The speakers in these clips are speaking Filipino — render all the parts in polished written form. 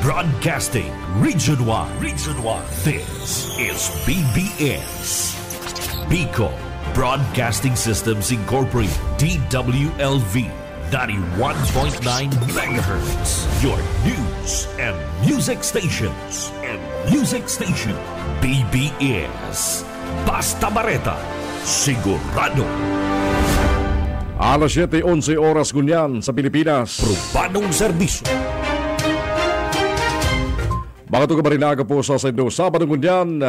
Broadcasting Region 1. Region 1. This is BBS. Bicol Broadcasting Systems Incorporated. DWLV 91.9 MHz. Your news and music stations. BBS. Basta Bareta. Sigurado. Alas 7:11 oras gunyan sa Pilipinas. Probadong serbisyo. Mga tugabarinaga po sa Sendo, Sabado gunyan,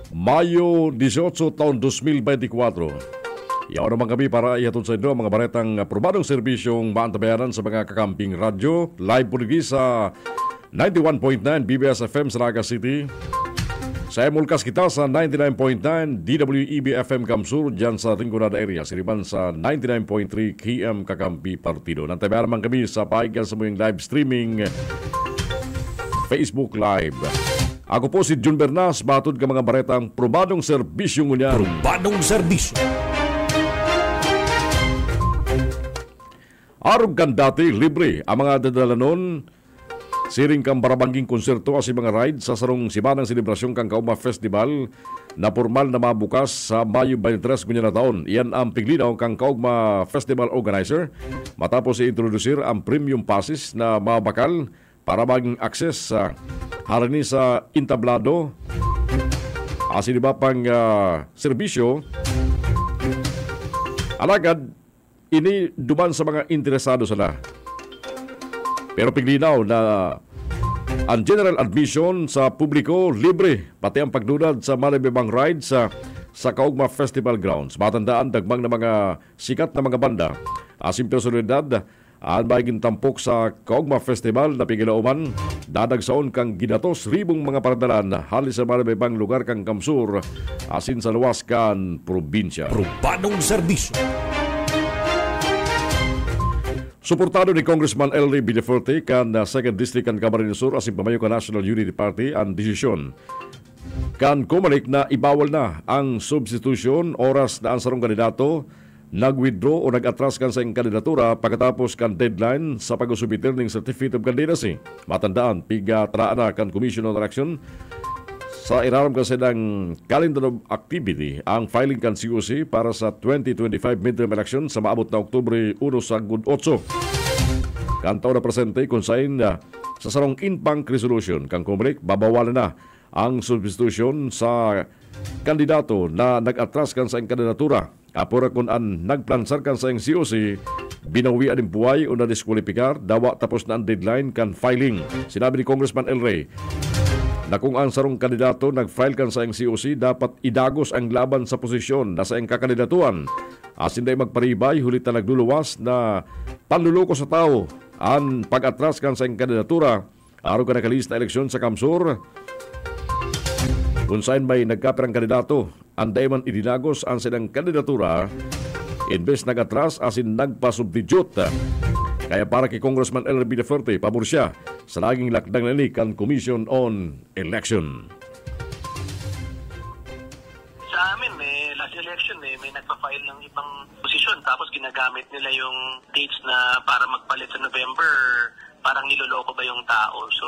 Mayo 18 taon 2024. Yaw naman kami para ihatod sa inyo ang mga baretang probadong serbisyong maantabayanan sa mga kakamping radyo. Live po nagdi sa 91.9 BBS FM sa Naga City. Sa Emulkas kita sa 99.9 DWEB FM Kamsur dyan sa Rinconada area. Siriban sa 99.3 KM Kakampi Partido. Nantabayanan naman kami sa paikal sa muyong live streaming Facebook Live. Ako po si Jun Bernas, batod ka mga baretang probadong serbisyo ngunyan. Probadong serbisyo. Arog kan dati, libre ang mga dadalanon. Siring kang barabangging konserto as mga ride sa sarong simanang selebrasyon kang Kauma Festival na formal na mabukas sa Mayo 23 kunyan na taon. Iyan ang piglinaw kang Kauma Festival Organizer matapos i-introducer ang premium passes na mabakal para maging access sa harani sa entablado as iba pang serbisyo. Alagad, ini duman sa mga interesado sila. Pero piglinaw na ang general admission sa publiko libre, pati ang pagdunad sa malibibang rides sa Kaugma Festival Grounds. Matandaan, dagmang na mga sikat na mga banda. Asim personalidad, ang magiging tampok sa Kaugma Festival na pigilauman, dadagsaon kang ginatos ribong mga paradalan halis sa malibibang lugar kang Kamsur, asin sa luwas kan probinsya. Probadong serbisyo. Suportado ni Congressman L. Ray Villafuerte kan 2nd District kan Camarines Sur asin pamayo ka National Unity Party ang desisyon kan kumalik na ibawal na ang substitution oras na ang sarong kandidato nag-withdraw o nag-atras kan sa kandidatura pagkatapos kan deadline sa pag-usubitir ng Certificate of Candidacy. Matandaan, piga traan na kan Commission on Election sa iraram kasi ng calendar of activity ang filing kan COC para sa 2025 midterm election sa maabot na Oktubre 1 sa 8. Kantaw na presente kung saan sa sarong in-bank resolution kang kumalik babawalan na ang substitution sa kandidato na nag-atras kan sa kandidatura. Apura kung an nagplansar kan sa COC, binawian ng buhay o na-disqualifyar, dawa tapos na ang deadline kan filing. Sinabi ni Congressman El Rey na kung ang sarong kandidato nag-file kan sa COC, dapat idagos ang laban sa posisyon na sa kakandidatuan. Asin day magparibay, hulit na nagluluwas na panluloko sa tao ang pag-atras kan sa kandidatura. Araw ka nakalista eleksyon sa Kamsur, kung saan may nagkapirang kandidato, anday man idinagos ang silang kandidatura, imbes nag-atras asin nagpasubdijut. Kaya para kay Congressman L. Villafuerte, pabor siya sa naging lakdang nani kan Commission on Election. Sa amin, last election, may nagpa-file ng ibang posisyon tapos ginagamit nila yung dates na para magpalit sa November, parang niloloko ba yung tao. So,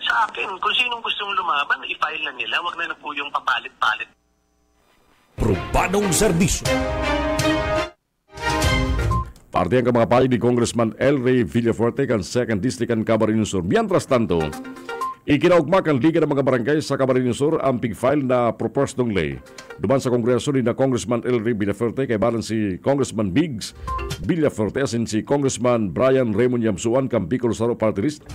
sa akin, kung sinong gustong lumaban, i-file na nila, wag na po yung papalit-palit. Probadong serbisyo. Parte ang kamakapalig ni Congressman L. Ray Villafuerte kan 2nd District kan Camarines Sur. Mientras tanto, ikinaugmak ang Liga ng mga Barangay sa Camarines Sur ang pig-file na proposed ng lay. Duman sa Kongreso ni na Congressman L. Ray Villafuerte kay balan si Congressman Biggs Villafuerte asin si Congressman Brian Raymond Yamsuan kan Bicol Saro Party List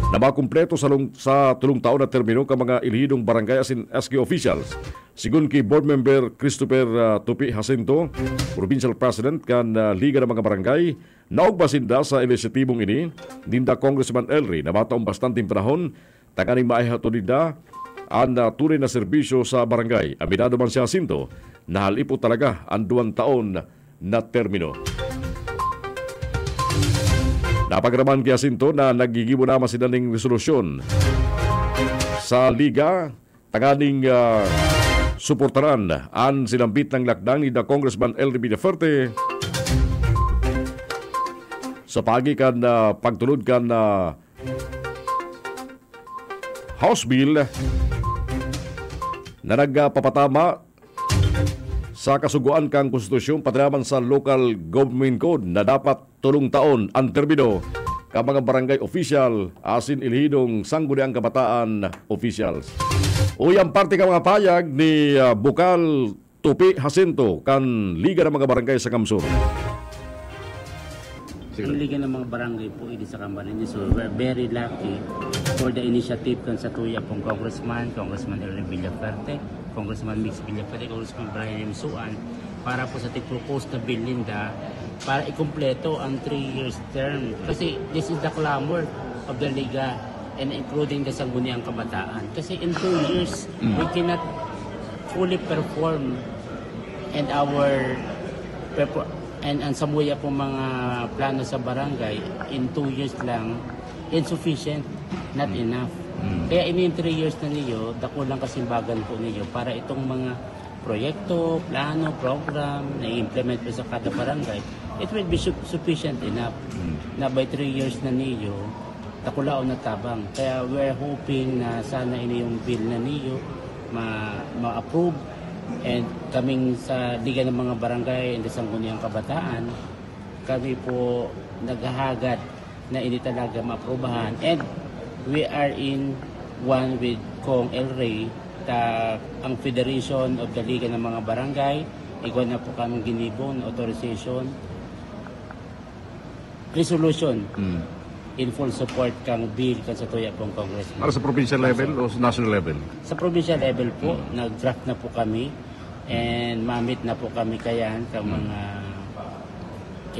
na makumpleto sa tulong taon na termino ka mga ilihidong barangay asin SK officials. Sigun kay Board Member Christopher Tupi Jacinto, Provincial President kan Liga ng mga Barangay, naugbasinda sa inisyatibong ini, dinda Congressman Elry na mataong bastanting panahon, taganing maihatulida ang tunay na serbisyo sa barangay. Aminado man si Jacinto, nahalipo talaga ang 2 taon na termino. Napagraman kay Jacinto na nagigibo na masinaning resolusyon sa Liga, taganing suportaran ang sinambit ng lakdang ni Congressman L. Villafuerte sa pagikan na pagtulod kan House Bill na nagpapatama sa kasuguan kang konstitusyon patinaman sa Local Government Code na dapat tulong taon ang termino ka mga barangay official asin ilhidong sangguniang kabataan officials. Uyang parte ka mga payag ni Bukal Tupi Jacinto kan Liga ng mga Barangay sa Kamsur. Ang Liga ng mga Barangay po ini sa Camarines Sur, we're very lucky for the initiative kan sa tuya pong Congressman Elry Villaferte, Congressman Mix Villaferte, Congressman Brian Yamsuan, para po sa tig-propose na bill Linda para ikumpleto ang 3 years term. Kasi this is the clamor of the Liga and including the Sangguniang Kabataan. Kasi in 2 years, we cannot fully perform and ang samuya po mga plano sa barangay in 2 years lang, insufficient, not enough. Kaya in 3 years na niyo, dako lang kasimbagan po niyo para itong mga proyekto, plano, program na i-implement po sa kada barangay, it will be sufficient enough na by 3 years na niyo, takulaw na tabang. Kaya we're hoping na sana ini yung bill na niyo ma-approve. And kaming sa Liga ng mga Barangay and sa Sangguniang Kabataan, kami po naghahagad na ini talaga maaprubahan. And we are in one with Kong Elry, ang Federation of the Liga ng mga Barangay. Ikaw na po kami ginibon, authorization, resolution. In full support kang bill kan sa tuya pong Congressman. Para sa provincial level o sa national level? Sa provincial level po, nag-draft na po kami and mamit na po kami kayan sa mga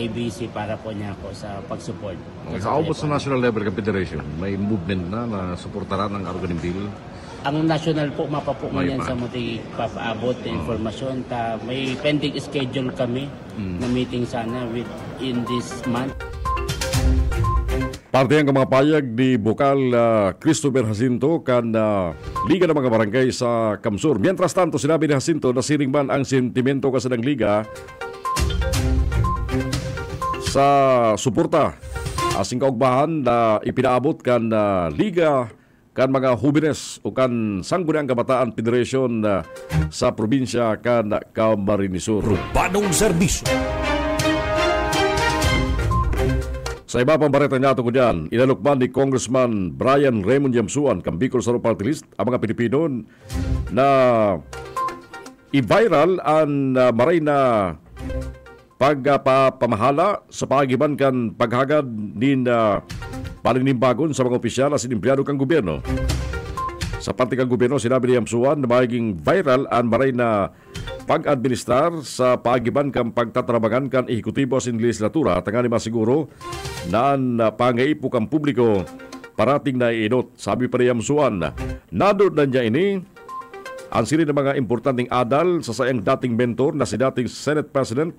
ABC para po niya ako sa pag-support. Nagkaabot sa national level ng federation, may movement na suportaran ang Arugin Bill? Ang national po, mapapo yan sa muti papaabot na informasyon. May pending schedule kami na meeting sana in this month. Parte ang mga payag ni Bukal Christopher Jacinto kan Liga ng mga Barangay sa Kamsur. Mientras tanto, sinabi ni Jacinto na siring man ang sentimento kasi ng Liga sa suporta asing kaugbahan na ipinaabot kan Liga kan mga hubines o kan Sangguniang Kabataan Federation sa probinsya kan Camarines Sur. Urbanong serbisyo. Sa iba pang bareta niya ko dyan, inalukman ni Congressman Brian Raymond Yamsuan, kang Bicol Saro Party List, ang mga Pilipino na i-viral ang maray na pagpamahala sa pagiban kan paghagad din paninimbagon sa mga opisyal at empleyado kang gobyerno. Sa parte kang gobyerno, sinabi ni Yamsuan na magiging viral ang maray na pag-administrar sa pagiban kang pagtatrabagan kan ehekutibo sa legislatura at nga ni masiguro na pangaipo kang publiko parating na iinot. Sabi pa ni Yamsuan, nadod na niya ini ang siri ng mga importanteng adal sa sayang dating mentor na si dating Senate President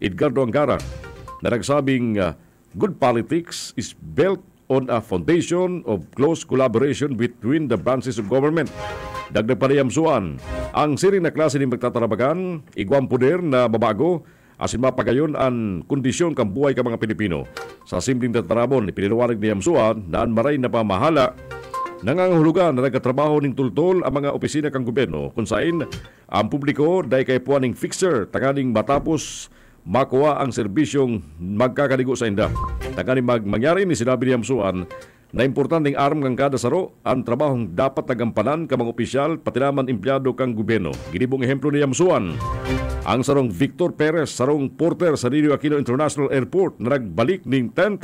Edgardo Angara na nagsabing good politics is built on a foundation of close collaboration between the branches of government. Dagdag pa ni Yamsuan, ang siring na klase ng magtatrabagan, igwang poder na mabago, asin mapagayon ang kondisyon kang buhay ka mga Pilipino. Sa simpleng tatarabon, ipiniliwanag ni Yamsuan na ang maray na pamahala nangangahulugan na nagkatrabaho ng tultol ang mga opisina kang gobyerno kung saan ang publiko dahil kay puwan ng fixer tanganing matapos makuha ang serbisyong magkakaligo sa inda. Tanganing mangyari ni sinabi ni Yamsuan na importanteng aram kang kada saro ang trabahong dapat nagampanan ka mga opisyal pati naman empleyado kang gobyerno. Ginibong ehemplo ni Yamsuan ang sarong Victor Perez, sarong porter sa Ninoy Aquino International Airport na nagbalik ng $10,000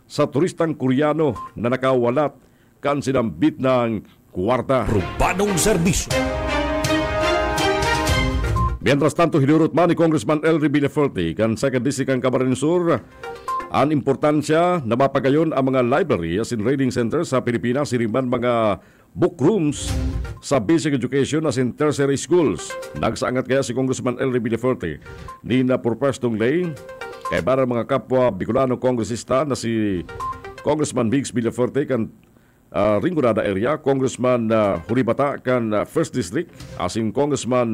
sa turistang Koreano na nakawalat kan sinambit ng kwarta. Urbanong serbisyo. Mientras tanto, hinurot man ni Congressman Elry Villaferte kan 2nd District ng Camarines Sur ang importansya na mapagayon ang mga library as in reading center sa Pilipinas, siriman mga book rooms sa basic education as in tertiary schools. Nagsaangat kaya si Congressman Elry Villaferte ni na purpostong lay kay para mga kapwa Bicolano kongresista na si Congressman Mix Villaferte kan Rinconada area, Congressman Huribata kan 1st District, asing Congressman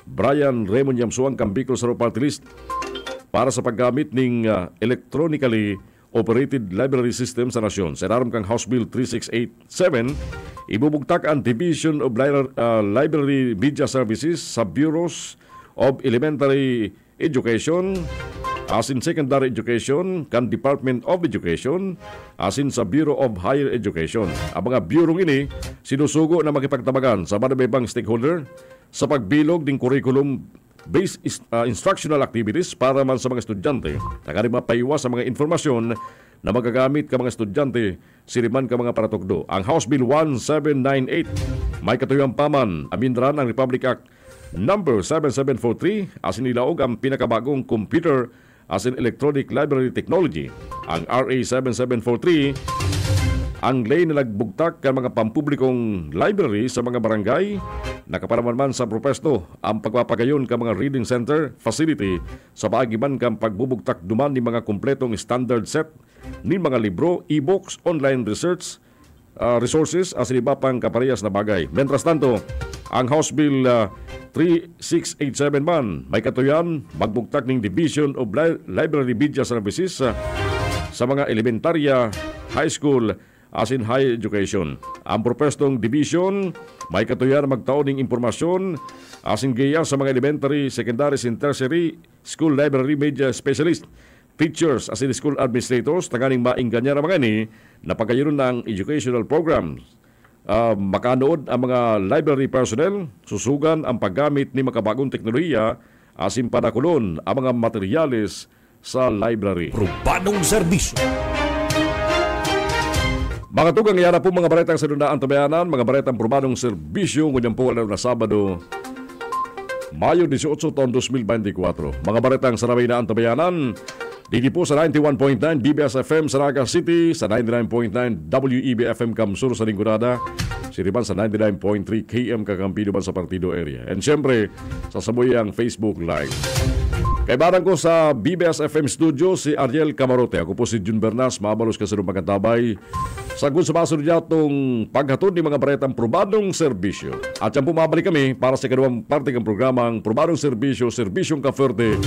Brian Raymond Yamsuan kan Bicol Saro Party List para sa paggamit ng electronically operated library system sa nasyon. Sa ilalim kang House Bill 3687, ibubugtak ang Division of Library Media Services sa Bureaus of Elementary Education, as in Secondary Education, kan Department of Education, as in sa Bureau of Higher Education. Ang mga bureau ini sinusugo na makipagtabagan sa madamibang stakeholder sa pagbilog ng curriculum-based instructional activities para man sa mga estudyante. Tagari mapaiwas sa mga informasyon na magagamit ka mga estudyante siriman ka mga paratugdo. Ang House Bill 1798 may katuyang paman amindran ang Republic Act number 7743 as inilaog ang pinakabagong computer as in electronic library technology. Ang RA 7743 ang lay na nagbugtak kan mga pampublikong library sa mga barangay, nakaparaman sa propesto ang pagpapagayon ka mga reading center facility sa paagiban kang pagbubugtak duman ni mga kumpletong standard set ni mga libro, e-books, online research resources as iba pang kaparehas na bagay. Mentras tanto, ang House Bill 3687 man may katuyan magbugtak ng Division of Library Media Services sa mga elementarya, high school, as in higher education. Ang propestong division may katuyan magtaon ng impormasyon as in gaya sa mga elementary, secondary, and tertiary school library media specialist, teachers as in school administrators, tanganing maingganyan ang mga ini na pagkayoon ng educational programs. Makanood ang mga library personnel, susugan ang paggamit ni makabagong teknolohiya as in panakulon ang mga materyales sa library. Probadong serbisyo. Mga tugang yara po mga baretang sa Dundaan Tabayanan, mga baretang probadong serbisyo ngunyan po na Sabado, Mayo 18, taon 2024. Mga baretang sa Rabaynaan Tabayanan, dito po sa 91.9 BBS FM sa Naga City, sa 99.9 WEB FM Kamsur sa Lingurada, siriban sa 99.3 KM Kakampido sa Partido area. And syempre, sa sabuyang Facebook Live. Kaibaran ko sa BBS FM Studio si Ariel Camarote. Ako po si Jun Bernas, mabalos ka sa magkatabay. Sagun sa baso niya itong paghatod ni mga baretang probadong serbisyo. At yan po mabalik kami para sa kaduang parte ng programang probadong serbisyo, serbisyong Kaferte.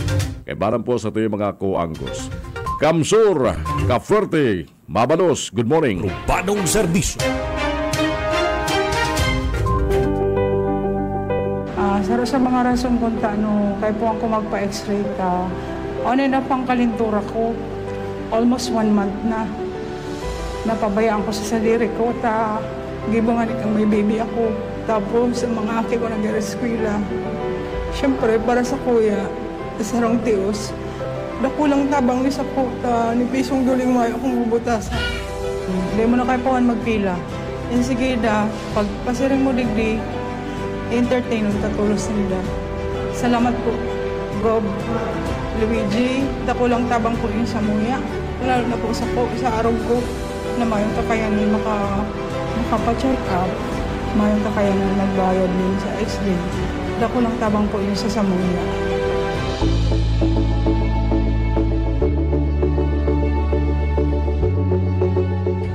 Kaibaran po sa ito yung mga ko-anggos. Kamsur, Kaferte, mabalos, good morning. Probadong serbisyo. Sa mga rason kung kaya po ako magpa-x-ray ka, on and off ang kalintura ko, almost 1 month na. Napabayaan ko sa sarili ko, gibangan ikang may baby ako. Tapos sa mga aki ko nag-reskwila. Siyempre, para sa kuya, sa sarong tios, dakulang tabang ni sa puta, ni pisong duling mayo akong bubutasan. Hindi mo na kayo pawan magpila. Yan sige pag pasiring mo digdi, entertain ang katulos nila. Salamat po, Gob, Luigi. Dakulang tabang po yun sa muya. Lalo na po sa araw ko na mayroong kakayanan makapacheck up. Mayroong kakayanan magbayad din sa X-ray. Dakulang tabang po yun sa muya.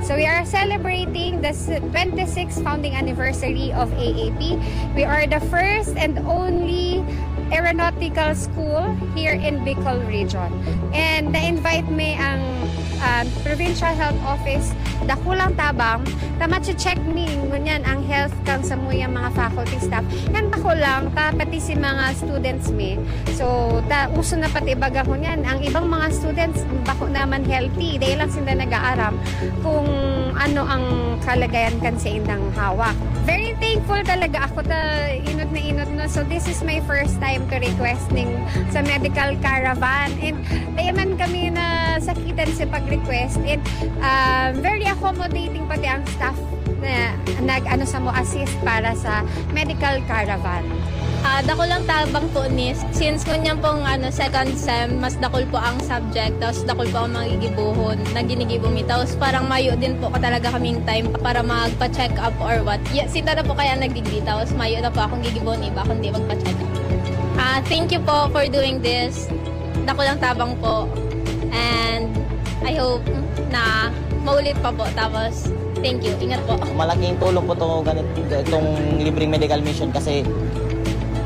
So we are celebrating the 26th founding anniversary of AAP. We are the first and only aeronautical school here in Bicol region. And na-invite me ang Provincial Health Office dakulang tabang ta ma-check ni ngunyan ang health kang sa mga faculty staff. Yan dakulang pati si mga students mi. So uso na pati baga ngunyan ang ibang mga students bako naman healthy. Dahil lang sila nag-aaram kung ano ang kalagayan kan sa indang hawak. Very thankful talaga ako inod na. So this is my first time to requesting sa medical caravan. And dayaman kami na sakitan sa pag-request. And very accommodating pati ang staff na sa mo assist para sa medical caravan. Dako lang tabang po ni since kunyan pong second sem mas dakol po ang subject tapos dakol po ang magigibuhon na ginigibong tapos parang mayo din po talaga kaming time para magpa-check up or what. Sinta na po kaya nagdigdi tapos mayo na po akong gigibuhon iba kundi magpa-check up. Thank you po for doing this. Dako lang tabang po and I hope na maulit pa po tapos thank you. Ingat po. Malaking tulong po itong libreng medical mission kasi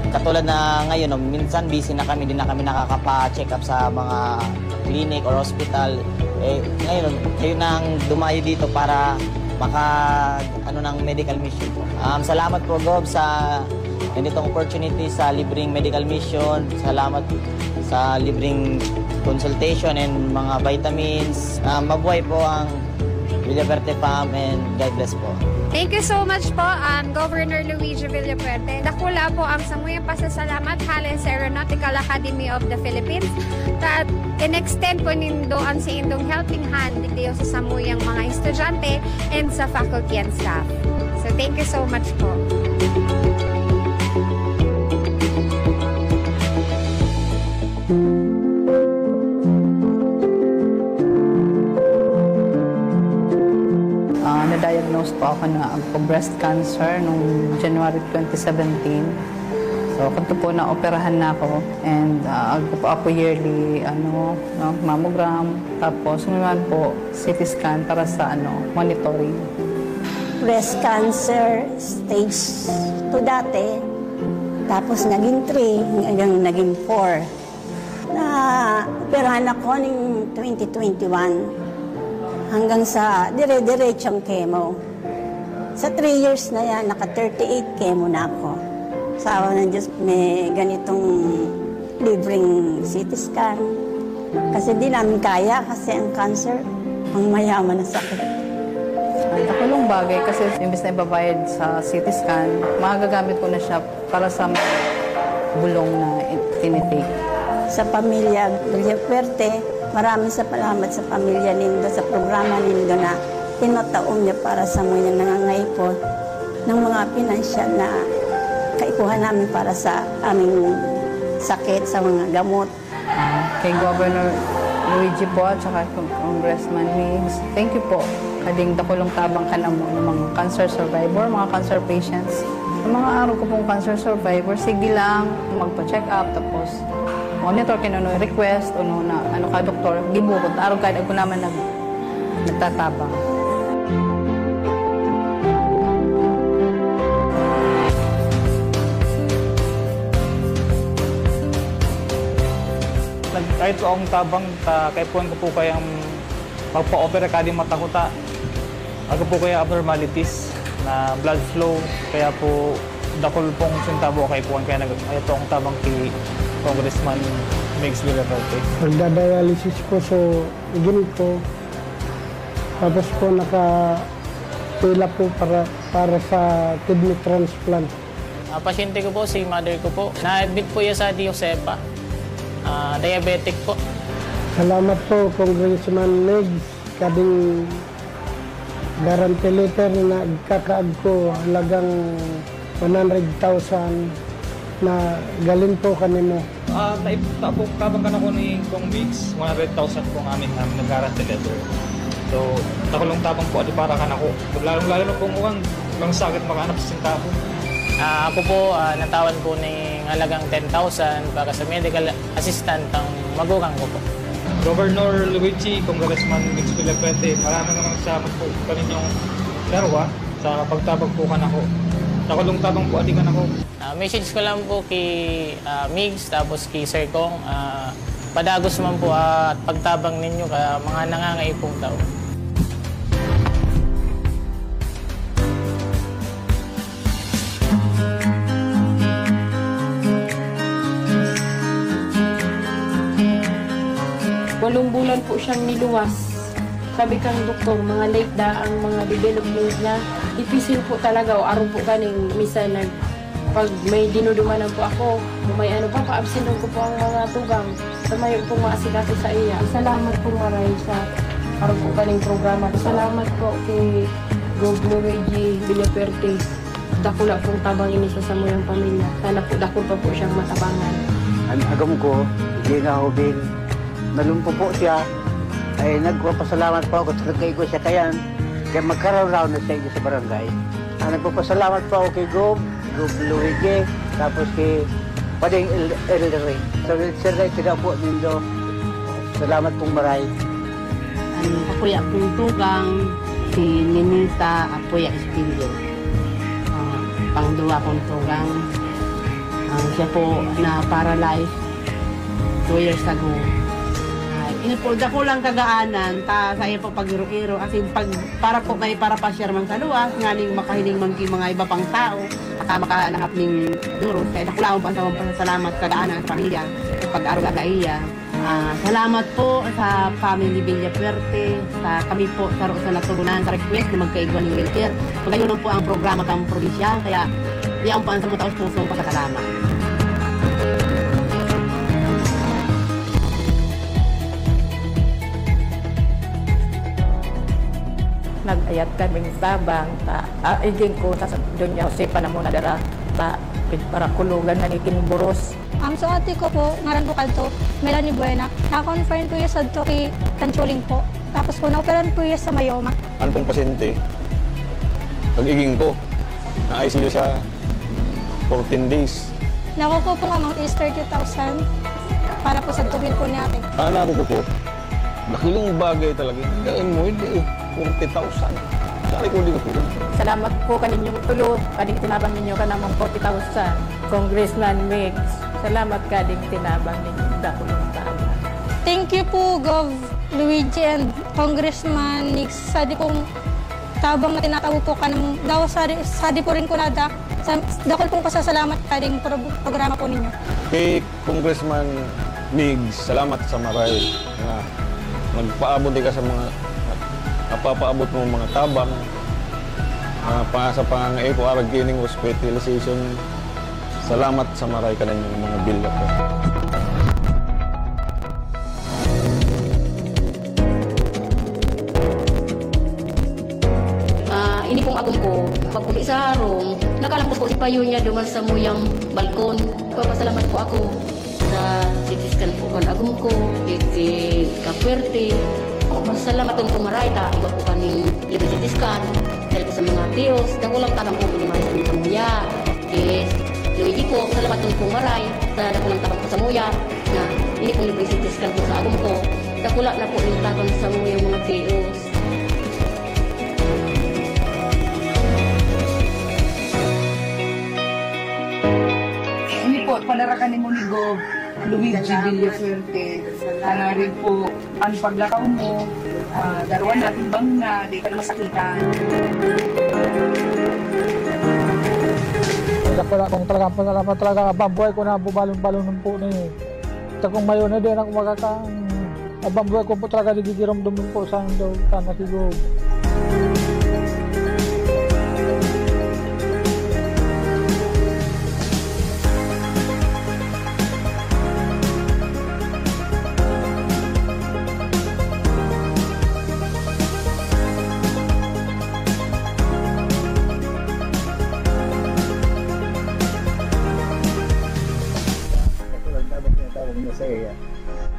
Katulad na ngayon, minsan busy na kami, hindi na kami nakakapa-check up sa mga clinic or hospital. Ngayon, kayo nang dumayo dito para ng medical mission. Salamat po, Gob, sa ganitong opportunity sa libreng medical mission. Salamat sa libreng consultation and mga vitamins. Mabuhay po ang Villaferte Farm and God bless po. Thank you so much po, Governor Luigi Villapuerte. Dakula po ang samuyang pasasalamat halin sa Aeronautical Academy of the Philippines. At in-extend po nindo ang sa indong helping hand dito sa samuyang mga estudyante and sa faculty and staff. So thank you so much po. Na-diagnose po ako na breast cancer noong January 2017. So, kanto po na-operahan na ako. And ako yearly mammogram. Tapos, ngayon po, CT scan para sa monitoring. Breast cancer stage 2 dati. Tapos, naging 3, hanggang naging 4. Na-operahan ako noong 2021. Hanggang sa dire-diretsong chemo. Sa 3 years na yan, naka-38 chemo na ako. Sa awa ng Diyos, may ganitong libreng CT scan. Kasi di namin kaya, kasi ang cancer, ang mayaman na sakit. Nakulong bagay kasi imbes na ibabayad sa CT scan, magagamit ko na siya para sa bulong na tinitake. Sa pamilya Villapuerte, maraming salamat sa pamilya nindo, sa programa nindo na tinataon niya para sa mga nangangaipon ng mga pinansyal na kaikuhan namin para sa aming sakit, sa mga gamot. Kay Governor Luigi po at saka Congressman Migs, thank you po. Kading dakulong tabang ka na mo ng mga cancer survivor, mga cancer patients. Sa mga araw ko pong cancer survivor, sige lang, magpa-check up, tapos monitor kinuno request o na ka doktor gibukod araw kada ko naman nagtatabang. Kahit ko akong tabang kay puan ko po kayang magpa-opera kading matakuta. Ako po kaya abnormalities na blood flow kaya po dakol pong sintabo kay puan kaya ito ang tabang kay Congressman Migs Villapuerte. Nagda-dialysis po so ginito. Tapos po nakapila po para sa kidney transplant. Pasyente ko po, si mother ko po. Na-admit po yan sa D. Josepa. Diabetic po. Salamat po, Congressman Migs. Kading guarantee letter na kakaag ko halagang 100,000 na galing po kanino. Kabang ka na ko ni Kong Migs, 100,000 po ng aming nag-guarantee letter. So, nakulong tabang po, di para ka na ko. Lalo na po mukhang mga sakit makahanap sa sintabo. Ako po, natawan po ng halagang 10,000 para sa medical assistant ang magugang ko po. Governor Luigi, Congressman Migs Villapuerte, maraming salamat po kaninyong darwa sa pagtabag po ka na ko. Nakulong tabang po, adi ka na ko. Message ko lang po kay Migs, tapos kay Sir Kong, padagos man po at pagtabang ninyo ka mga nangangaipong tao. Walong bulan po siyang niluwas. Sabi kang doktor, mga late da ang mga development na ipisil po talaga o araw po kaning misa pag may dinudumanan po ako, may pa-absinon ko po ang mga tugang sa may pong maasikaso sa iya. Salamat po maray sa araw po kaning programa. Salamat po kay Governor Luigi Villapuerte. Dakula pong tabang ini sa samuyang pamilya. Sana po dakul pa po siyang matabangan. Ang agam ko, hindi na hubing nalumpo po siya. Ay nagpapasalamat po ako sa kay ko siya kayan. Kaya magkaroon na siya sa barangay. Nagpapasalamat po ako kay Gob Luigi, tapos kay Pading Elderay. So, sir, sila po nindo. Salamat pong maray. Apoya pong tugang, si Ninita Apoya Espilyo. Pangduwa kong tugang, Siya po na paralyzed 2 years ago. Inipulda ko lang kagaanan, sa iya po pag-iro-iro, kasi para po may para pa siya man sa luwas, nga ning makahiling man mga iba pang tao, makahanap ning duro. Kaya nakulawang pa sa pasalamat kagaanan sa pamilya, pag-aruga ka iya. Salamat po sa family Villafuerte, sa kami po sa natugunan sa request na magkaigwan ng wheelchair. Magayon po ang programa kang probinsya, kaya diyan po ang sa mga taos-pusong pagkasalamat. Nag-ayat kaming tabang, iging ko, doon niya, Jose pa na muna dara, para kulugan na ni Kiniburos. So ate ko po, ngaran ko kalto, Melanie Buena. Na-confirm ko yung sa kay Tanchuling po. Tapos po, na-operan po yung sa Mayoma. Ano pong pasyente? Pag-iging ko, na-ICU sa 14 days. Nakuko po amount is 30,000 para po sa tubig po ni ate. Nakuko po, nakilong bagay talaga. Kain mo, hindi 40,000. Sari ko dito po. Salamat po kaninyong tulot. Kading tinabang ninyo ka namang 40,000. Congressman Migs, salamat kading tinabang ninyo. Dakulong tama. Thank you po, Gov. Luigi and Congressman Migs. Sadi pong tabang na tinatawo po ka ng daw sadi po rin ko nada. Dakol pong pasasalamat kading programa po ninyo. Kay Congressman Migs, salamat sa maray na nagpaabot ka sa mga napapaabot mo mga tabang sa pangangay ko arag kining hospitalization. Salamat sa maray ka ng mga bilya po. Ini pong agong ko, pagpuli sa harong, nakalampos po si payo niya duman sa muyang balkon. Papasalamat po ako sa sitiskan po kan agong ko, kay Kapwerte. Salamat din po maray, iba po kaning libre-sitiskan. Dahil po sa mga tiyos, dakulang tanang po lumayan sa muya. Yes, Luigi po, salamat din po maray, sa dakulang tanang po sa muya, na hindi po libre-sitiskan po sa agong ko. Dakula na po yung tanang sa muya mga tiyos. Ini po, panarakan ni Munigo, Luigi Villafuerte. Sana rin po ang paglakaw mo, daruan natin bang na di ka na masakitan. Kung talaga abambuhay ko na bubalong-balong po na eh. Kung mayo na din ako abambuhay ko po talaga digigirom dumun po sa daw kanatigog.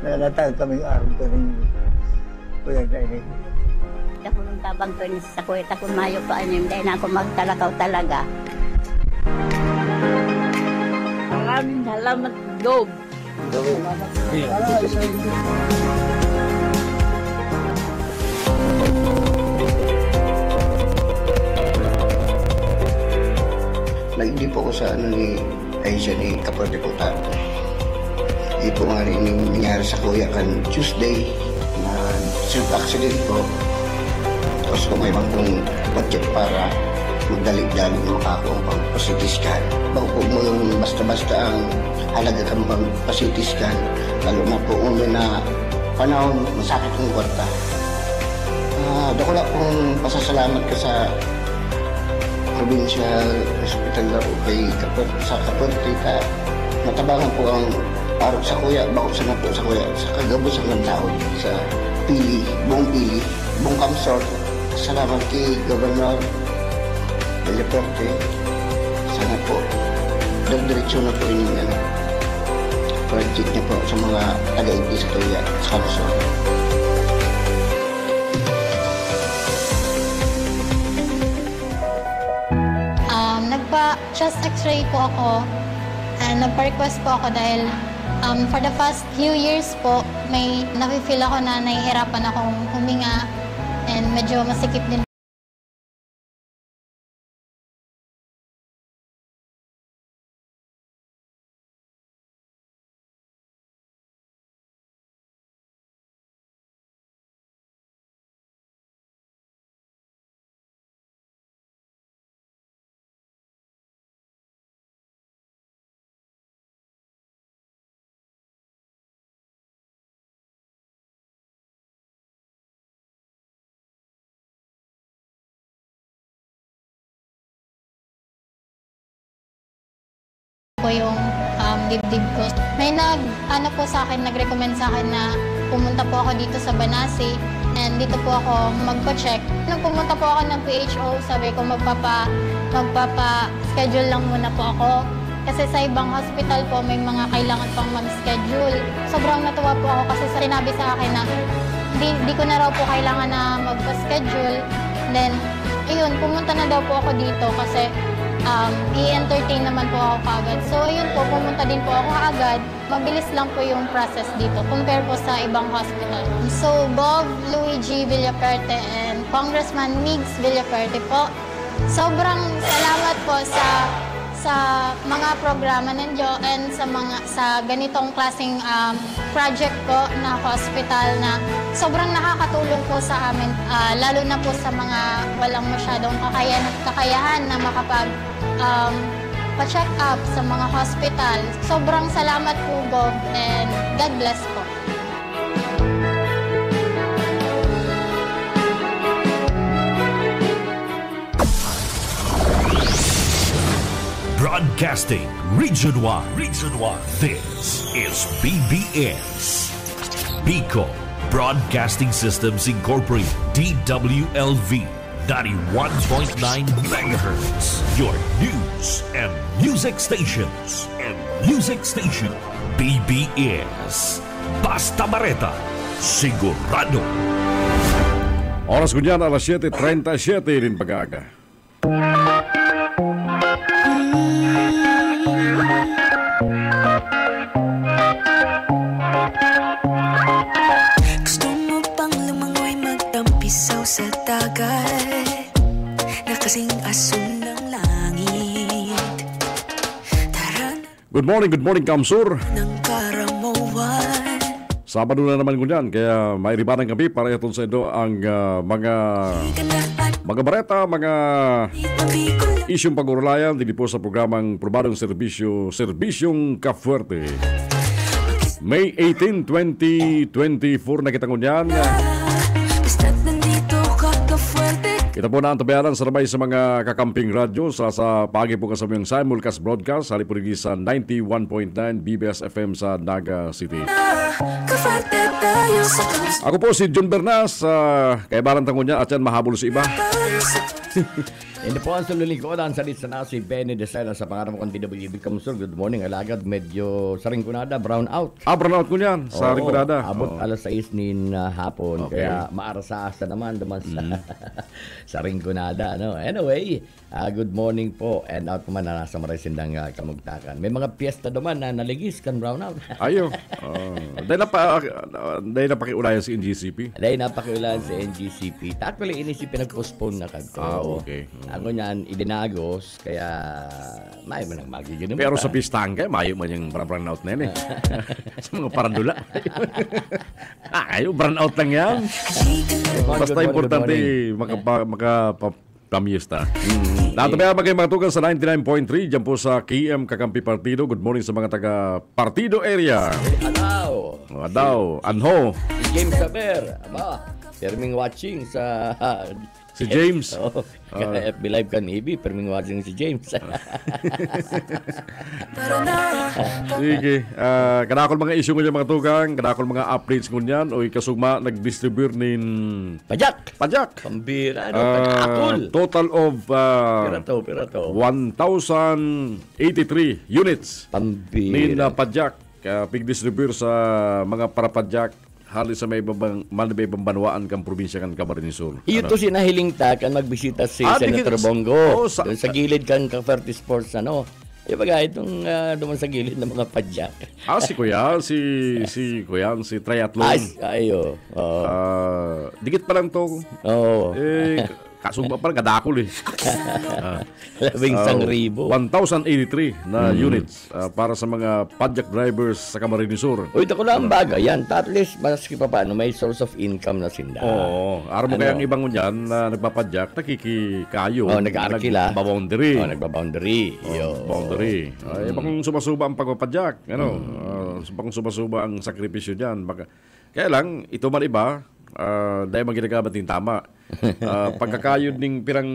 Nalatag kaming araw ko rin kuya dahil. Ako nung tabang ko sa kuya, ako mayo pa anyong dahil na ako magtalakaw talaga. Maraming salamat, Gob. Hindi po ako sa ni Aisha ni Kapwerte po tayo. Hindi po nga rin yung nangyari sa kuya kan Tuesday na accident po. Tapos kung may bang budget para magdalig-dalig makakong pang-CT scan. Bago po mo yung basta-basta ang halaga kang pang-CT scan. Lalo na po na panahon, masakit yung kwarta. Dako lang pong pasasalamat ka sa Provincial Hospital na po kay Kapwerte ka. Natabangan po ang parang sa kuya, bakit sa nato sa kuya, sa kagabos ang taon, sa Pili, buong Kamsor. Salamat kay Governor Villafuerte. Sana po, diretso na po yung project niya po sa mga taga-ibig sa kuya, sa Kamsor. Nagpa-chest x-ray po ako and nagpa-request po ako dahil for the past few years po, may nafe-feel ako na nahihirapan akong huminga and medyo masikip din po yung dibdib ko. May nag-recommend sa akin na pumunta po ako dito sa Banasi and dito po ako magpa-check. Nung pumunta po ako ng PHO, sabi ko magpapa-schedule lang muna po ako. Kasi sa ibang hospital po, may mga kailangan pang mag-schedule. Sobrang natuwa po ako kasi sinabi sa akin na di ko na raw po kailangan na magpa-schedule. Then, ayun, pumunta na daw po ako dito kasi i-entertain naman po ako kaagad. So, ayun po, pumunta din po ako kaagad. Mabilis lang po yung process dito compare po sa ibang hospital. So, Gov. Luigi Villaperte and Congressman Migs Villaperte po, sobrang salamat po sa mga programa ninyo and sa ganitong klaseng project po na hospital na sobrang nakakatulong po sa amin, lalo na po sa mga walang masyadong kakayahan na pa-check up sa mga hospital. Sobrang salamat po, Gov, and God bless po. Broadcasting Region 1. This is BBS. Bicol Broadcasting Systems Incorporated. DWLV 91.9 megahertz. Your news and music stations. BBS. Basta Bareta. Sigurado. Oras ko dyan, alas 7:37 rin pag-aaga. Gusto mo pang lumangoy magtampisaw sa dagat na kasing asul ng langit. Good morning, Kamsur. Ng Karamoan. Sabado na naman ko dyan, kaya may ribanang gabi para itong sa ito ang mga bareta, mga isyong pag-urulayan dito po sa programang Probadong Serbisyong Kafuerte. May 18, 2024 na kitang kunyan. Kita po na ang tabayaran sa rabay sa mga kakamping radyo sa pagi po kasamang simulcast broadcast hali po rin sa 91.9 BBS FM sa Naga City. Ako po si John Bernas, kay Barang Tangunya at yan mahabol sa iba. Hindi po ang sululingkodan sa sana si Benny Desela sa pangarap kong DWB Kamsur. Good morning, alagad. Medyo sa ringkunada, brown out. Brown out ko niyan, sa ringkunada. Abot alas 6 nin hapon. Okay. Kaya maarasa naman duman sa ringkunada. No? Anyway, good morning po. And out naman na nasa Marisindang Kamugtakan. May mga piyesta duman na naligis kan brown out. Ayo. Dahil napakiulayan si NGCP. Dahil napakiulayan si NGCP. Actually, inisipin nag-postpone na kadto. Okay. Ako niyan, idinagos, kaya may man ang magiging. Pero sa pistang kayo, mayo man yung brown out na yun eh. Sa mga parandula. Ayaw, brown out lang yan. Basta importante makapamiyesta. Natabaya ba kayo mga tugan sa 99.3 dyan po sa KM Kakampi Partido. Good morning sa mga taga Partido area. Adaw. Anho. Si James Saber. Perming watching sa... Si James. FB Live kan Ibi, perming watching si James. Sige. Kadakol mga issue ngunyan mga tugang, kadakol mga updates ngunyan, o ikasugma nag-distribute nin... Pajak. Pambira. Total of... Pirato. 1,083 units. Pambira. Nin pajak. Pig-distribute sa mga parapadyak. Hali sa may banwaan kang probinsya kan Camarines Sur. Iyo to sinahiling ta kan magbisita si Senator Bongo. Doon sa gilid kan Kafuerte Sports Ibaga itong duman sa gilid ng mga padyak. Si Kuya, si triathlon. Ayo. Dikit pa lang to. Kasugba pa lang, kadakol eh. 11,000 1,083 na units para sa mga padyak drivers sa Camarines Sur. Uy, dako lang bagay yan. At least, maski pa paano, may source of income na sinda. Oo. Araw mo kayang ibang dyan na nagpapadyak, nakikikayo. Nag-aarkila. Nagbaboundary. Boundary. Ibang sumasuba ang pagpapadyak. Ibang sumasuba ang sakripisyo dyan. Kaya lang, ito man iba, dahil magigagabat din tama. Pagkakayod ng pirang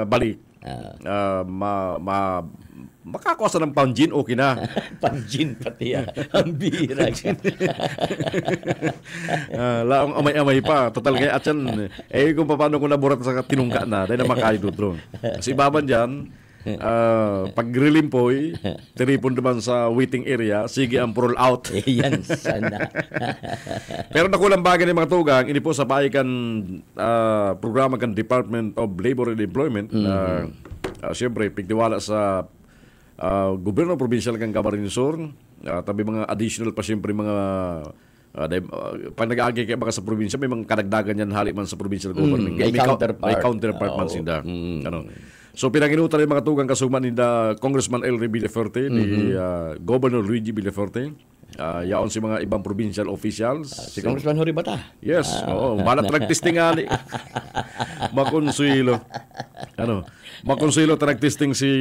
balik makakuha sa ng Panjin, okay na. Panjin pati ang bihira. Laong amay-amay pa. Total kaya at yan, kung paano ko naburat sa tinungka na, dahil na makain doon. Kasi baban dyan, pag rilimpoy, tiripon naman sa waiting area, sige ang roll out. Yan, sana. Pero nakulang bagay ng mga tugang, ini po sa paikan programa kan Department of Labor and Employment, siyempre, pigdiwala sa gobyerno provincial kang Camarines Sur, tabi mga additional pa siyempre mga pag nag-aagi kayo baka sa probinsya, may mga kadagdagan yan hali man sa provincial government. May counterpart man sinda. So pinanginutan yung mga tugang kasuman ni Congressman Elry Villaferte, ni Governor Luigi Villaferte, yaon si mga ibang provincial officials. Si Congressman Hori Bata. Yes, malat nag-testing ali. Makonsuelo. Makonsuelo nag-testing si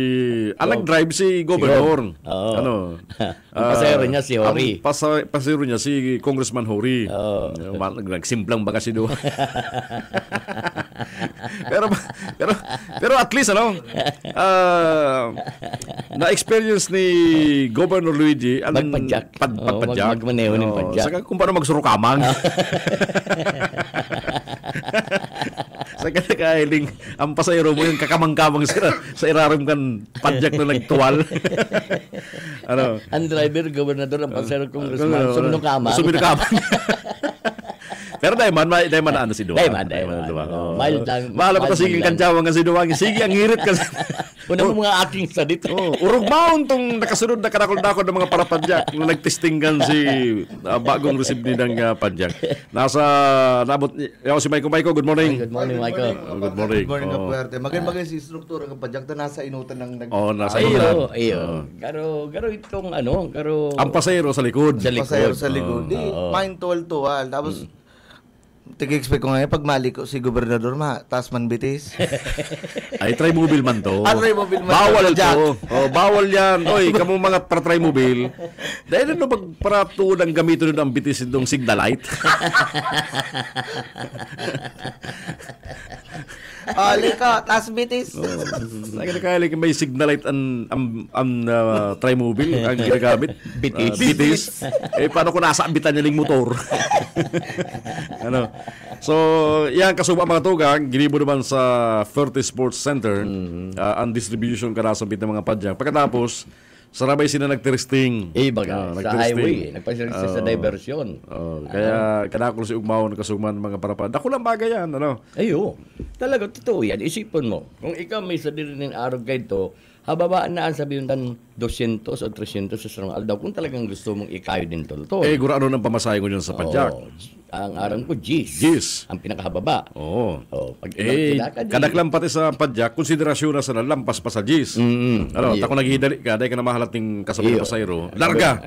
nag-drive si Governor. Ang pasayro niya si Hori. Pasayro niya si Congressman Hori. Nagsimplang baka si doon. pero at least na-experience ni Governor Luigi magpadyak. Magmaneho ng padyak. Saka kung paano magsurukamang. Saka nakahiling ang pasayro mo yung kakamang-kamang sa iraram kan padyak na nagtuwal. Ang driver, gobernador, ang pasayro, congressman, suminukamang. Pero dahil man si Duwang. Dahil man. Mild lang. Mahal pa sige kanjawang si Duwang. Sige, ang hirit kasi. Una mo mga aking sa dito. Urog maon tong nakasunod na kadakol-dakol ng mga parapadyak na nagtestingan si bagong receive ng padyak. Nabot, si Michael. Good morning. Good morning, Michael. Good morning. Good morning, Puerte. Maganda si struktura ng padyak na nasa inutan ng nasa inutan. Garo itong ang pasayro sa likod. Pasayro sa likod. Mind tuwal-tuwal. Tapos tig-expect ko ngayon, pag maliko si Gobernador, taas man bitis. Ay, try-mobile man to. Try-mobile man bawal to. Bawal yan. Oy, kamo mga para-try-mobile. Dahil para tuod ang gamito nun ang bitis itong signal light. Lika, taas bitis. Nakakalik may signal light ang try-mobile, ang ginagamit. Bitis. Paano kung nasa ambitan niya ng motor? So, yan kasuba mga tugang, ginibo naman sa Ferte Sports Center ang distribution karasabit ng mga padyak. Pagkatapos, sarabay sila nagtesting. Sa highway, nagpasilistis sa diversion. Kaya kanakul si Ugmao kasuman mga parapad. Ako lang bagay yan. Talaga, totoo yan. Isipon mo, kung ikaw may sadiri ng araw ganito, hababaan na ang sabihin tan 200 o 300 sa sarang aldaw kung talagang gusto mong ikayo din tolto. Gura ng pamasahe ko yun sa padyak. Ang aram ko, Gis. Ang pinakahababa. Pag kadaklang pati sa padyak, konsiderasyon na sa lampas pa sa Gis. Tako naghihidali ka, dahil ka na mahalating kasabay na pasayro. Larga.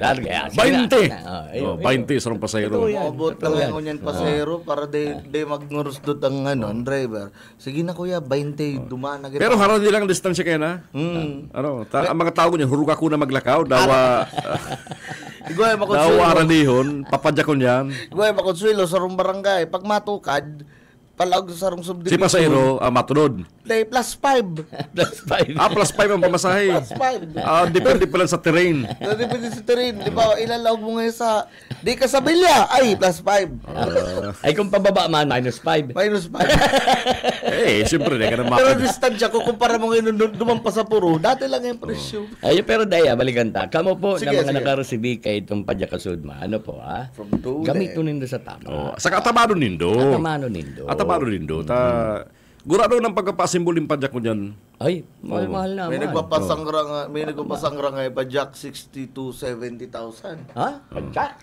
20 sarong pasayro. Abot lang ako niyan pasayro para de magnurus doon ang driver. Sige na kuya, 20 dumaan na. Pero haron nilang distansya kayo na. Ang mga tao ko niya, hurug ako na maglakaw. Dawa aranihon, papadyak ko niyan. Makonsuelo sa rong barangay. Pag matukad, palag sa rong subdivision. Si pasayro, matunod. Plus 5. Plus 5 ang pamasahe. Plus 5. Depende pa lang sa terrain. Depende sa terrain. Di ba, ilalawag mo ngayon sa, di ka sa bilya, ay, plus 5. Ay, kung pababa man, minus 5. Minus 5. Siyempre, di ka na Pero distansya ko, kumpara mo ngayon dumampa sa puro, dati lang yung presyo. Pero daya, balikan ta. Kamo po, na mga nakaresibi kay itong Padyakasudma, From Tude. Gamito nindo sa tama. Sa katamano nindo. Atamano nindo. Gurado ng pagkapasimbol yung padyak mo dyan. Ay, mahal naman. May nagpapasangra nga padyak 60 to 70,000. Ha? Padyak?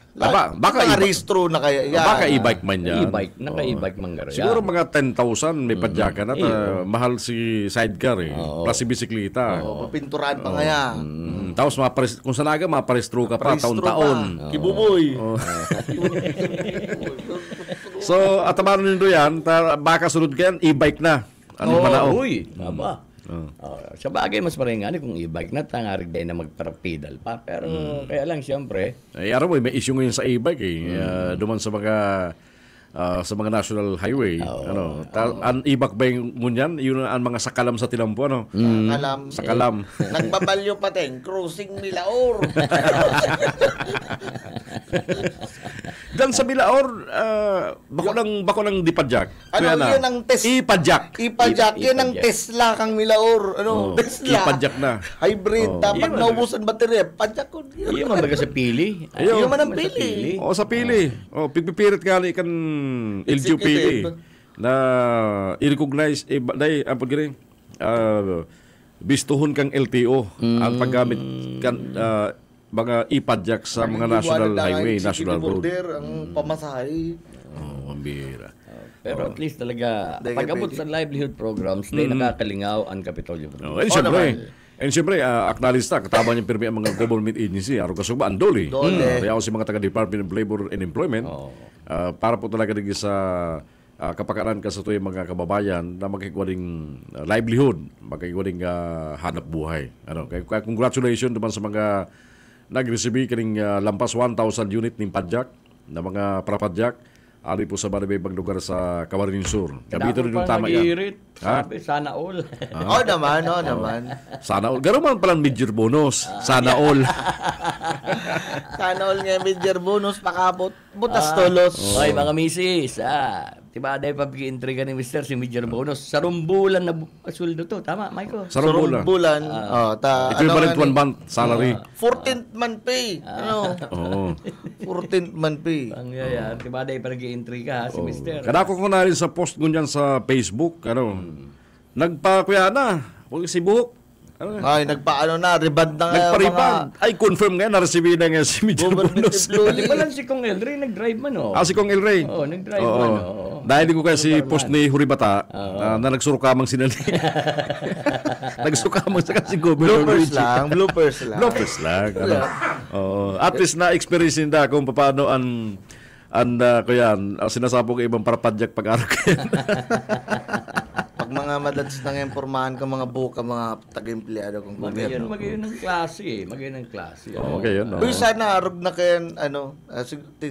Baka rehistro na kaya yan. Baka e-bike man yan. Naka-e-bike man garo. Siguro mga 10,000 may padyakan at mahal si sidecar plus si bisikleta. Papinturahan pa nga yan. Tapos kung sanaga maparestro ka pa taon-taon. Kibuboy. So atamano nindo yan, baka sunod ka yan, e-bike na. Tama. Sa bagay, mas maringani kung e-bike na, tangarig din na magparapidal pa. Pero kaya lang, siyempre. Araw mo, may issue ngayon sa e-bike Duman sa mga sa mga national highway. Ang ibak ba yung ngunyan? Yun ang mga sakalam sa Tilampo, ano? Sakalam. Nagbabalyo pa ting, cruising Milaor. Dan sa Milaor, bako ng dipadyak. Yun ang test. Ipadyak. Yun ang Tesla kang Milaor. Tesla. Ipadyak na. Hybrid. Tapos naubusan baterya. Padyak ko. Yun man baga sa pili. Yun man ang pili. Sa pili. Pigpipirit ka ni kan LGU pili. Na i-recognize, ampun gini, bistuhon kang LTO ang paggamit kan mga ipadyak sa mga national highway, national road. Ang pamasahe. Mambira. Pero at least talaga, pag-abot sa livelihood programs, nakakalingaw ang Kapitolyo. And siyempre, acknowledge na, katama niyang pirmi ang mga government agency, araw kasugba, andoli. Kaya ako si mga taga-Department of Labor and Employment, para po talaga din sa kapakanan ka sa ito yung mga kababayan na magkikwaring livelihood, magkikwaring hanap buhay. Kaya congratulations naman sa mga nag-receive kaning lampas 1,000 unit ng padyak, na mga prapadyak, ari po sa maribay lugar sa Camarines Sur. Kabito rin yung tama yan. Sabi, sana all. naman. Sana all. Gano'n man palang major bonus. Sana all. Sana all nga major bonus. Pakabot. Butas tolos. Ay, mga misis. Diba, dahil pag-i-entry ka ni Mr. si major bonus. Sa rumbulan na sweldo to. Tama, Michael? Sa rumbulan. Equivalent 1 month salary. 14th month pay. 14th month pay. Pangyayari. Diba, dahil pag-i-entry ka si Mr. Kadako ko na rin sa post ngunyan sa Facebook. Nagpa-kuya na. Huwag si Buhok. Nagpa-ano na, reband na nga. Nagpa-reband. Ay, confirm nga, na-receive na nga si Major Bonus. Di ba lang si Kong Elray nag-drive man, si Kong Elray. Nag-drive man, Dahil ko kaya si post ni Huribata na nagsurukamang sinali. Nagsurukamang sa kasi governor. Bloopers lang. At least na-experience nila kung paano sinasabog ibang parapadyak pag-araw kayan. Pag mga madads nang impormahan ka mga buka, mga taga-empleyado kong gobyerno. Magayon ng klase. Uy, sana arog na kayo,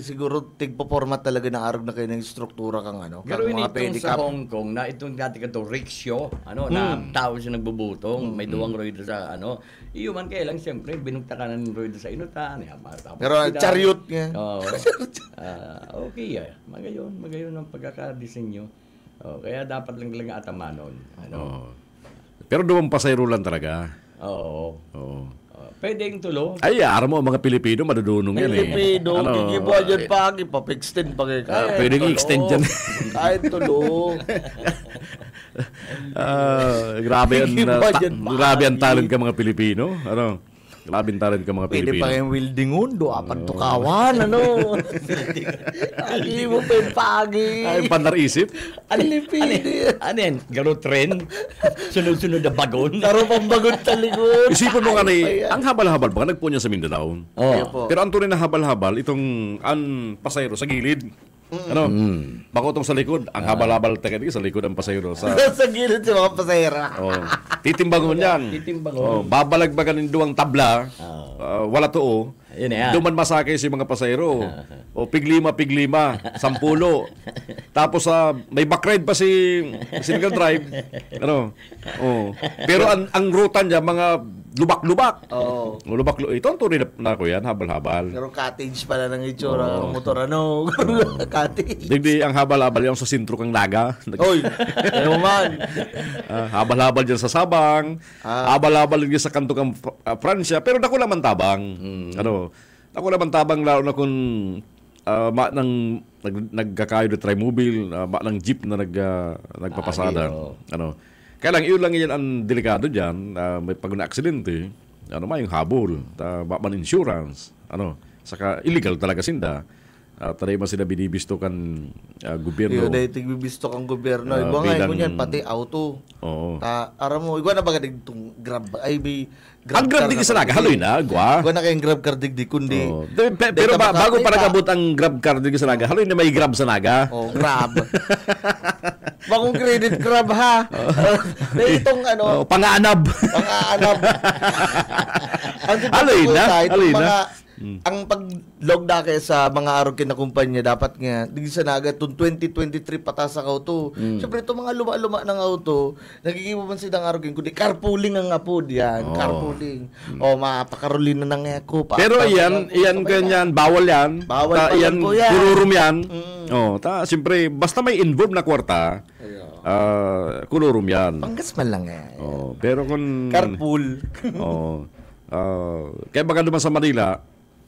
siguro tigpo-format talaga na arog na kayo ng struktura kang Pero itong sa Hong Kong, na itong dati ka to rickshaw, na tao siya nagbubutong, may duwang roida sa iyon kaya lang siyempre, binugta ka na ng roida sa inutan. Pero chariot nga. Okay, magayon ang pagkakadesenyo. Kaya dapat lang talaga atamanon. Pero doon pasayro lang talaga. Pwede yung tulo. Ay, aram mo, mga Pilipino, madudunong yan Pilipino, gigibuha dyan pa, ipap-extend pa kayo. Pwede i-extend dyan. Kahit tulo. Grabe ang talent ka mga Pilipino. Labing talent ka mga Pilipino. Pwede pa kayong welding undo, tukawan, Hindi mo pagi. Ay, pandarisip. Ano yan? Garo tren? Sunod-sunod na bagon? Garo pang bagon sa likod. Isipin mo nga ang habal-habal, baka nagpunya sa Mindanao. Pero ang tunay na habal-habal, itong pasayro sa gilid. Bako itong sa likod, ang habal-habal sa likod ang pasayro. Sa gilid si mga pasayro. Titimbangon yan. Babalagbagan ng duwang tabla, wala to duman masakay si mga pasayro. Piglima, 10. Tapos may backride pa si single drive. Pero ang ruta niya mga lubak-lubak. Ito ang tuloy na ko yan, habal-habal. Pero cottage pala ng itsura ng motor, cottage. Hindi, ang habal-habal yung sa sintro kang naga. Man. Habal-habal dyan sa Sabang. Habal-habal din sa kanto kang Pransya. Pero dako naman tabang. Dako naman tabang, lalo na kung nagkakayo na trimobile, ng jeep na nagpapasada. Kaya lang, iyon lang yan ang delikado dyan. May pag na-aksidente, yung habol, man insurance, saka illegal talaga sinda. Taray man sila binibisto kan gobyerno. Dahil tigbibisto kang gobyerno. Iba nga, iba yan, pati auto. Aram mo, iba na baga itong grab, ay may ang grab digdi sa naga, haloy na, gwa. Gwa na kayong grab car digdi, kundi. Pero bago pa nagabot ang grab car digdi sa naga, haloy na may grab sa naga. Grab. Bagong credit grab, ha? Itong panganab. Haloy na. ang pag-log na kaya sa mga araw kinakumpanya, dapat nga, di sa naga, itong 2023 patas ang auto. Siyempre, itong mga luma-luma ng auto, nagigibaban silang araw kundi carpooling ang apod yan. Carpooling. O, mapakarolina ng ako. Pero iyan ganyan, bawal yan. Bawal pa yan po yan. Kururum yan. Siyempre, basta may involved na kwarta, kururum yan. Panggas man lang yan. Pero kung... Carpool. Kaya baka naman sa Manila,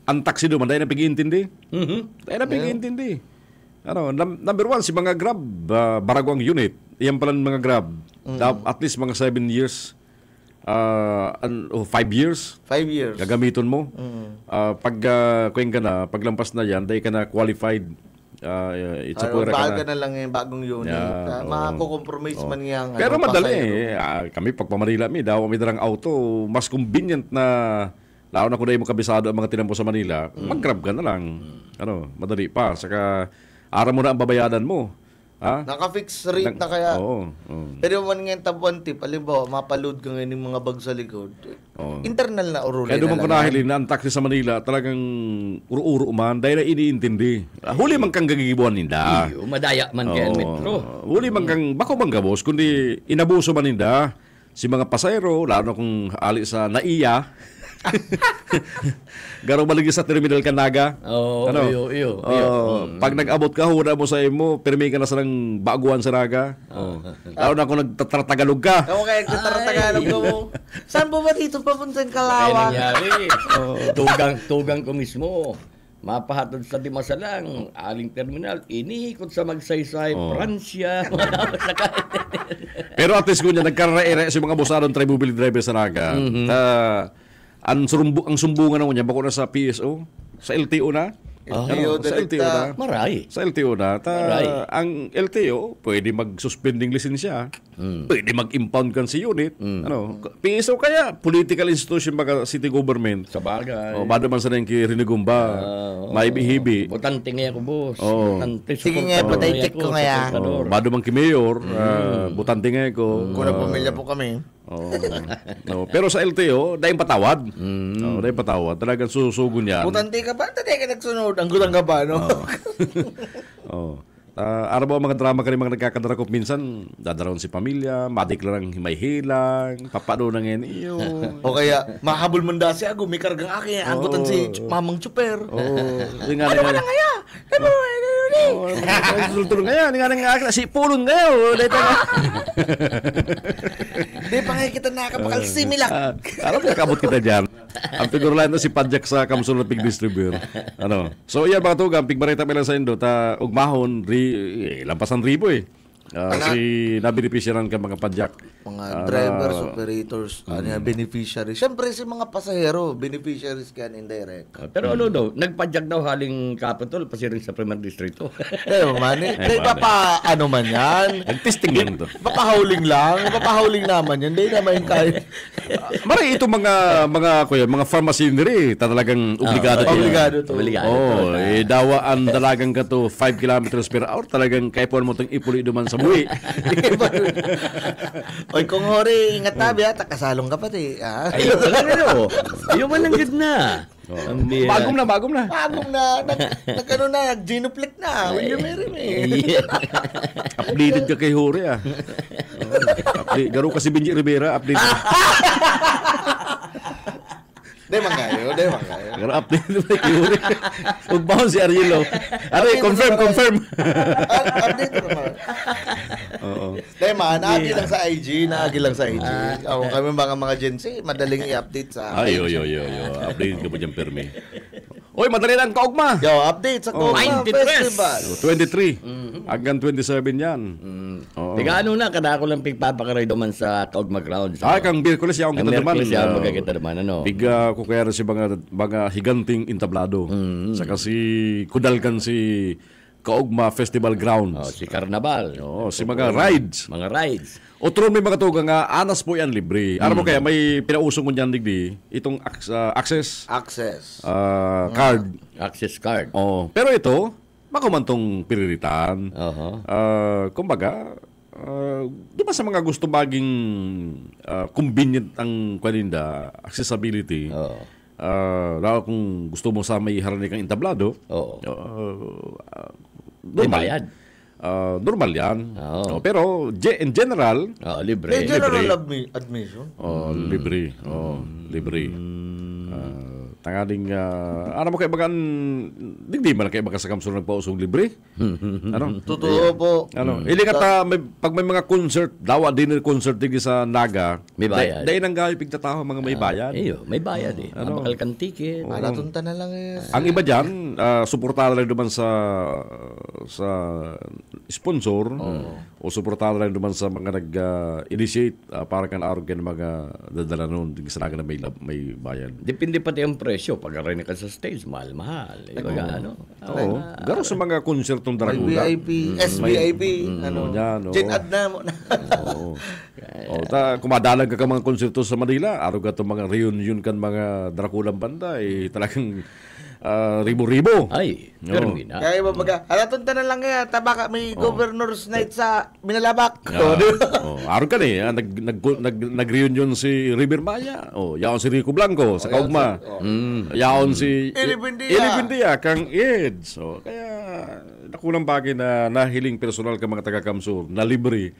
ang taxi naman, dahil na pag-iintindi. Dahil na pag-iintindi. Number one, si mga Grab, Baragwang unit. Iyan pala mga Grab. At least mga 7 years. 5 years. 5 years. Gagamiton mo. Pag kuwing ka na, paglampas na yan, dahil ka na qualified. Baga na lang yung bagong unit. Makakompromise man yan. Pero madali kami pag Manila daw kami darang auto, mas convenient na lalo na kung dahil mo kabisado ang mga tinampo sa Manila, mag-grab ka na lang. Madali pa. Saka araw mo na ang babayadan mo. Naka-fix rate na kaya. Pero man nga yung tabuan tip, alimbawa, mapaload ka ngayon yung mga bag sa likod. Internal na uruli na lang. Kaya naman ko nahilin na ang taxi sa Manila talagang uro-uro man dahil na iniintindi. Huli man kang gagigibuan ninda. Madaya man kaya metro. Huli man kang, bako man gabos, kundi inabuso man ninda. Si mga pasayro, lalo kung ali sa naiya, garo baligi sa terminal Kanaga. Iyo. Pag nag-abot ka, huna mo sa imo, permi ka na sa ng baguan sa Naga. Lalo na kung nagtatragalog ka. Okay, nagtatragalog ka mo. Saan po ba dito papuntang Kalawang? Nangyari. Tugang ko mismo. Mapahatod sa Dimasalang, aling terminal, iniikot sa Magsaysay, Pransya. Pero at least kung niya, nagkarare sa mga busadong tri-mobile driver sa Naga. Ang sumbungan naman niya, bako na sa PSO, sa LTO na. Sa LTO na. Maray. Sa LTO na. Ang LTO, pwede mag-suspending lisensya. Pwede mag-impound kan si unit. PSO kaya, political institution baka city government. Sa bagay. Bado man sa nang Rinigumba. Maibihibi. Butante nga ako, boss. Sige nga, patay-check ko nga. Bado man ki mayor. Butante nga ako. Kuna pamilya po kami. Pero sa LTO, dahil patawad. Dahil patawad. Talagang susugon yan. Butante ka ba? Tatay ka nagsunod. Ang gutang ka ba, no? Araw mga drama ka rin mga nagkakadarakop minsan, dadaroon si pamilya, madeklarang may hilang, papano na ngayon iyo. O kaya, mahabol man da siya, may kargang akin, anggutan si mamang chuper. Ano ka na ngaya? Sultulong ngayon, nga si pulong ngayon. Hindi pa ngayon kita nakapakal similak. Alam mo, kabot kita dyan. Ang figure line na si Padjak sa Kamsul na Pig Distributor. So, yan mga tugang, pigmarita pa lang sa indo, ugmahon, lampasan ribo si nabenepisyaran ka mga Padjak. Mga drivers, operators, beneficiaries. Siyempre si mga pasahero, beneficiaries ka indirect. Pero nagpadjak daw haling capital, pasiring sa Primer Distrito. Ano man yan? Nag-testing lang ito. Papahauling naman yan. Hindi naman kahit... Maray ito mga pharmacy talagang obligado. Dawaan dalagang ka to 5 kilometers per hour, talagang kaipuan mo itong ipuli duman sa buwi. Oy, kung hori, ingat tabi ha, takasalong ka pati. Ayun man ang good na. Bagom na. Nag-genuflect na. Will you marry me? Updated ka kay hori Garo kasi Benji Rivera, updated. Di man kayo. Garo updated na kay hori. Ugbaon si Arielo. Confirm. Update ko naman. Di man, naagi lang sa IG. Kami mga Gen Z, madaling i-update sa IG. Update ka po dyan, Permi. Oy, madali lang kaugma. Update sa Kaugma Festival. 23. Hanggang 27 yan. Tiga na, kada ko lang pigpapakaray duman sa Kaugma Grounds. Kang Birkulis yaong kita naman. Birkulis yaong magkakita naman, Biga ko kaya si mga higanting entablado. Saka si Kudalkan si Kaugma Festival Grounds. Si Carnaval. Si mga rides. Otro may mga tuga nga, anas po yan libre. Alam mo kaya, may pinausong ko niyan digdi, itong access card. Access card. Pero ito, makumantong piriritan. Kumbaga, di ba sa mga gusto maging convenient ang kwaninda, accessibility, lalo kung gusto mo sa may harani kang entablado, May bayad. Normal yan. Pero in general, libre. May general admission. Libre. Libre. Tangaling, ano mo kayo bagan, di man kayo baka sa kamsur nagpausong libre? Ano? Totoo po. Ano? Ili ka pag may mga concert, dawa dinner concert din sa Naga, may bayad. Dahil nang gawin pigtataho mga may bayad. May bayad eh. Ano? Bakal kang ticket. Alatunta na lang eh. Ang iba dyan, suportada lang naman sa sponsor o suportada lang naman sa mga nag-initiate para kan araw ka mga dadala noon sa Naga na may bayad. Depende pati ang presyo. Pag aray ka sa stage, mahal-mahal. Garo sa mga konsertong Dracula. May VIP, SVIP, Gen-ad na mo na. Kumadalang ka mga konserto sa Manila, araw ka itong mga reunion kan mga Dracula banda, talagang ribo-ribo. Termina. Kaya babaga, alatunta na lang kaya, tabaka may governor's night sa Binalabak. Araw ka nag-reunion si River Maya, yaon si Rico Blanco sa Kaugma, yaon si Ilibindia, kang Eds. Kaya nakulang bagay na nahiling personal ka mga taga-Kamsur, na libre,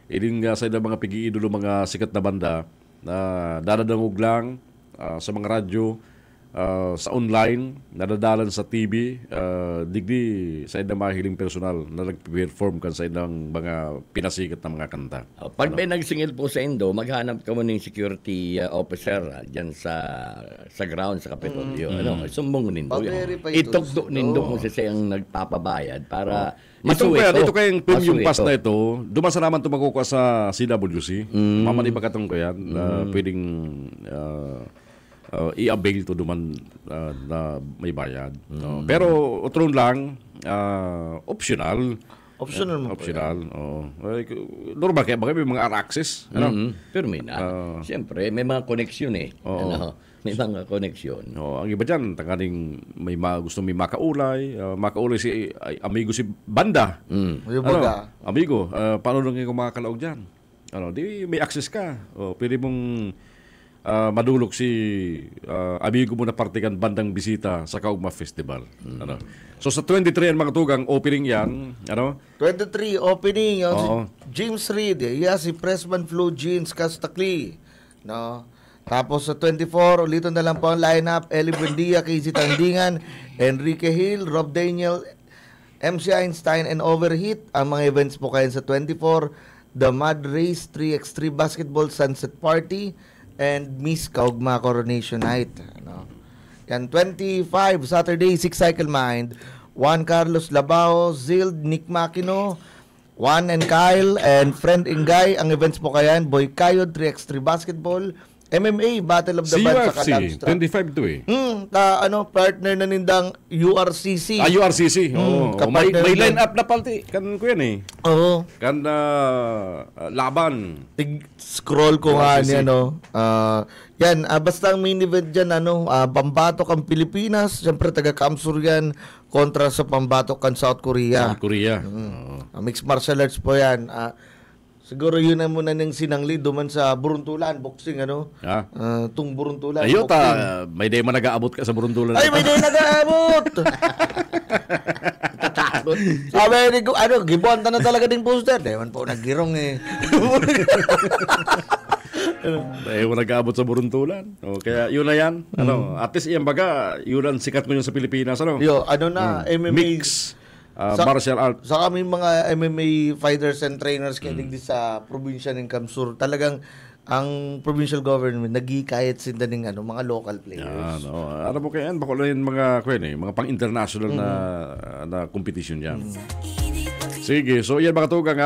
iling sa mga pigi-idolo mga sikat na banda, na dadadangog lang sa mga radyo, sa online, nadadalan sa TV, digdi sa idang mahiling personal na nag-perform kan sa idang mga pinasikat na mga kanta. Pag may nagsingil po sa Indo, maghanap ka mo ng security officer dyan sa ground sa Kapitolyo. Sumbong nindo yun. Itugdo nindo kung siyang nagpapabayad para masuwito. Ito kayong premium pass na ito, dumasa naman ito makukuha sa CWC. Mamaniba ka ko yan, pwedeng i-avail to duman na may bayad. Pero utron lang, optional. Normal kaya baka may mga access. Pero siyempre, may mga koneksyon eh. May mga koneksyon. Ang iba dyan, tanggaling may gusto may makaulay. Makaulay si amigo si Banda. Amigo, paano lang yung makakalaog dyan? Di may access ka. Pwede mong madulog si amigo mo na partikan bandang bisita sa Kaugma Festival. So sa 23 ang mga tugang opening yan, 23 opening si James Reid, si Pressman Flo Jeans Castakli, Tapos sa 24 ulitin na lang po ang lineup: Eli Buendia, Casey Tandingan, Enrique Hill, Rob Daniel, MC Einstein and Overheat. Ang mga events po kayo sa 24: The Mud Race, 3x3 Basketball Sunset Party, and Miss Kaugma Coronation Night. Yan, 25, Saturday, 6 Cycle Mind, Juan Carlos Labao, Zild, Nick Makino, Juan and Kyle, and Friend Ingay. Ang events po kayan: Boy Kayod, 3x3 Basketball, MMA, Battle of the Bands sa UFC, 25 to eh. Partner na nindang URCC. URCC. May line-up na palti. Kan ko yan eh. Oo. Kan laban. Scroll ko nga niya, yan, basta ang main event dyan, Pambatok ang Pilipinas. Siyempre, taga-Kamsur yan kontra sa Pambatok ang South Korea. Mixed martial arts po yan. Siguro yun na muna ng sinangli duman sa Buruntulan, boxing, tung Buruntulan. May day man nag-aabot ka sa Buruntulan. Ay, may day nag-aabot! Tatakot. Gibonta na talaga ding poster. Dewan po, naggirong eh. Mo nag-aabot sa Buruntulan. Kaya yun na yan. At least yan baga, yun ang sikat mo yun sa Pilipinas. MMA. Mix. Martial art. Sa kami mga MMA fighters and trainers di sa probinsya ng Kamsur, talagang ang provincial government nagikayat sinda ng mga local players. Ano po kaya yan? Bako lang yung mga pang-international na competition yan. Sige, so yan mga tugang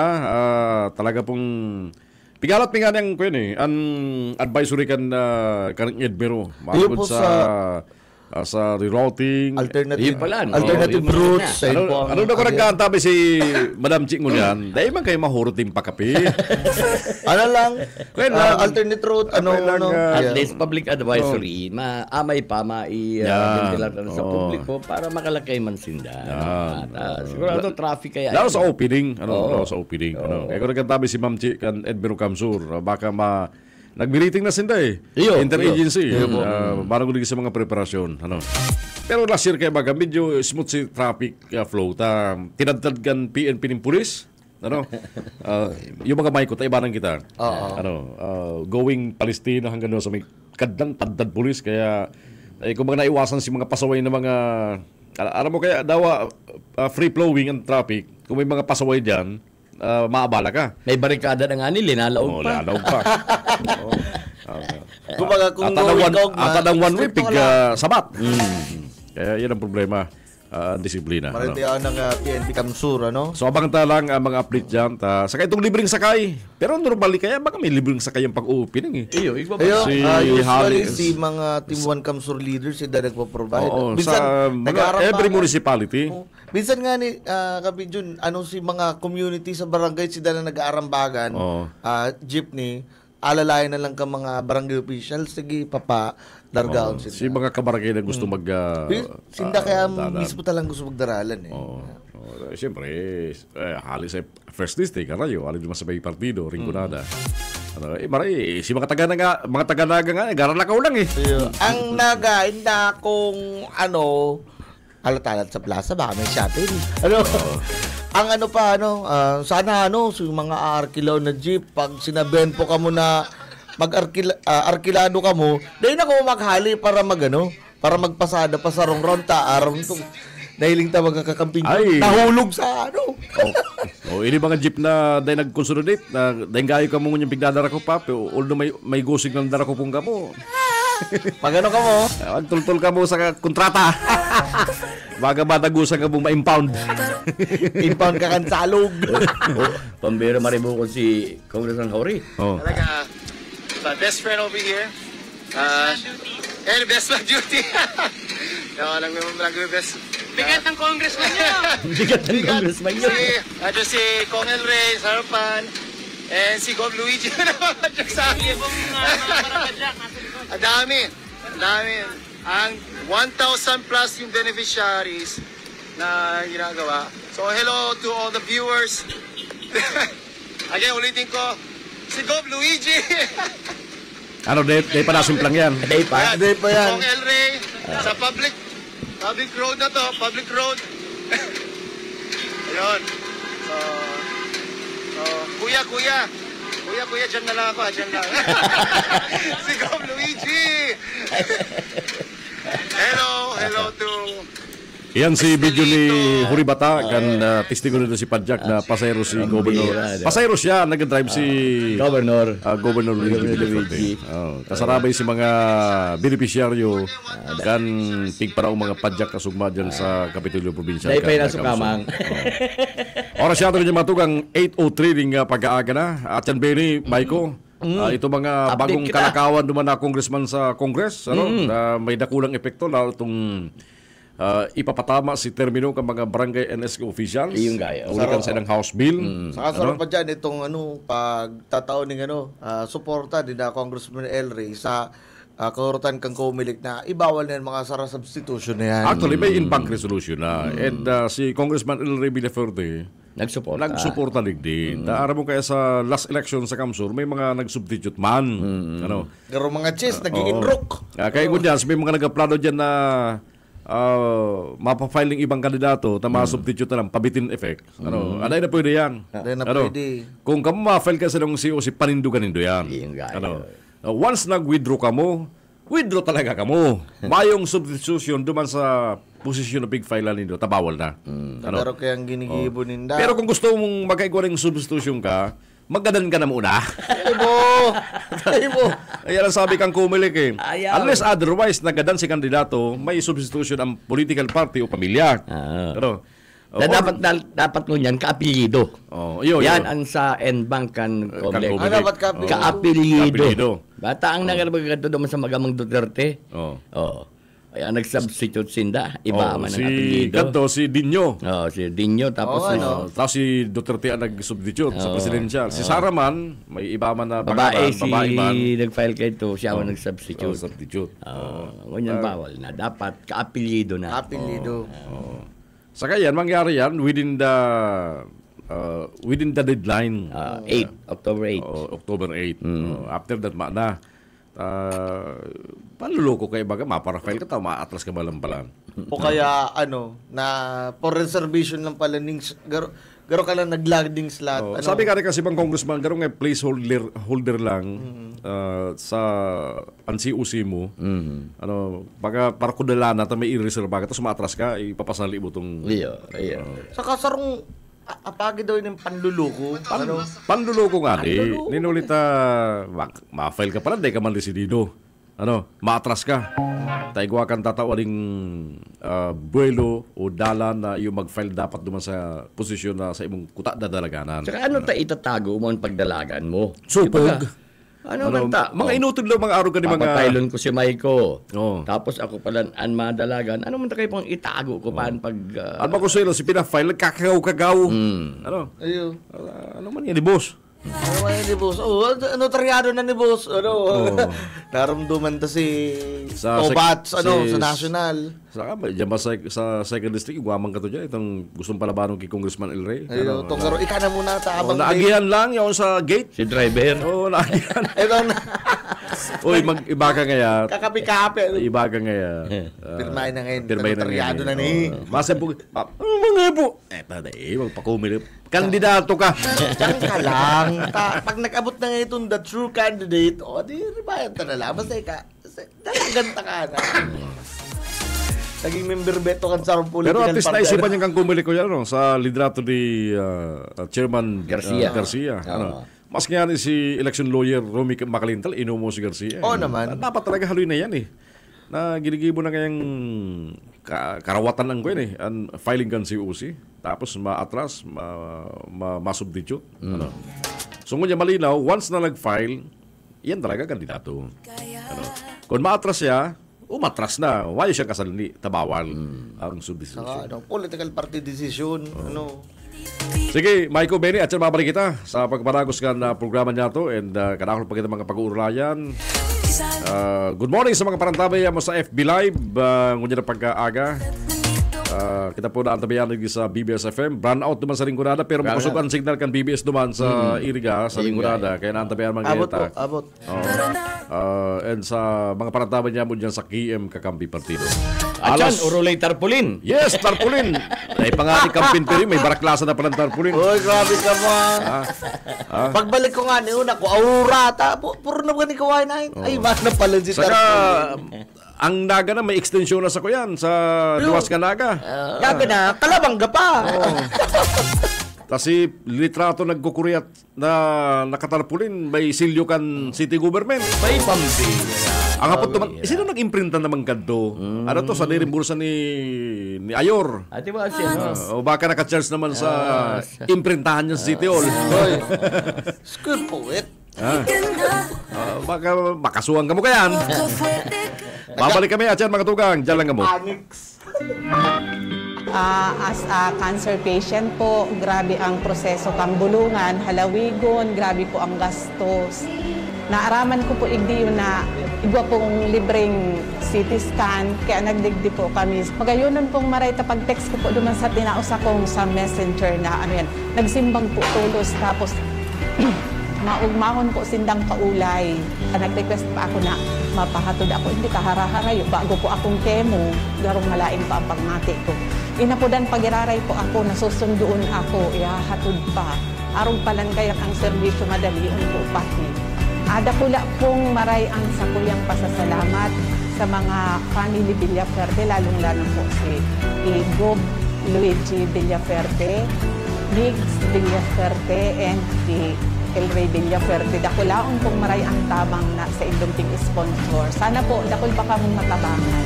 talaga pong pigalat nga ng ang advisory kan Edmero. Makapod sa rerouting, alternative routes. Ano na ko nagkaantabi si Madam Ching mo yan? Dahil man kayo mahuruting pakapi. Alternate route, at least public advisory, maamay pa, maiventilar sa publiko para makalakay man sinda. Siguro traffic kaya. Lalo sa opening. Kaya ko nagkaantabi si Ma'am Ching kan Edmero Kamsur, baka nag-meeting na sinda eh. Interagency. Parang gulig sa mga preparasyon. Ano. Pero last year kaya baga, medyo smooth si traffic flow. Tinadtad kan PNP ng pulis. Ano? Yung mga maikot, ibanan kita. Going Palestina hanggang sa may kadang tadtad pulis. Kaya kung mga naiwasan si mga pasaway na mga... alam mo kaya daw free-flowing ang traffic. Kung may mga pasaway dyan, maabala ka. May barikada na nga nila, lalaog pa. Lalaog pa. Kumbaga kung at ang one way, sabat. Kaya yan ang problema. Disiplina. Maritiyan ng PNP Kamsur, ano? So, abang lang ang mga update dyan. Saka itong libreng sakay. Pero normally kaya baka may libreng sakay ang pag-opening eh. Usually si mga Team 1 Kamsur leaders sila nagpo-provide. Sa every municipality. Minsan nga ni Kabidjun, si mga community sa barangay sila na nag-aarambagan, jeepney, alalayan na lang ka mga barangay officials, sige, dargaon sila. Si mga kabarangay na gusto sinda kaya mismo talang gusto magdaralan eh. Siyempre, halos sa first district, karayo, halos naman sa may partido, Rinconada. Maray, si mga taga-naga nga, garalakaw lang eh. Ang naga, inda kung alatalat sa plaza, baka may shuttle. Ang sana so yung mga arkilaw na jeep, pag sinabihan po ka mo na mag-arkilado ka mo, dahil na ko maghali para para magpasada pa sa ronron aron tong nahiling ta magkakamping nahulog sa ini mga jeep na dahil nag-consolidate na dahil gayo ka mo yung pigdadara ko pa although may gusig ng dara ko pong ka mo magano ka mo magtultol ka mo sa kontrata baga matagusan ka mong ma-impound impound ka kan salog pambira maribukon si Congressman Hori talaga my best friend over here and best man duty alam mo best bigat ng congressman niya bigat ng congressman niya si Colonel Ray Sarpan and si Gov Luigi sa akin ang dami ang 1,000 plus yung beneficiaries na ginagawa. So hello to all the viewers. Again, ulitin ko, si Gov Luigi. Day pa nasimplang yan. Day pa yan. Kong El Rey, sa public road na to, public road. Ayun. So, kuya, dyan na lang ako, dyan lang. Si Gov Luigi. Hello to... Yan si video ni Huribata kan testigo nito si Padjak na pasayro si Governor. Pasayro siya, nag-drive si Governor Luigi. Kasarabay si mga beneficiaryo kan pigparaong mga Padjak na sugma dyan sa Kapitolyo Provincial. Dahil pa yung nasukamang. Oras siya ito niya matugang 8:03 ring pag-aaga na. At yan Benny, Maiko. Ito mga bagong kalakawan duman na congressman sa Congress. Na may dakulang epekto lalo itong ipapatama si termino ng mga barangay NSK officials. Iyong gaya. Ulikan sa ilang House Bill. Saka sarap pa dyan itong pagtataon ng suporta din na Congressman El Rey sa kahurutan kang Comelec na ibawal na yung mga sara substitution na yan. Actually, may in-bank resolution na. And si Congressman El Rey Villaferde nagsuporta din. Aram mo kaya sa last election sa Kamsur, may mga nag-substitute man. Garo mga chess, nag-i-inrook. Kaya kung dyan, may mga nag-aplado dyan na mapafiling ibang kandidato na ma-substitute na lang, pabitin effect. Aday na pwede yan. Pwede. Kung ka ma-file ka sa nung COC, panindu-ganindo yan. Once nag-withdraw ka mo, withdraw talaga ka mo. Mayong substitution duman sa posisyon na big file nindo, tabawal na. Pero kayang ginigibo ninda. Pero kung gusto mong magkaigwa ng substitution ka, magadan ka na muna. Ibo. Ayan ang sabi kang Comelec eh. Unless otherwise, nagadan si kandidato, may substitution ang political party o pamilya. Pero, dapat mo yan, kaapelyido. Yan ang sa NBank kan Comelec. Dapat kaapelyido. Bata ang nagalabagado naman sa Magamang Duterte. Ayan, nag-substitute sinda. Iba man ang apelyido. Kanto, si Dinyo. Si Dinyo. Tapos si Duterte ang nag-substitute sa presidential. Si Sara man, may iba man na babae man. Nag-file kayo ito, siya ang nag-substitute. Ganyan bawal na. Dapat kaapelyido na. Kaapelyido. Saka yan, mangyari yan within the within the deadline. 8, October 8. October 8. After that, na. Panluloko kayo baga, maparafile ka tao, ma-atras ka balang-balang. O kaya, na for reservation lang pala, garo ka lang nag-loading slot. Sabi ka rin kasi bang congressman, garo nga placeholder lang sa NCUC mo. Baga, para kudala na, may i-reserve ka, tapos ma-atras ka, ipapasali mo itong... Saka sarong, apagi daw yung panluloko. Panluloko nga ninulita, ma-file ka pala, di ka man desidido. Ma-atras ka. Taigwa kang tatawaring buwelo o dalan na yung mag-file dapat duman sa posisyon na sa imong kuta na dalaganan. Saka itatago mo ang pagdalagan mo? Supog. Mga inutod lang mga araw ka ni mga... Papataylon ko si Maiko. Tapos ako pala ang madalagan. Ano man kayo pang itago ko paan pag... Ano ba ko sa'yo, si pinafile, kakagaw-kagaw. Ayun. Ano man yan, boss? Ano man yan ni boss? Notaryado na ni boss. Naramduman ta si Tobats, sa national. Saka, dyan ba sa second district, guwamang ka to dyan, itong gustong palabanong kay Congressman El Rey. Ayun, tungaro, ika na muna ta. Naagihan lang yung sa gate. Si driver. Naagihan. Uy, ibaga ngaya. Kakapi-kapi. Ibaga ngaya. Pirmahin na ngayon. Notaryado na ni. Masa po, mga po. Magpakumilip. Kandidato ka. Diyan ka lang. Pag nag-abot na ngayon itong the true candidate, di ribayan ta na lang. Basta ganta ka na. Naging member beto kan sa political pero at least party. naisipan niya kang kumili ko yan sa liderato ni Chairman Garcia. Mas nga si election lawyer Romy Macalintal, inumo si Garcia. Naman. Dapat talaga haluin na yan na ginigibo na kayang karawatan lang ko yun ang filing kan si UC. Tapos ma-atras, ma-substitute. So ngunyan malinaw, once na nag-file, yan talaga kandidato. Kung ma-atras siya, umatras na. Wala siya kasalini, tabawal ang substitution. Political party decision. Sige, Maiko Benny, at siya mabalik kita sa pagparagos ka na programa niya to and kanakol pa kita mga pag-uurayan. Good morning sa mga parantabay mo sa FB Live. Ngunyan na pagkaaga. Kita po na antabayan sa BBS FM. Brand out naman sa Ringgonada pero makusok ang signal kan BBS naman sa Iriga sa Ringgonada. Kaya naantabayan mga gayata. Abot. And sa mga parantabay niya mo dyan sa KM Kakampi Partido. Atyan, urulay tarpulin. Yes, tarpulin. Ay pangati kampin pero may baraklasa na palang tarpulin. Oy, grabe ka mo. Pagbalik ko nga ni una ko, aura ta. Puro na ni kaway na. Ay, mas na pala si tarpulin. Ang naga na may extension na sa kuyan sa Duwas ka naga. Yaga na, kalabangga pa. Kasi litrato nagkukuriyat na nakatarpulin may silyo kan city government. May pambi. Ang hapot naman, sino nag-imprinta naman kanto? Ano to, sa nirimbursa ni Ayor? Ati ba siya? O baka naka-charge naman sa imprintahan niya sa City Hall. School poet. Baka makasuhan ka mo kayan. Babalik kami at yan mga tugang. Diyan lang ka mo. As a cancer patient po, grabe ang proseso kang bulungan, halawigon, grabe po ang gastos. Naaraman ko po igdi yun na igwa pong libreng CT scan, kaya nagdigdi po kami. Magayunan pong maray pag-text ko po duman sa tinaos akong sa messenger na nagsimbang po tulos, tapos maugmahon po sindang kaulay. Nag-request pa ako na mapahatod ako, hindi kahara-harayo, bago po akong chemo, garong malaing pa ang pangati ko. Inapudan pagiraray po ako, nasusunduon ako, ihahatod pa. Arong palan kayak ang serbisyo madali po pati. Adakula pong maray ang sakuyang pasasalamat sa mga family Villaferte, lalong-lalo po si Gob Luigi Villaferte, Migs Villaferte, and si El Rey Villaferte. Dakulaon pong maray ang tabang na sa indunting sponsor. Sana po, dakul pa kamong matabangan.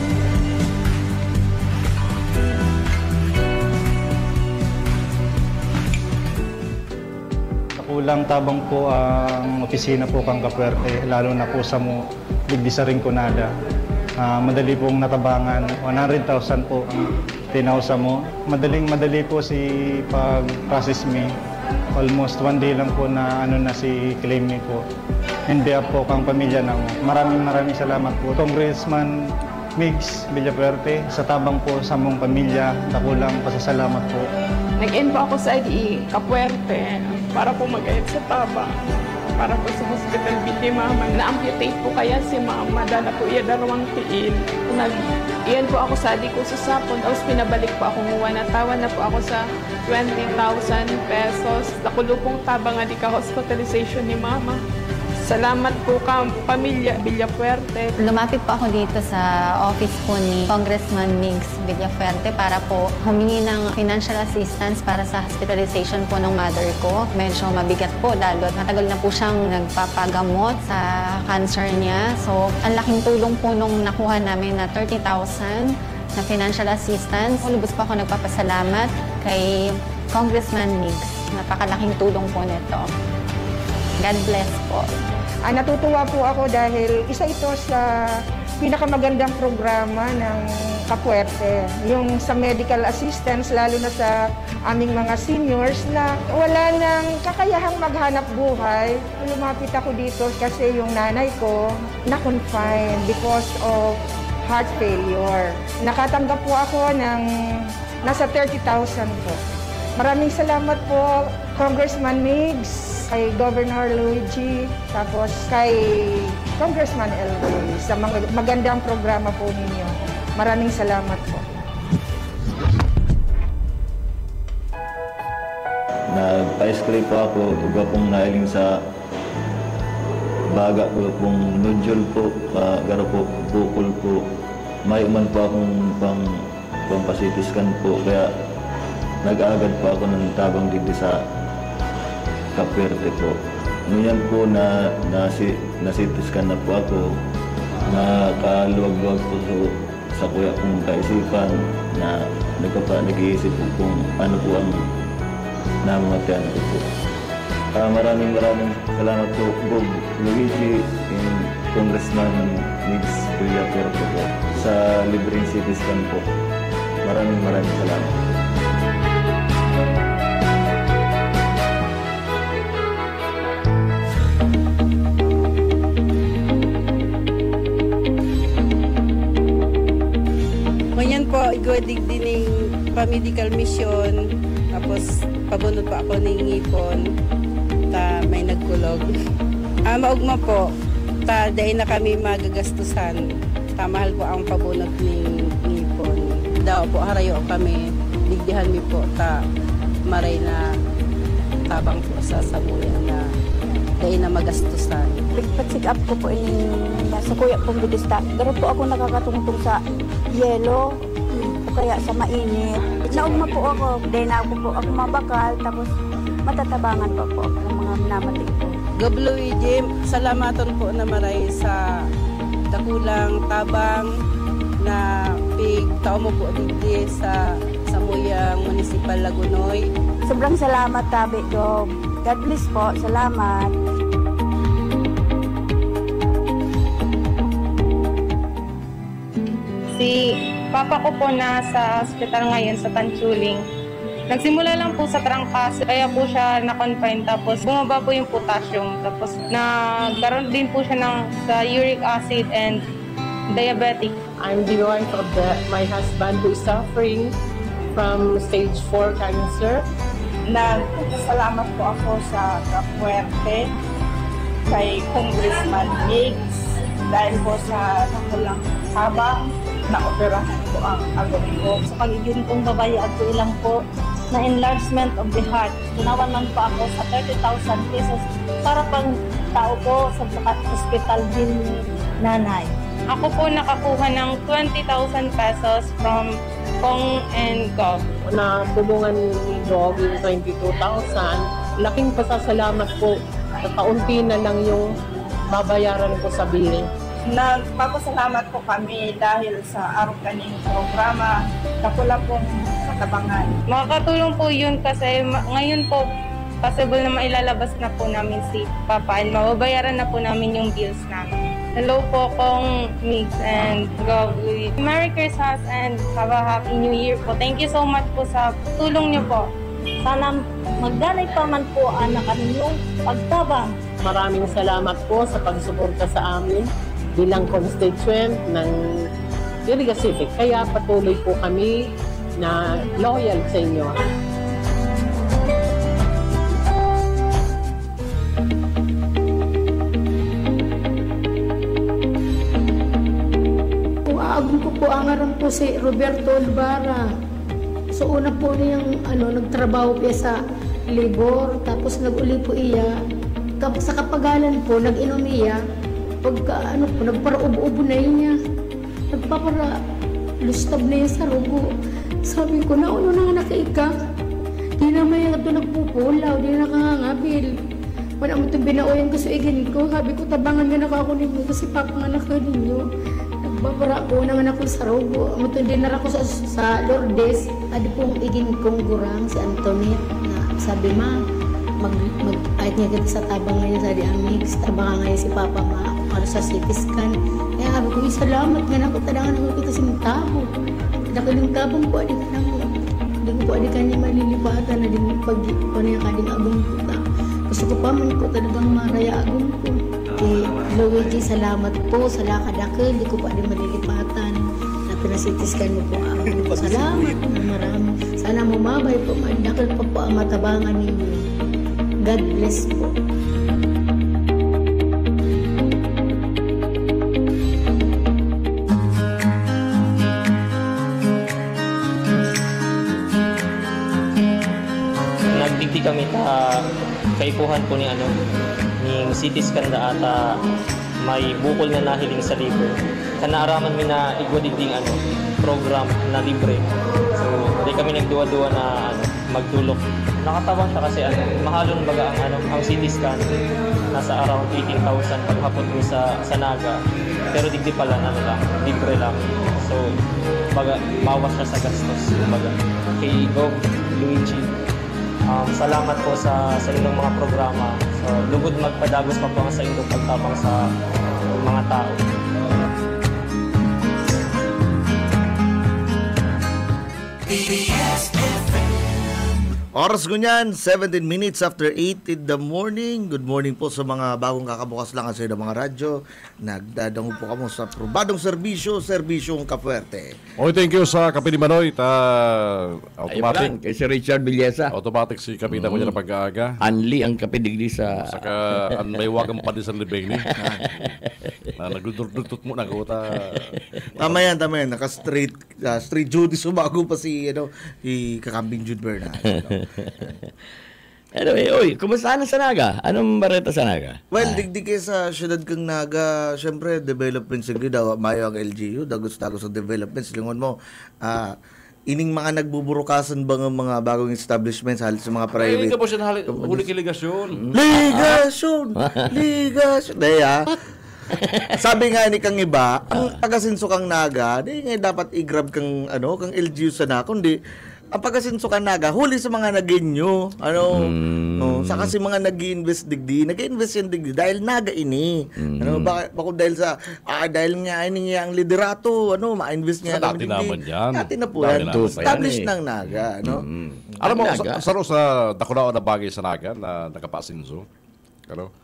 Kulang tabang po ang opisina po kang Kapuerte, lalo na po sa digdi sa Ringgonada. Madali pong natabangan, 100,000 po ang tinausa mo. Madali po si pag-process me. Almost 1 day lang po na si claim me po. Hindi po kang pamilya na mo. Maraming salamat po. Congressman Migs Villafuerte, sa tabang po sa mong pamilya, nakulang pasasalamat po. Nag-end po ako sa IDE, Kapuerte, para po mag-ayad sa tabang. Para po sa hospital ni Mama. Na-amputate po kaya si Mama dahil po iya darawang tiil. Iyan po ako sa adik ko sa sapon. Tapos pinabalik po ako nguwa. Natawan na po ako sa 20,000 pesos. Nakulo pong tabang adik ka hospitalization ni Mama. Salamat po ka, pamilya Villafuerte. Lumapit po ako dito sa office po ni Congressman Migs Villafuerte para po humingi ng financial assistance para sa hospitalization po ng mother ko. Medyo mabigat po lalo. Matagal na po siyang nagpapagamot sa cancer niya. So, ang laking tulong po nung nakuha namin na 30,000 na financial assistance. Lubos po ako nagpapasalamat kay Congressman Migs. Napakalaking tulong po nito. God bless po. Natutuwa po ako dahil isa ito sa pinakamagandang programa ng Kapuerte. Yung sa medical assistance, lalo na sa aming mga seniors na wala nang kakayahang maghanap buhay. Lumapit ako dito kasi yung nanay ko na-confine because of heart failure. Nakatanggap po ako ng nasa 30,000 po. Maraming salamat po, Congressman Migs, kay Governor Luigi, tapos kay Congressman Elway sa magandang programa po ninyo. Maraming salamat po. Nag-ice-clay po ako, iba pong nailing sa baga ko pong nodule po, garo po, bukol po. May uman po akong pampasitiskan po, kaya nag-aagad po ako ng tabang dito sa Kapuerte po. Ngayon po nasitiskan na po ako, nakaluwag-luwag po sa kuya kong kaisipan na nag-iisip po kung ano po ang namamatayan ko po. Maraming salamat po, Bob Luigi and Congressman Migs Villafuerte po sa libreng CT scan po. Maraming salamat. Ngayon po, igawadig din ng pa-medical mission. Tapos, pabunod pa ako ng ngipon. May nagkulog. Maugma po, dahil na kami magagastusan. Mahal po ang pabunod ng ngipon. Daw po, harayo kami. Digdihan mi po, maray na tabang po sa sabuyan na dahil na magastusan. Pag-check up ko po sa kuya pong bidista. Pero po ako nakakatungtong sa yelo o kaya sa mainit. Naugma po ako. Dahil na ako mabakal. Tapos matatabangan pa po ako ng mga minamating po. Gobluigi, salamatan po na maray sa dakulang tabang na tao mo po dito sa Samuyang Municipal Lagunoy. Sobrang salamat, Tabi Gob. God bless po. Salamat. Si papa ko po nasa hospital ngayon sa Tanchuling. Nagsimula lang po sa trangkas, kaya po siya na-confine. Tapos bumaba po yung potassium. Tapos nagkaroon din po siya sa uric acid and diabetic. I'm the wife of my husband who is suffering from stage 4 cancer. Nagpapasalamat po ako sa Kapuerte kay Congressman Migs dahil po sa nakulang habang na-operahan po ang agad ko. Sa pagiging kong babae at ilang po na enlargement of the heart. Ginawan man po ako sa 30,000 pesos para pang tao po sa hospital din nanay. Ako po nakakuha ng 20,000 pesos from Kong and Gov. Natulungan ni Gov yung 22,000. Laking pasasalamat po. Kaunti na lang yung babayaran ko sa billing. Nagpapasalamat po kami dahil sa araw kaning programa. Nakula pong katabangan. Makakatulong po yun kasi ngayon po possible na mailalabas na po namin si Papa and mababayaran na po namin yung bills namin. Hello po, Kong Migs and Gov. Merry Christmas and have a Happy New Year po. Thank you so much po sa tulong niyo po. Sana magdanay pa man po ang kaninyong pagtabang. Maraming salamat po sa pagsuporta sa amin bilang constituent ng Iriga City. Kaya patuloy po kami na loyal sa inyo. agong ko po angaran po si Roberto Olvara. So una po niyang nagtrabaho po sa labor, tapos nag-uli po iya. Sa kapagalan po, nag-inom iya. Pagka nagpara-ubo-ubo na niya. Nagpapara lustab na iya sa rugo. Sabi ko, nauno na nga nakaika. Di na may ito nagpupulaw, di na nakangangabil. Wala mo itong binaoyan ko sa igin ko. Sabi ko, tabangan nga na ako ninyo kasi papanganak ka ninyo. Nagbabara ko na nga ako sa rugo. Amutong dinar ako sa Lourdes. Adi pong igin kong gurang, si Antoinette, na sabi, ma, kahit nga gati sa tabang ngayon sa Diamix, tabang ngayon si Papa sa CT scan. Kaya sabi ko, salamat nga na ako, tadangan ako kita sing tabo. Nakaling tabang po, adi ka nang, hindi ko po adi ka niya malilipatan na din pag-ipo niya kading agong puta. Gusto ko pa man ko talagang maraya agong ko. Kay Luigi, salamat po sa lakad-akal, hindi ko pa adi malilipatan. Na pinasitiskan mo po ako. Salamat po, marami. Sana mumabay po, mandakal pa po ang matabangan ninyo. God bless po. Nagdigdi kami kaipuhan po ni CT scan na ata may bukol na nahiling sa liver. Kanaaraman mi na igwadigding program na libre. So, di kami nagduwa-duwa na magdulok. Nakatabang siya kasi mahalon baga ang CT scan nasa around 18,000 paghapon mo sa Naga. Pero digdi pala libre lang. So, baga bawas siya sa gastos. Baga kay Gov Luigi, salamat po sa inyong mga programa. So, lugod magpadagos pa po sa inyong pagtabang sa mga tao. Oras ko niyan, 17 minutes after 8 in the morning. Good morning po sa mga bagong kakabukas lang sa mga radyo. Nagdadango po kamo sa probadong serbisyong Kapuerte. Okay, thank you sa Kape ni Manoy. Automatic. Kay si Richard Villesa. Automatic si Kapita ko niya na pag-aaga. Anli ang Kape digdi sa... Saka may wagang pa din sa libeng ni. Nagdudurdutot mo na ko. Tama yan. Naka-straight Judy sumago pa si Kakambing Jude Bernal. Anyway, kumusta na sa Naga? Anong bareta sa Naga? Well, digdig sa syudad kang Naga, syempre, development sigli daw, mayo ang LGU, dagos-dagos ang developments. Lingon mo, ining mga nagbuburukasan ba ng mga bagong establishments halos sa mga private? Ay, ka po siya huli kiligasyon. Ligasyon! Daya, sabi nga ni kang iba, ang pagasinso kang Naga, di nga dapat i-grab kang LGU sa na, kundi ang pagkasinso ka Naga, huli sa mga naginyo. Sa kasi mga nag-i-invest yan digdi dahil Naga ini. Bako dahil sa dahil nga ini ang liderato, ma-invest nga dati naman yan. Dati na po yan. Established ng Naga, Alam mo, saro sa dakunao na bagay sa Naga na nakapasinso.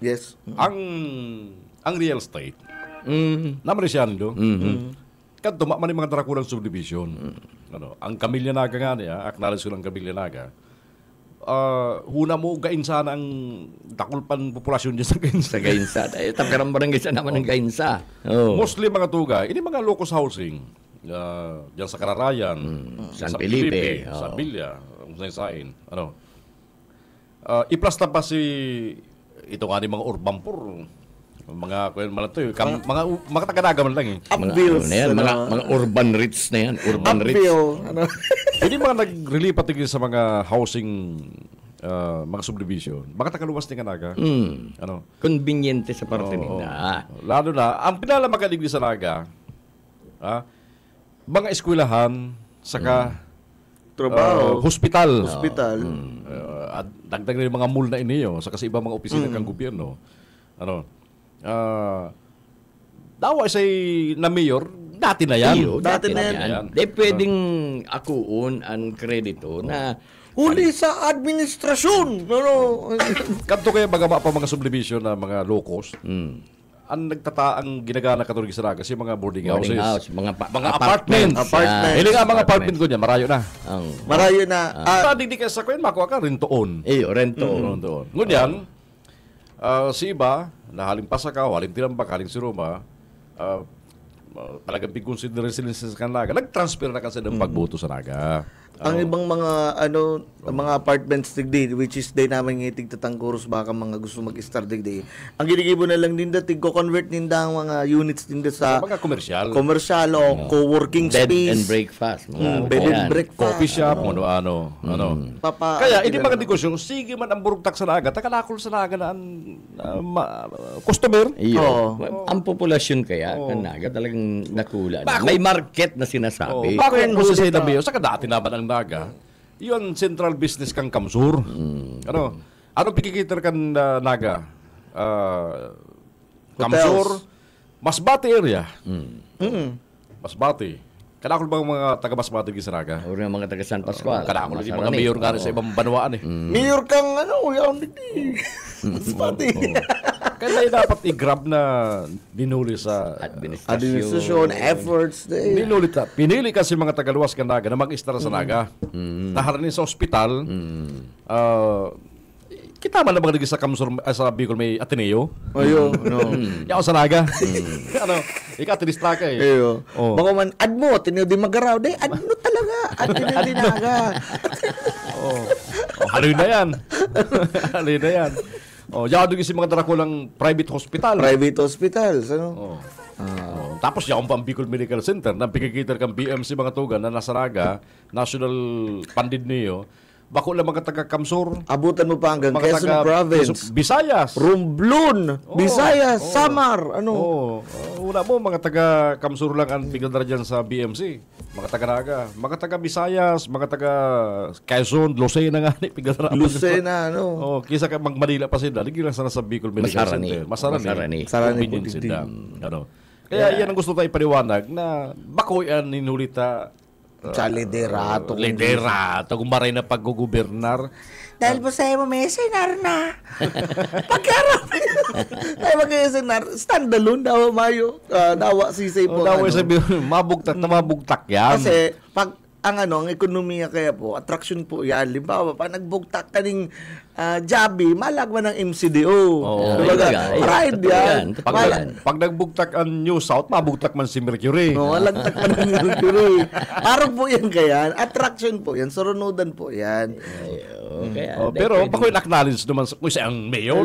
Yes. Ang real estate. Naman siya do. Kadto man yung mga darakulang subdivision. Ang Kamilya Naga nga niya, acknowledge ko ng Kamilya Naga. Huna mo gainsa ang dakulpan populasyon diyan sa gainsa. Sa gainsa. Tapirang barangay sa naman ng gainsa. Mostly mga tugay, ini mga locus housing. Diyan sa Kararayan, San Felipe, San Villa, sain. Iplasta pa si ito nga ni mga urbampur. Mga mga taga-Naga man lang mga urban rich na yan, urban rich. Hindi mga nagrilipat tigil sa mga housing mga subdivision. Mga taga-luwas ni Naga. Conveniente sa parte nila. Lalo na ang pinalamaganigli sa Naga, mga eskwelahan saka trabaho, hospital. At dagdag na yung mga mall na iniyo saka sa ibang mga opisina kang gobyerno. Dawa say na mayor, dati na yan. Dati na yan. Di pwedeng akuon ang kredito na huli sa administrasyon. Kanto kaya bagama pa mga subdivision na mga low cost. Ang ginagana katulog sa Naga, si mga boarding houses. Mga apartments. Hindi nga mga apartment ko niya, marayo na. Marayo na. Hindi ka sa kuyan, makuha ka, rento-on. Rento-on. Ngunyan, si iba, na haling Pasakaw, haling Tinambak, haling Siroma, talagang pag-consider sila sa Naga, nag-transfer na kasi ng pagboto sa Naga. Ang ibang mga mga apartments digdi, which is day namin ng tigtatangkuros baka mga gusto mag-start digdi. Ang ginigibo na lang din dati convert ninda ang mga units din sa mga commercial o co-working bed space. and breakfast. Bed and breakfast. Coffee shop, ano. Kaya hindi mga negosyo, sige man ang burugtak sa Naga, takalakol sa Naga na ang customer. Iyo. Ang populasyon kaya kan Naga talagang nakula. May market na sinasabi. Bakit kung sa Mayo, sa kadati naman ang Naga, yun central business kang Kamsur. Anong pikikitar kan Naga? Kamsur, Masbate area. Masbate. Kanakol ba mga taga Masbate sa Naga? O mga taga San Pascual. Kanakol yung mga mayor nga sa ibang banwaan eh. Mayor kang yaw hindi. Masbate. Kaya dapat i-grab na dinuli sa administrasyon, efforts. Pinili kasi mga tagaluwas ka Naga na mag-istara sa Naga. Naharan sa ospital. Kita man na mga sa Kamsur, sa Bicol may Ateneo. Yaw sa Naga. Ikatilista ka eh. Baka man, admo, Ateneo di magaraw. Admo talaga. Ateneo di Naga. Haloy na yan. Yaw doon kasi mga darakulang private hospital. Private hospitals, Tapos yaw ang Bicol Medical Center na pikikitar kang BMC mga tugan na nasa Naga, national funded niyo. Bako lang mga taga-Kamsur. Abutan mo pa hanggang Quezon Province. Visayas. Romblon. Visayas. Samar. Una mo, mga taga-Kamsur lang ang tigaldara dyan sa BMC. Mga taga-Naga. Mga taga-Visayas, mga taga-Quezon, Lucena nga. Lucena, kisa mag-Manila pa sila. Lagi lang sana sa Bicol Medical Center. Masarani. Kaya yan ang gusto tayo ipaliwanag na bako yan ninulita sa liderato. Kung maray na pag-gubernar. Dahil po sa'yo mo may senar na. Pagkarap. Ay mag-senar. Standalone daw mayo. Dawa sisay po. Dawa sabi, mabugtak yan. Kasi pag ang ekonomiya kaya po, attraction po yan. Limbawa, pag nagbugtak ka ng Jabi, malagman ng MCDO. Pride yan. Pag nagbugtak ang New South, mabugtak man si Mercury. Malagtak man ng Mercury. Parang po yan kaya. Attraction po yan. Surunudan po yan. Pero bako in-acknowledge naman kung siyang mayor.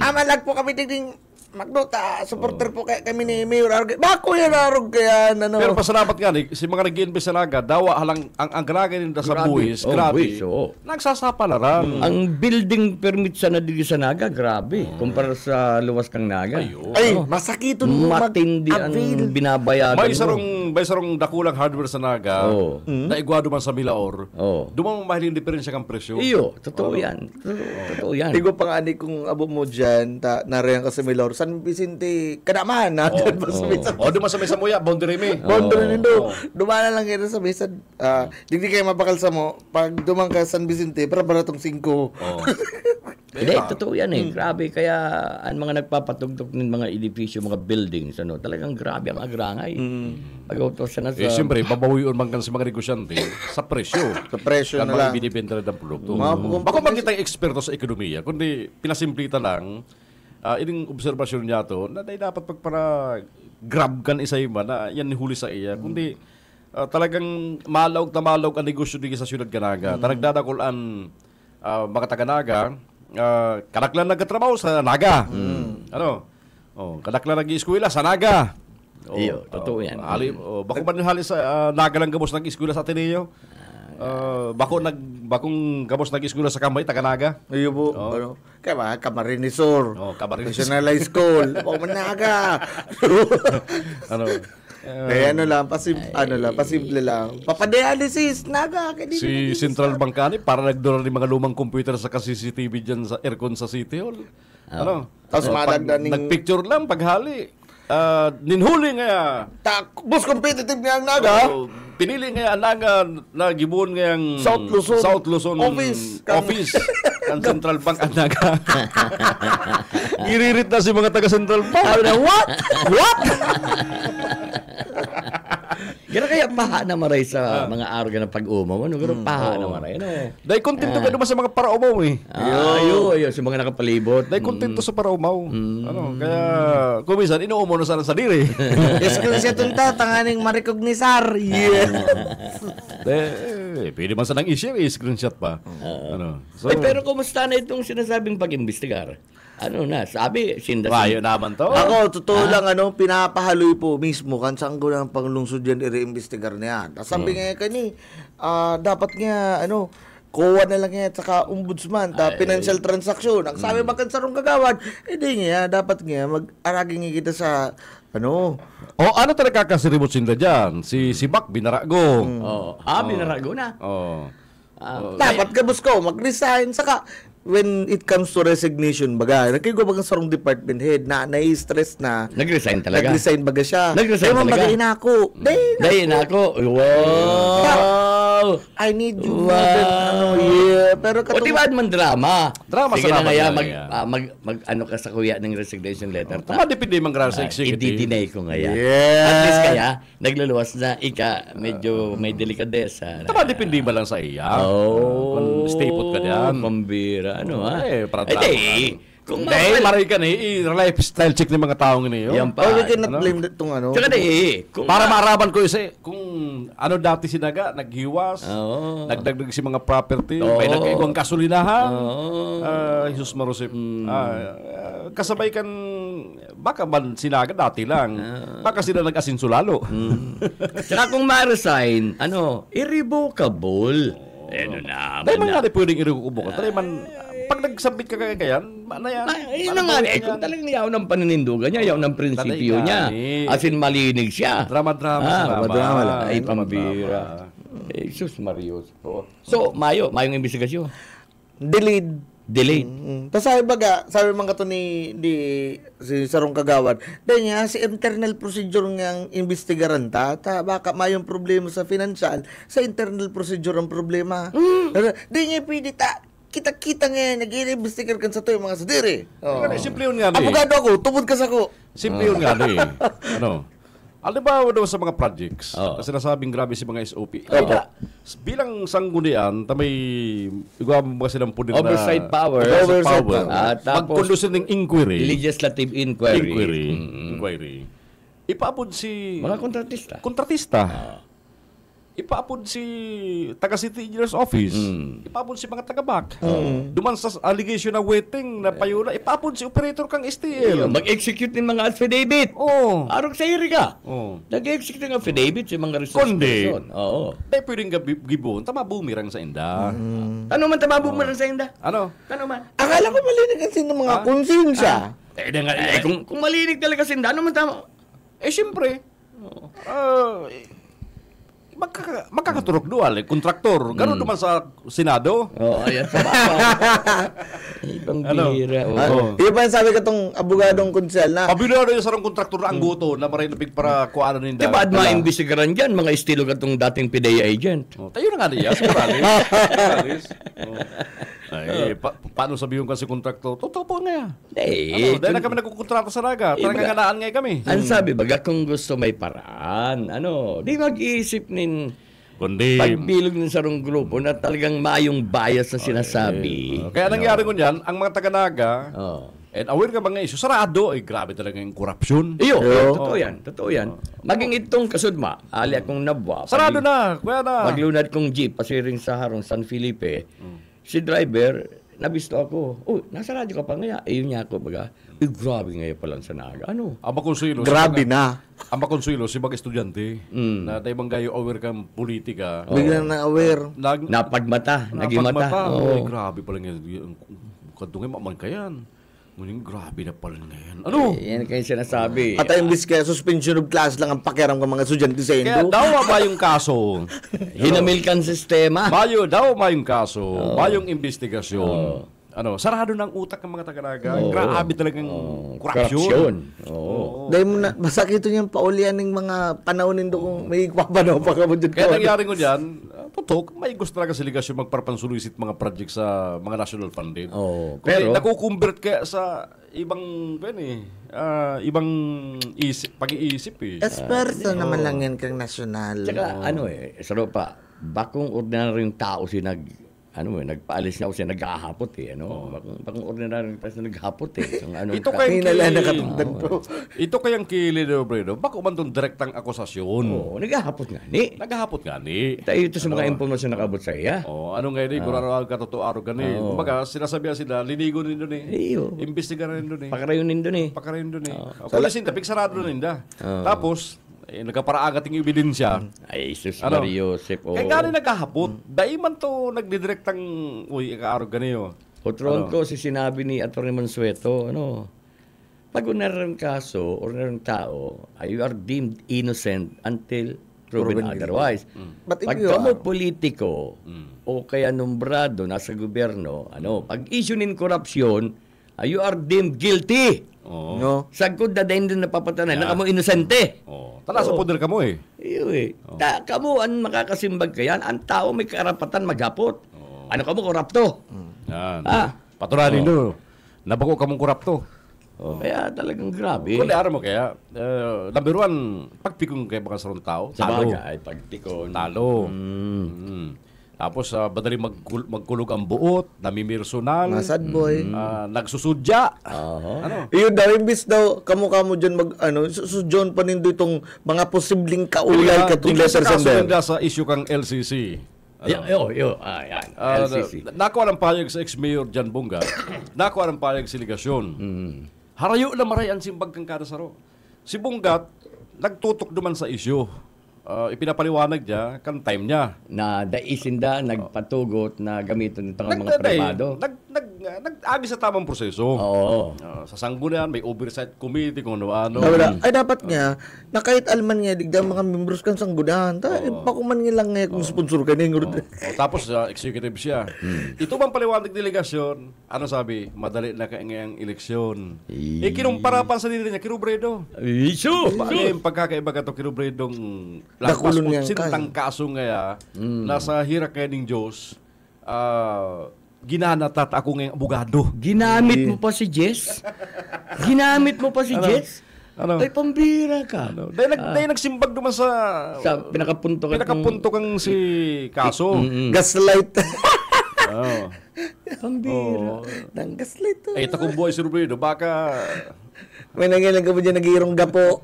Malag po kami ding Magdota, supporter po kami ni Mayor Arog. Bako yan Arog kaya Pero pasalamat nga si mga nag-i-invest sa Naga, dawa halang ang grabe nila sa buwis, grabe. Nagsasapa na rin. Ang building permit sa nadili sa Naga, grabe. Kumpara sa luwas kang Naga. Ay, masakiton mo matindi ang binabayaran may sarong dakulang hardware sa Naga na igwado man sa Milaor. Dumang mahiling diferensya kang presyo. Iyo, totoo yan. Totoo yan. Tigo pang ani kung abo mo dyan, nariyan ka sa Milaor, San Vicente, kanaman na. Duman sa mesa mo ya, boundary me. Boundary nindo. Duman na lang kayo sa mesa. Hindi kayo mapakal sa mo. Pag dumang ka San Vicente, para baratong 5. Hindi, totoo yan eh. Grabe. Kaya ang mga nagpapatugtog ng mga edificio, mga buildings, talagang grabe ang agrangay. Pag-autos na sa... Siyempre, babawion man kan sa mga negosyante sa presyo. Sa presyo na lang. Kaya binibenta na ng produkto. Bako man kitang eksperto sa ekonomiya, kundi pinasimplita lang, ining obserbasyon niya to, na dapat pagpara grab kan isay man na yan huli sa iya. Kundi talagang malawag ang negosyo dito sa syudad Naga. Nagdadakol ang mga taga-Naga, kadaklan nagkatrabaho sa Naga. Kadaklan nag-i-eskwela sa Naga. Iyo, totoo yan. Bako man hali sa Naga lang gabos nag-eskwela sa Ateneo. Bakong gabos nag-eskwela sa Kamay, taga-Naga. Iyo po. Kaya ba, Camarinesor. National High School. Naga. Kaya pasimple lang. Papadialysis, Naga. Si Central Bancani, para nagdura ng mga lumang computer sa CCTV dyan sa aircon sa City Hall. Tapos nagpicture lang paghali. Ninhuli nga. Most competitive nga ang Naga. Pinili nga ang Naga na gibon nga ang South Luzon Office. Ang Central Bank ang Naga. Iririt na si mga taga Central Bank. What? Kaya kaya paha na maray sa mga arga ng pag-umaw. Ano, pero paha na maray. Ano? Dahil kontento ka naman sa mga para-umaw eh. Ayun, sa mga nakapalibot. Dahil kontento sa para-umaw. Ano, kaya kung minsan, inuumo na sana sa diri. Screenshot unta, tanganing marikognisar. Yeah. Pwede man sanang i-share, screenshot pa. Ano. So, pero kumusta na itong sinasabing pag-imbestigar? Ano na, sabi, Rayo naman to. Ako, totoo lang, pinapahaloy po mismo kan saan ko ng panglungsod yan i-reimbestigar niya. Sabi nga kani, dapat nga, kuha na lang yan, saka ombudsman, financial transaction. Ang sabi ba kansarong kagawad, hindi nga, dapat nga, mag-araging kita sa, ano talaga kasi remote sinda dyan? Si Mac Binarago. Binarago na. Dapat ka, Busko, mag-resign, saka, when it comes to resignation baga, nagkigo baga sarong department head na nai-stress na. Nag-resign talaga. Nag-resign baga siya. Nag-resign talaga. Bagay na ako. Day na ako. Wow! I need you. Wow! Pero o diba man drama? Drama sige sa na kaya mag ka sa kuya ng resignation letter. Tama, depende mang grasa sa executive. I-deny ko nga yan. At least kaya, nagluluwas na medyo may delikadesa. Tama, depende ba lang sa iya? Kung stay put ka diyan. Pambira. Ano kung maray ka lifestyle check ng mga taong ini. Yan pa. We cannot blame itong Tsaka para maaraman ko kung dati sinaga, naghiwas, nagdagdag si mga property, may nag-igwang kasulinahan. Jesus Marusip. Kasabay kan, baka man sinaga dati lang. Baka sila nag-asinso lalo. Tsaka kung ma-resign, irrevocable. Dahil mga pwedeng i-recover. Dahil man, pag nagsabit ka kagayan, na yan. Yun na nga, kung talagang yaw ng paninindugan niya, yaw ng prinsipyo niya. As in, malinig siya. Drama-drama. Ay, pambira. Jesus Marios po. So, mayong investigasyon. Delayed. Tapos sabi man kato ni si Sarong Kagawad, dahil nga si internal procedure ngang investigaran baka mayong problema sa financial, sa internal procedure ang problema. Dahil nga pwede kita-kita nga nag-i-investigar kan sa to yung mga sadiri. Simple yun nga abogado ako, tubod ka sa ko. Simple yun nga Alam ba daw sa mga projects, kasi nasabing grabe si mga SOP. Bilang sanggunian, may igwam mga silang punin na oversight power. Mag-conduce ng inquiry. Legislative inquiry. Ipaapod si mga kontratista. Ipaapod si taga-city engineer's office. Ipaapod si mga taga-BAC. Duman sa allegation na waiting na payula, ipaapod si operator kang STL. Mag-execute ng mga affidavit. Arog sa iri ka. Nag-execute ng affidavit sa mga resource person. Dahil pwedeng gibon, tama bumirang sa inda. Ano man tama bumirang sa inda? Ano man? Akala ko malinig kasi ng mga konsensya. Kung malinig talaga sa inda, ano man tama? Siyempre. Magkakaturok dual, kontraktor. Gano'n naman sa Senado. Ayan sa baba. Ibang bihira. Iyo pa yung sabi ka itong abogadong konsel na pabilo na yung sarang kontraktor na ang guto na marinapig para kuha na ninda. Diba at maimbisigaran dyan, mga estilo ka itong dating PDEA agent. Tayo na nga niya, sa Morales. Paano sabihin kasi kontraktor? Totoo po nga. Dahil na kami nagkukontrata sa naga. Talagang ganaan nga kami. Ang sabi, baga kung gusto may paraan, di mag-iisip pagbilog ng sarong grupo na talagang mayong bias na sinasabi. Kaya nangyari ko niyan, ang mga taga-naga, and aware ka ba nga issue, sarado, grabe talaga yung korupsyon. Totoo yan. Maging itong kasudma, ali akong nabwa. Sarado na, kuya na. Maglunad kong jeep, pasiring sa harong San Felipe. Si driver, nabisto ako. Nasa radyo ka pa nga. Ayun niya ako, baga. Grabe ngayon pala sa naga. Ano? Grabe na. Ang makonsuelo, si mga estudyante, na tayo bang gayo aware kang politika. Biglang na-aware. Napagmata. Nagimata. Grabe pala ngayon. Kadungay, maman ka yan. Ngunit grabe na pala ngayon. Ano? Yan kayo sinasabi. At imbis kaya suspension of class lang ang pakiram ng mga estudyante sa Indo. Kaya daw ba yung kaso? Hinamilkan sistema. Daw ba yung kaso? Ba yung investigasyon? Sarado ng utak ng mga taga-naga. Grabe talagang korupsyon. Dahil mo na, masakit ito niyang paulian ng mga panahon nindo kung may kwapanaw pa ka mo dyan. Kaya nangyari ko dyan, putok, may gusto talaga sa ligasyon magparpansulisit mga project sa mga national fund din. Pero nakukumbert kaya sa ibang ibang pag-iisip eh. Esperto naman lang yan kang nasyonal. Tsaka saro pa, bakong ordinaryong tao nagpaalis na ako siya naghahapot bakong ordinaryong tao siya naghapot Ito kayang kilid Bredo, bako man itong direktang akusasyon. Naghahapot nga ni. Ito sa mga impormasyon nakabot sa iya. Ano nga yun, kung ano katotoaro gani. Kumbaga, sinasabihan sila, linigo nin doon imbestiga rin doon Pakarayon nin doon Polisin, sarado nin da. Tapos, nagkaparaagat yung ebidensya. Ay, sus Mario Josep. Kaya gano'n naghahapot. Dahil man to nagdidirektang, ikaarog ganyo. Otron ko, sinabi ni Atty. Mansueto, pag unarang kaso, unarang tao, you are deemed innocent until proven otherwise. Pag kamo politiko, o kaya nombrado, nasa gobyerno, pag issue nin korupsyon, you are deemed guilty. Sagkod na dahil din napapatanan na kamo inosente. Tala sa poder kamo Kamo ang makakasimbag kayan, ang tao may karapatan maghapot. Ano kamo korupto? Paturanin do. Nabako kamong korupto. Kaya talagang grabe. Kung mo kaya, number one, pagpikong kayo baka sa tao, talo. Pagpikong. Talo. Tapos, badali magkulog ang buot, namimersonal. Masad boy. Nagsusudya. Iyon daw, imbis daw, kamo dyan susudyon pa nindo itong mga posibleng kaulay katong letter sender. Sa issue kang LCC. LCC. Nakuha ng payag sa ex-mayor Jan Bunga. Nakuha ng payag sa ligasyon. Harayo na marayan simbag kang kada saro. Si Bungat, nagtutok naman sa issue. Ipinapaliwanag niya kan time niya na daisinda nagpatugot na gamitin itong mga privado. Nag-agi sa tamang proseso. Sa sanggunian may oversight committee kung ano. Ay dapat nga na kahit alman nga digdang mga members kan sanggunian pakuman nga lang nga kung sponsor ka tapos executive siya. Ito bang paliwanag delegasyon? Ano sabi? Madali na kaya ang eleksyon. Kinumpara pa sa nila niya Kirubredo. Yung pagkakaiba ka to Kirubredong lampas po sintang kaso nga nasa hirak kaya ng Diyos ginanatat ako ngayong abogado. Ginamit mo pa si Jess? Ay, pambira ka. Dahil nagsimbag naman sa pinakapunto kang si kaso. Gaslight. Pambira. Nang gaslight to. Ito kung boy si Rubido, baka may nangyayang ka mo dyan nag-iirong gapo.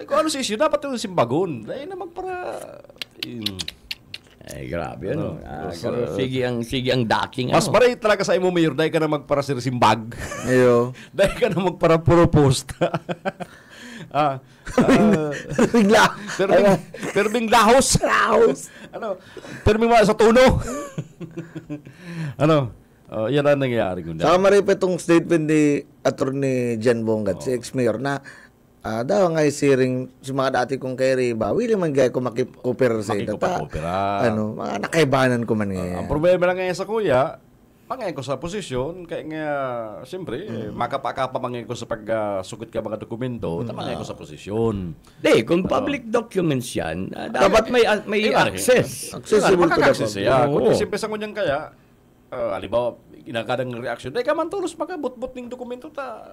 Kung ano si issue, dapat yung simbagon. Dahil naman para ay, grabe sige ang daking. Mas maray talaga sa imo, Mayor, dahil ka na magpara simbag. Ayo. Dahil ka na magpara propose. Perbing lahos. Perbing sa tuno. Yan ang nangyayari. Saka maray pa itong statement ni Atty. Jan Bungat, si ex-mayor na daw nga isiring si mga dati kong kay Bawi naman gaya ko makikooper sa ito. Mga nakaibanan ko man ngayon. Ang problema lang ngayon sa kuya, mangayon ko sa posisyon, kaya nga, siyempre, makapakapa mangayon ko sa pagsugot ka mga dokumento, mangayon ko sa posisyon. Kung public documents yan, dapat may access. Accessible to the public. Kung siyempre sa kunyang kaya, halimbawa, inakadang reaction. Dahil ka man tulos makabot-bot ng dokumento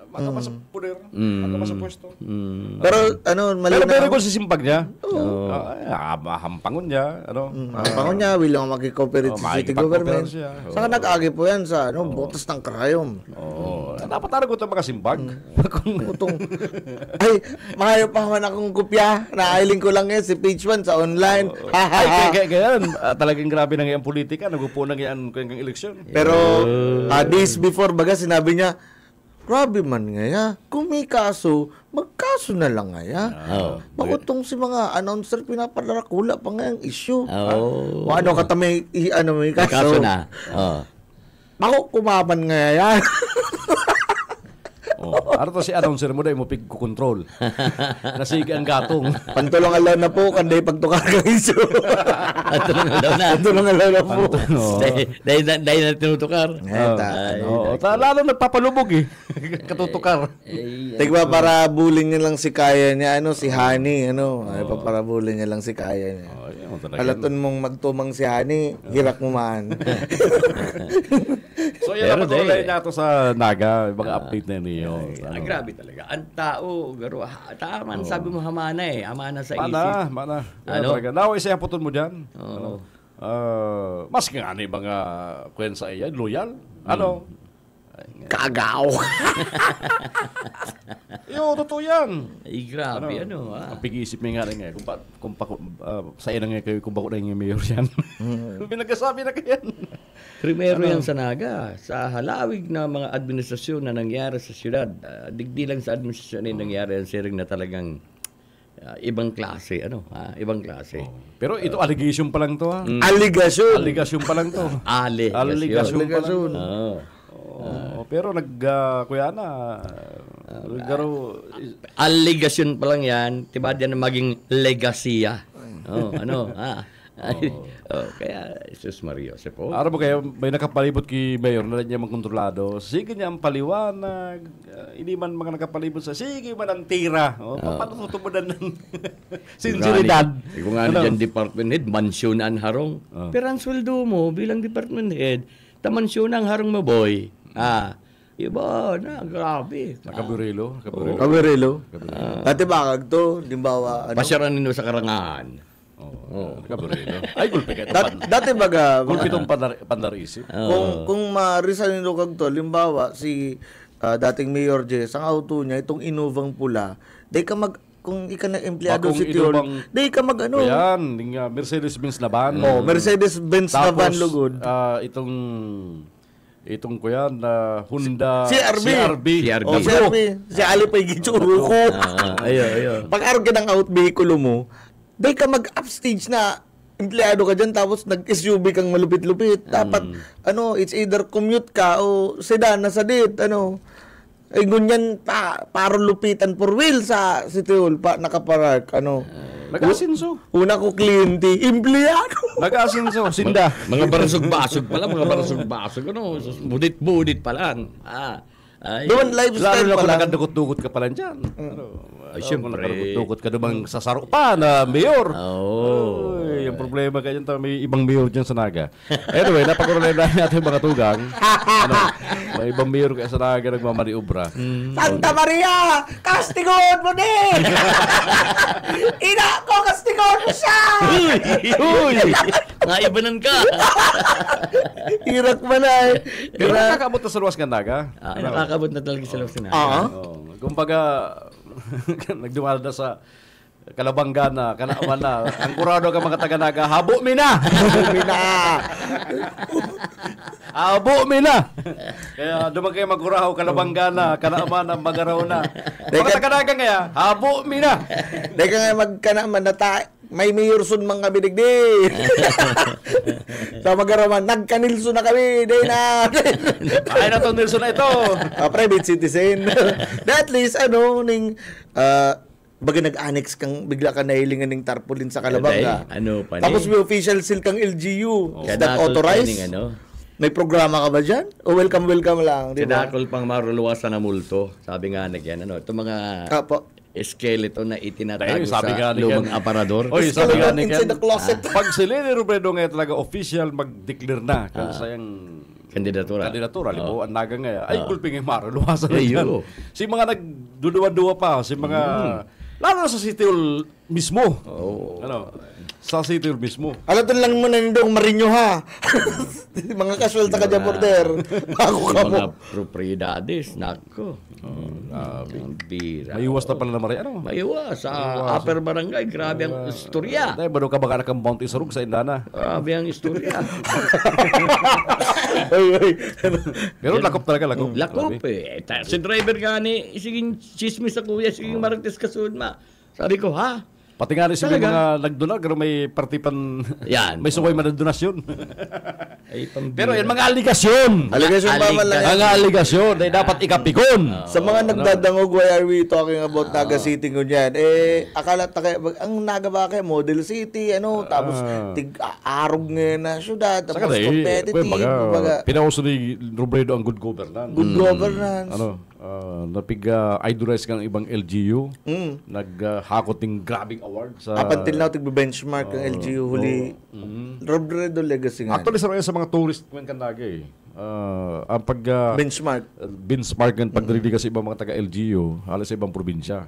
makamasa puder, makamasa pwesto. Pero pero kung sisimpag niya, hampangon niya, hampangon niya, bilang makikooperate sa city government. Saka nag-agi po yan sa botas ng karayom. Dapat aragot ang mga simpag. Ay, mahayop pa man akong kopya. Nakailing ko lang yan si page 1 sa online. Kaya talagang grabe na ngayon politika. Nagupo na ngayon kayong eleksyon. Pero days before, baga sinabi niya, grabe man nga kung may kaso, magkaso na lang nga Bakutong si mga announcer pinapalalakula pa nga yung issue. Ano kata may kaso na. Bako kumaban nga Ano to si announcer mo dahil mo pigkukontrol. Nasigi ang gatong. Pantulong alaw na po, kanday pagtukar ka iso. Pantulong alaw na po. Dahil na tinutukar. Lalo nagpapalubog katutukar. Tigba para bullying niya lang si kaya niya, si Honey, para bullying niya lang si kaya niya. Halaton mong magtumang si Hani, hirak mo man. So yan ang patuloy nato sa Naga, mga update na niyo. Grabe talaga. Ang tao, garo, taman, sabi mo hamana hamana sa isip. Mana. Ano? Naway siya puton mo dyan. Mas nga ano yung mga kwensa iya, loyal. Ano? Kagaw. Totoo yan. Ay, grabe, Ang pag-iisip mo nga rin kung sa inang nga kayo, kung bako na yung mayor yan. Pinagkasabi na kayan. Primero yan sa Naga, sa halawig na mga administrasyon na nangyari sa siyudad. Digdi lang sa administrasyon na nangyari ang siring na talagang ibang klase, ibang klase. Pero ito allegation pa lang to, ha? Allegation. Allegation pa lang to. Allegation pa lang. Pero kuya na, allegation pa lang yan, tiba diyan na maging legasiya. Kaya, Jesus Mario, po. Araw mo kayo, may nakapalibot kay Mayor na niya mangkontrolado. Sige niya ang paliwanag. Hindi man mga nakapalibot sa, sige man ang tira. Papatutubudan ng sinseridad. Kung ano dyan, department head, mansyon ang harong. Pero ang sweldo mo bilang department head, mansyon ang harong mo, boy. Iba na, grabe. Kabirilo. Dati bakag to, limbawa. Pasyaran nino sa karangan. Kabirilo. Ay, gulpi ka. Dati baga. Gulpi itong pandarisip. Kung marisan nino kag to, limbawa, si dating Mayor Jess, ang auto niya, itong Innovang pula, kung ika na empleyado si Tiol, di ka mag-ano. Yan, Mercedes-Benz na van. Mercedes-Benz na van lugod. Itong ko yan, Honda CRV. Si Alipay Gitsuro ko. Pag-araw ka ng out vehicle mo, di ka mag-upstage na empleyado ka dyan, tapos nag-SUV kang malupit-lupit. Dapat, it's either commute ka o sedan na sa dit, ay gunyan parang lupitan for wheel sa City Hall nakapark nag-asinso. Una ko kliyente, empleyado. Nag-asinso, sinda. Mga barasog-basog pala, budit-budit pa lang. Doon lifestyle lalo pa lang. Nakadukot-dukot ka pala dyan. Siyempre. Nakadukot ka dumang sa saro pa na mayor. Yung problema ka dyan, may ibang mayor dyan sa Naga. Anyway, napag-urulan natin mga tugang. May ibang mayor kaya sa Naga nagmamariubra. Santa Maria! Kastigon mo din! Ina ko, kastigon mo siya! Naibanan ka! Hirak man Pero nakakabot na sa luwas ka Naga. Nakakabot na talaga sa luwas ka Naga. Kumbaga, nagdumala na sa Kalabanggana, Kanaaman na. Ang kurado ka mga taga-Naga, habo mi na! Habo mi na! Kaya dumang kayo magkurahaw, Kalabanggana, Kanaaman na, Magaraw na. Mga taga-Naga ngaya, habo mi na! Dahil ka nga magkanaaman na may mayor sun mga bidigdi. Sa Magaraman, nagka-Nilson na kami. Day na. Ay na to Nilson na ito. Private citizen. At least, baga nag-annex kang, bigla ka nahilingan ng tarpaulin sa Kalabanga. Tapos may official seal kang LGU. Is that authorized? May programa ka ba dyan? O welcome lang? Kadakol pang maruluwasan na multo. Sabi nga nagyan, ito mga skeleton na itinatago sa lumang aparador. Sabi nga inside the closet. Pag si Leni Robredo ngayon talaga official mag-declare na kung sayang kandidatura. Libo, ang Naga ngayon. Ay, kulping yung maruluwasan na yan. Si mga nagduduwa-duwa pa, si mga lalo na sa City Hall mismo. Sa City Hall mismo. Doon lang mo na nindong Marinyo ha. Mga casual sa kanya border. Mga propriedades, nako. Maiwas na pala na Maria. Maiwas. Sa upper barangay, grabe ang istorya. Bago ka baka nakang bounty sa rug sa Indana. Grabe ang istorya. Pero lakop talaga, lakop. Lakop Si driver nga ni, siging chismis sa kuya, siging marites kasunod ma. Sabi ko, pati nga rin sabi mga nagdonar, pero may partipan, may suway man ng donasyon. Pero yan, mga aligasyon. Mga aligasyon, ay dapat ikapikon. Sa mga nagdadangog, why are we talking about Naga City ngunyan? Akala ang Naga ba kayo, Model City, tapos tig-arog ngayon na syudad, tapos competitive. Pinauso ni Robredo ang good governance. Good governance. idolize kang ibang LGU. Naghakot ng grabing award sa... Up until now, tigbe-benchmark ang LGU huli. Robredo legacy nga. Actually, sa mga tourist kung kan lagi. Ang benchmark ng pagdirilig sa ibang mga taga-LGU, halos sa ibang probinsya.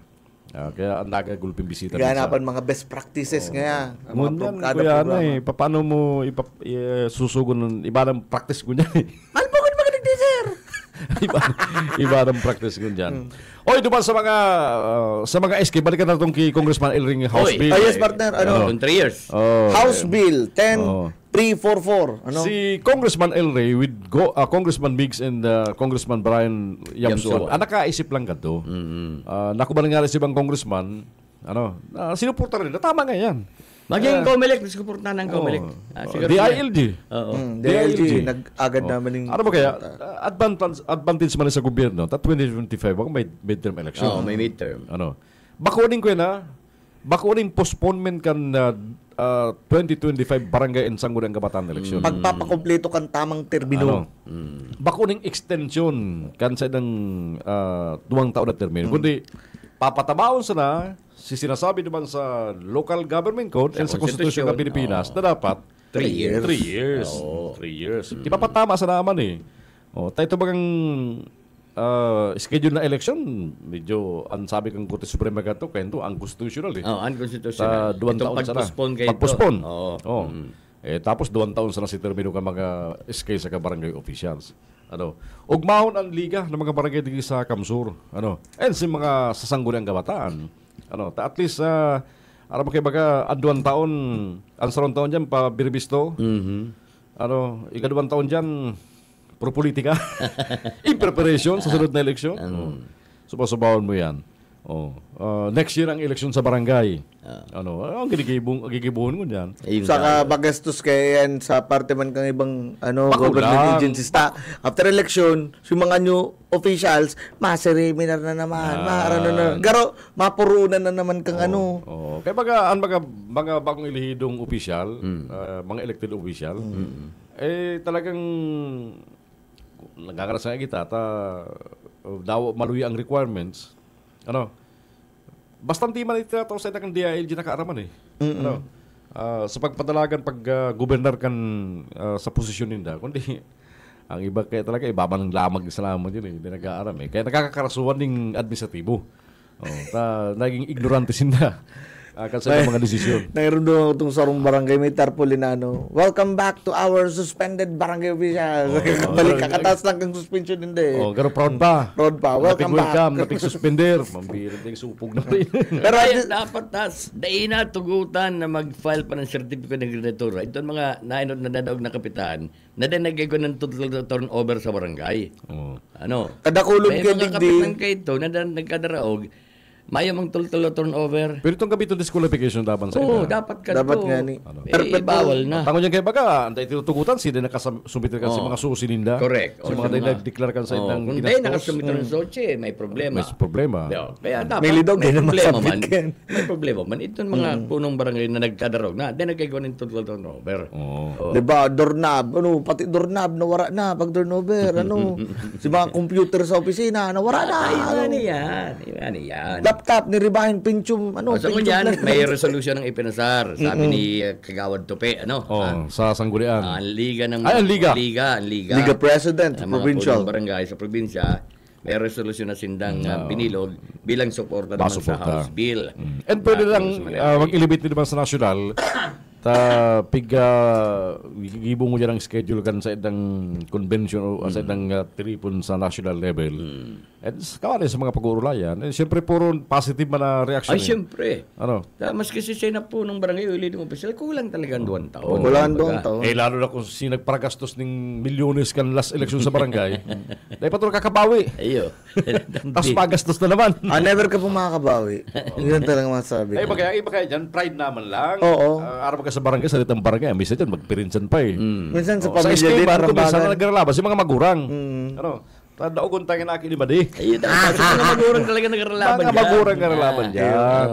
Kaya ang nagagulping bisita. Kaya hanapan mga best practices nga. Ngunyan, kuya na paano mo susugon ng iba ng practice ko niyan Ano po kung mag-teacher? iba ng practice ko niyan. Oy, duman sa mga SK, balikan na itong kay Congressman Elring House Bill. Yes, partner. 3 years. House Bill 10344. Si Congressman Elray with Congressman Biggs and Congressman Brian Yamsuan. Nakaisip lang ganito. Nakuban nga rin si ibang congressman, sinuporta rin. Tama nga yan. Maging COMELEC, nasuporta ng COMELEC. DILG. DILG, nag-agad naman yung... Ano ba kaya? Advantage man sa gobyerno. 2025, baka may midterm election. May midterm. Bakunin ko na, bakunin postponement kan 2025 barangay and sangguniang kabataan election. Pagpapakompleto kan tamang termino. Bakuning extension kan sa ng 2 taon na termino. Kundi papatabaon sa na sinasabi naman sa local government code and sa konstitusyon ng Pilipinas na dapat 3 years. 3 years. Ipapatama sa naman tayo bagang schedule na election, medyo ang sabi kang Korte Suprema gato, kaya ang constitutional unconstitutional. Sa 2 taon sana. Pag-postpone. Tapos 2 taon sana si termino ka mga SK sa barangay officials. Ugmahon ang liga ng mga barangay dito sa Kamsur. And si mga sasangguniang kabataan. At least aram kay baga ang 2 taon, ang 3 taon diyan pa birbisto. Ika-2 taon diyan pro politika. In preparation sa sunod na eleksyon. Sumasubawon mo yan. Next year ang eleksyon sa barangay. Ang gigibuhon mo dyan. Saka bagastos kayo yan sa parte man kang ibang government agencies. After election, yung mga new officials, ma-seminar na naman. Garo, mapurunan na naman kang Kaya baga, ang mga bagong ilihidong official, mga elected official, talagang nagkakarasan kita daw maluwi ang requirements. Basta di man ito sa ng DILG nakaaraman sa pagpadalagan pag-gobernar kan sa posisyon ninda, kundi ang iba kaya talaga ibaban ng lamag sa lamang yun hindi nag-aaram kaya nakakakarasuhan ng administratibo. Naging ignorante sinda kasi mga desisyon. Nangyaroon doon itong sarong barangay may tarpaulin welcome back to our suspended barangay officials. Balik kakataas lang kang suspension hindi. Pero proud pa. Welcome back. Napig suspender. Mambirin din supog na rin. Pero dapat dahil na tugutan na mag-file pa ng certificate ng gradatura. Ito mga nainod na dadaog na kapitan na dinagay ko ng total turnover sa barangay. Kadakulog kayo may mga kapitan kayo ito na nagkadaraog mayamang tultulo turnover. Pero itong kabito disqualification dapat sa ina. Dapat ka dapat nga ni. Bawal na. Tangon yan kayo baga, antay tinutugutan, sila nakasumbitin kan si mga susininda. Correct. Si mga nag-declare kan sa inang ginastos. Kung tayo nakasumbitin ng soche, may problema. May problema. Kaya dapat, may problema man. May problema man. Itong mga punong barangay na nagkadarog na, then nagkagawa ng tultulo turnover. Diba, doorknob, pati doorknob, nawara na pag turnover, si mga computer sa opisina, nawara na. Iwan yan. Laptop ni Ribahin Pinchum sa kunyan may resolution ng ipinasar sabi ni Kagawad Tupe sa sanggunian ang liga ng Liga President provincial barangay sa probinsya may resolution na sindang binilog bilang suporta naman sa House Bill and pwede lang mag-elevate naman sa national gibong mo dyan ang schedule kan sa idang convention o sa idang tripon sa national level. At kawan sa mga pag-uulayan, siyempre puro positive man na reaction. Ay, siyempre. Mas kasi siya na po ng barangay o leading official, kulang talaga ang 2 taon. Kulang 2 taon. Lalo na kung sinagparagastos ng milyones kan last election sa barangay, dahil pa ito kakabawi. Ayo. Tapos pagastos na naman. Never ka po makakabawi. Yun talaga masasabi. Iba kaya dyan, pride naman lang. Oo. Araw ka sa barangay, salitang barangay, misa dyan, magpirinsan pa Minsan sa pamilya din, parang minsan nagralaban, si mga magurang. Daogon tayo na akin ni Badi. Ayun, mga magurang talaga nagralaban dyan. Mga magurang nagralaban dyan.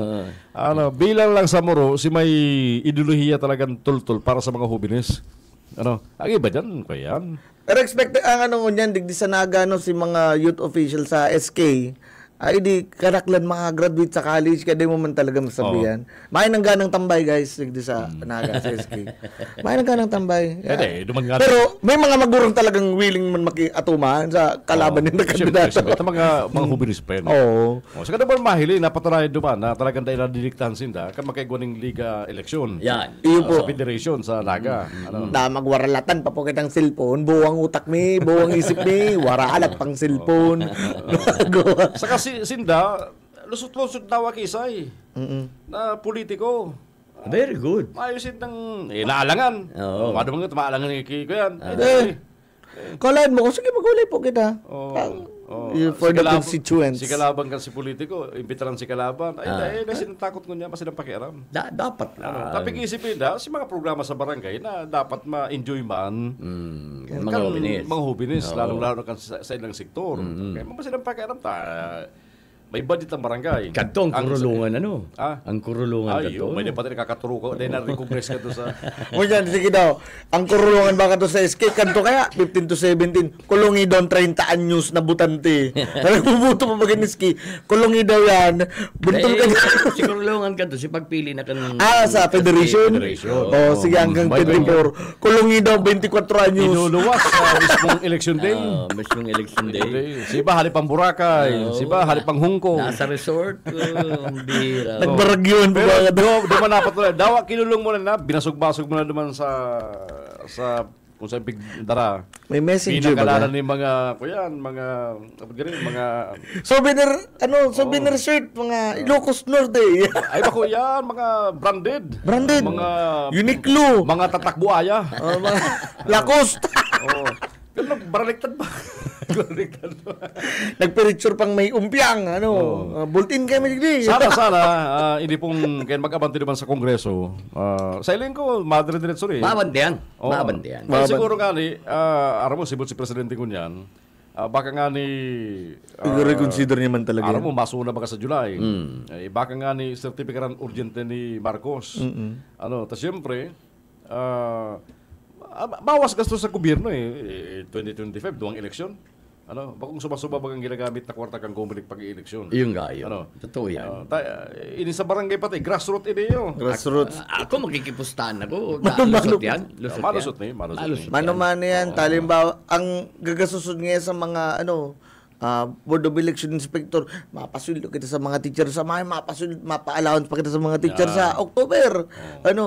Bilang lang sa Moro, si may ideolohiya talagang tultul para sa mga hubines. Ang iba dyan, kaya yan. Pero expect ang ano ngunyan digdi sa naga no si mga youth official sa SK ay di karaklan mga graduate sa college kaya di mo man talaga masabihan. May nang ganang tambay guys digdi sa naga sa SK. May nang ganang tambay. Pero may mga magurong talagang willing man makiatuman sa kalaban nila kandidato. Ito mga hubilis pa yun. Oo. Sa kada ba mahili napatunayan duman na talagang dahil nadidiktahan sinda kan makaigwaning liga eleksyon. Yan. Iyo po. Sa federation sa naga. Na magwaralatan pa po kitang cellphone, buwang utak mi, buwang isip mi, waralat pang cellphone. Saka sinda, lusot-lusot daw kisay na politiko. Very good. Maayusin ng naalangan. Mado mga maalangan ni Kiko yan. Kalain mo ko, sige magulay po kita. For the constituents. Si Kalaban kan si politiko, imbitaran si Kalaban. Ay, sinatakot ko niya, kasi ng pakiaram. Dapat lang. Tapi isipin na, si mga programa sa barangay na dapat ma-enjoy man. Mga hubinis. Mga hubinis, lalong-lalo kan sa ilang sektor. Kaya mga silang pakiaram may budget ang barangay. Kadto ang kurulungan Ang kurulungan ay, kadto. May pati nakakaturo ko. Dahil na-recognize ka to sa... Ngunyan, sige daw. Ang kurulungan ba ka to sa SK? Kanto kaya? 15 to 17. Kulungi daw 30 anyos na butante. Nagbubuto pa bagay ni SK. Kulungi daw yan. Buntol ka na. Si kurulungan kadto, si pagpili na kan... Sa federation? Sige, hanggang 24. Kulungi daw 24 anyos. Inuluwas sa mismong election day. Mismong election day. Si iba halipang Boracay. Si iba halipang Hong Kong. Nasa resort. Bira. Nagbaragyon pa ba? Duman na patuloy. Dawa, kinulong mo na binasog-basog mo na duman sa kung saan dara. May messenger ba? Pinakalaran ni mga souvenir shirt, mga Ilocos Norte. Ay bako yan, mga branded. Mga Uniqlo. Mga tatakbuaya. Mga Lacoste. Pero baliktad ba? Nagpiritsure pang may umpiang, bulletin kami digdi. Sana, hindi pong kaya mag-abante naman sa Kongreso. Sa iling ko, madre-diretso rin. Mabantiyan. Siguro nga ni, aram mo, sibot si Presidente ko niyan, baka nga ni... reconsider niya man talaga. Aram mo, masuna baka sa July. Baka nga ni certificaran urgente ni Marcos. Tapos siyempre, bawas gasto sa gobyerno 2025, duwang eleksyon. Bakong suba-suba bagang ginagamit na kwarta kang gumilik pag-i-eleksyon. Yung gayo. Totoo yan. Ini sa barangay pati, grassroots ini yun. Grassroots. Ako magkikipustahan ako. Lusot yan. Malusot ni. Mano-mano yan. Talimbawa, ang gagasusod nga sa mga, Board of Election Inspector, mapasuldo kita sa mga teacher sa May, mapa-allowance pa kita sa mga teacher sa October.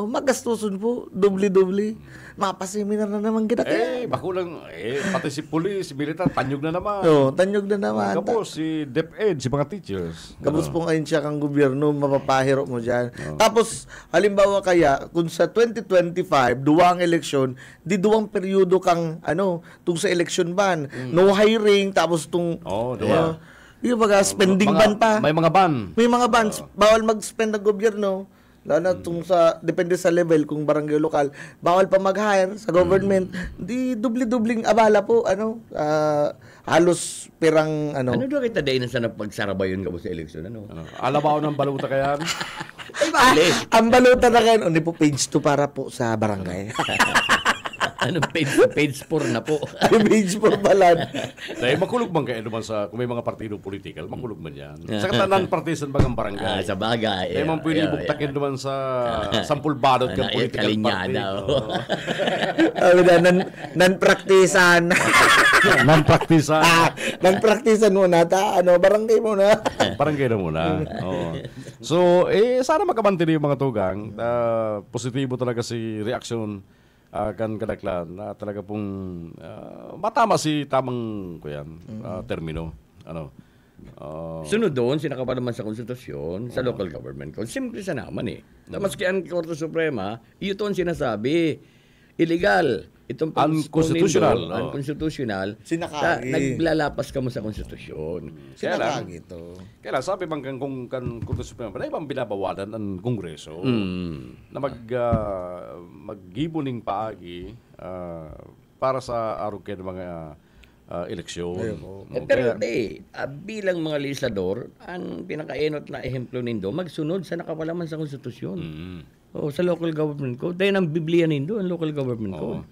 Magastusun po, doble-doble. Mapaseminar na naman kita kaya. Bako lang, pati si police, si militar, tanyog na naman. Tanyog na naman. Kapos, si DepEd, si mga teachers. Kapos po ngayon siya kang gobyerno, mapapahiro mo dyan. Tapos, halimbawa kaya, kung sa 2025, duwang eleksyon, di duwang peryodo kang, tung sa election ban. No hiring, tapos tung, yung baga, spending ban pa. May mga ban. May mga bans. Bawal mag-spend ng gobyerno. Lalo na depende sa level, kung barangay lokal, bawal pa mag-hire sa government. Di dubli-dubling abala po, halos pirang, Ano doon kita dahin sa napagsarabayon ka mo sa eleksyon, Alabaw ng baluta kaya? Ang baluta na kayo, hindi po page 2 para po sa barangay. Page 4 na po. Page 4 pala. Dahil makulog man kayo naman kung may mga partido politikal, makulog man yan. Sa katanan partisan bagang barangay. Sa bagay. Dahil man pwede ibuktakin naman sa sampul balot ng political party. Non-praktisan. Non-praktisan muna. Barangay muna. Barangay na muna. So, sana magkabante yung mga tugang. Positibo talaga si reaksyon kan kadaklan na talaga pong matama si tamang termino. Sunod doon, sinakapa naman sa konstitusyon, sa local government code. Simple sa naman Maski ang Korte Suprema, ito ang sinasabi, illegal. Itong unconstitutional, naglalapas ka mo sa konstitusyon. Sinakagi ito. Kaya sabi bang kung Korte Suprema, na ibang binabawalan ang Kongreso na maggibuning paagi para sa arukin ng mga eleksyon. Pero bilang mga legislador, ang pinakaenot na ehemplo nindo, magsunod sa nakapalaman sa konstitusyon. Sa local government code. Dahil ang Biblia nindo, ang local government code.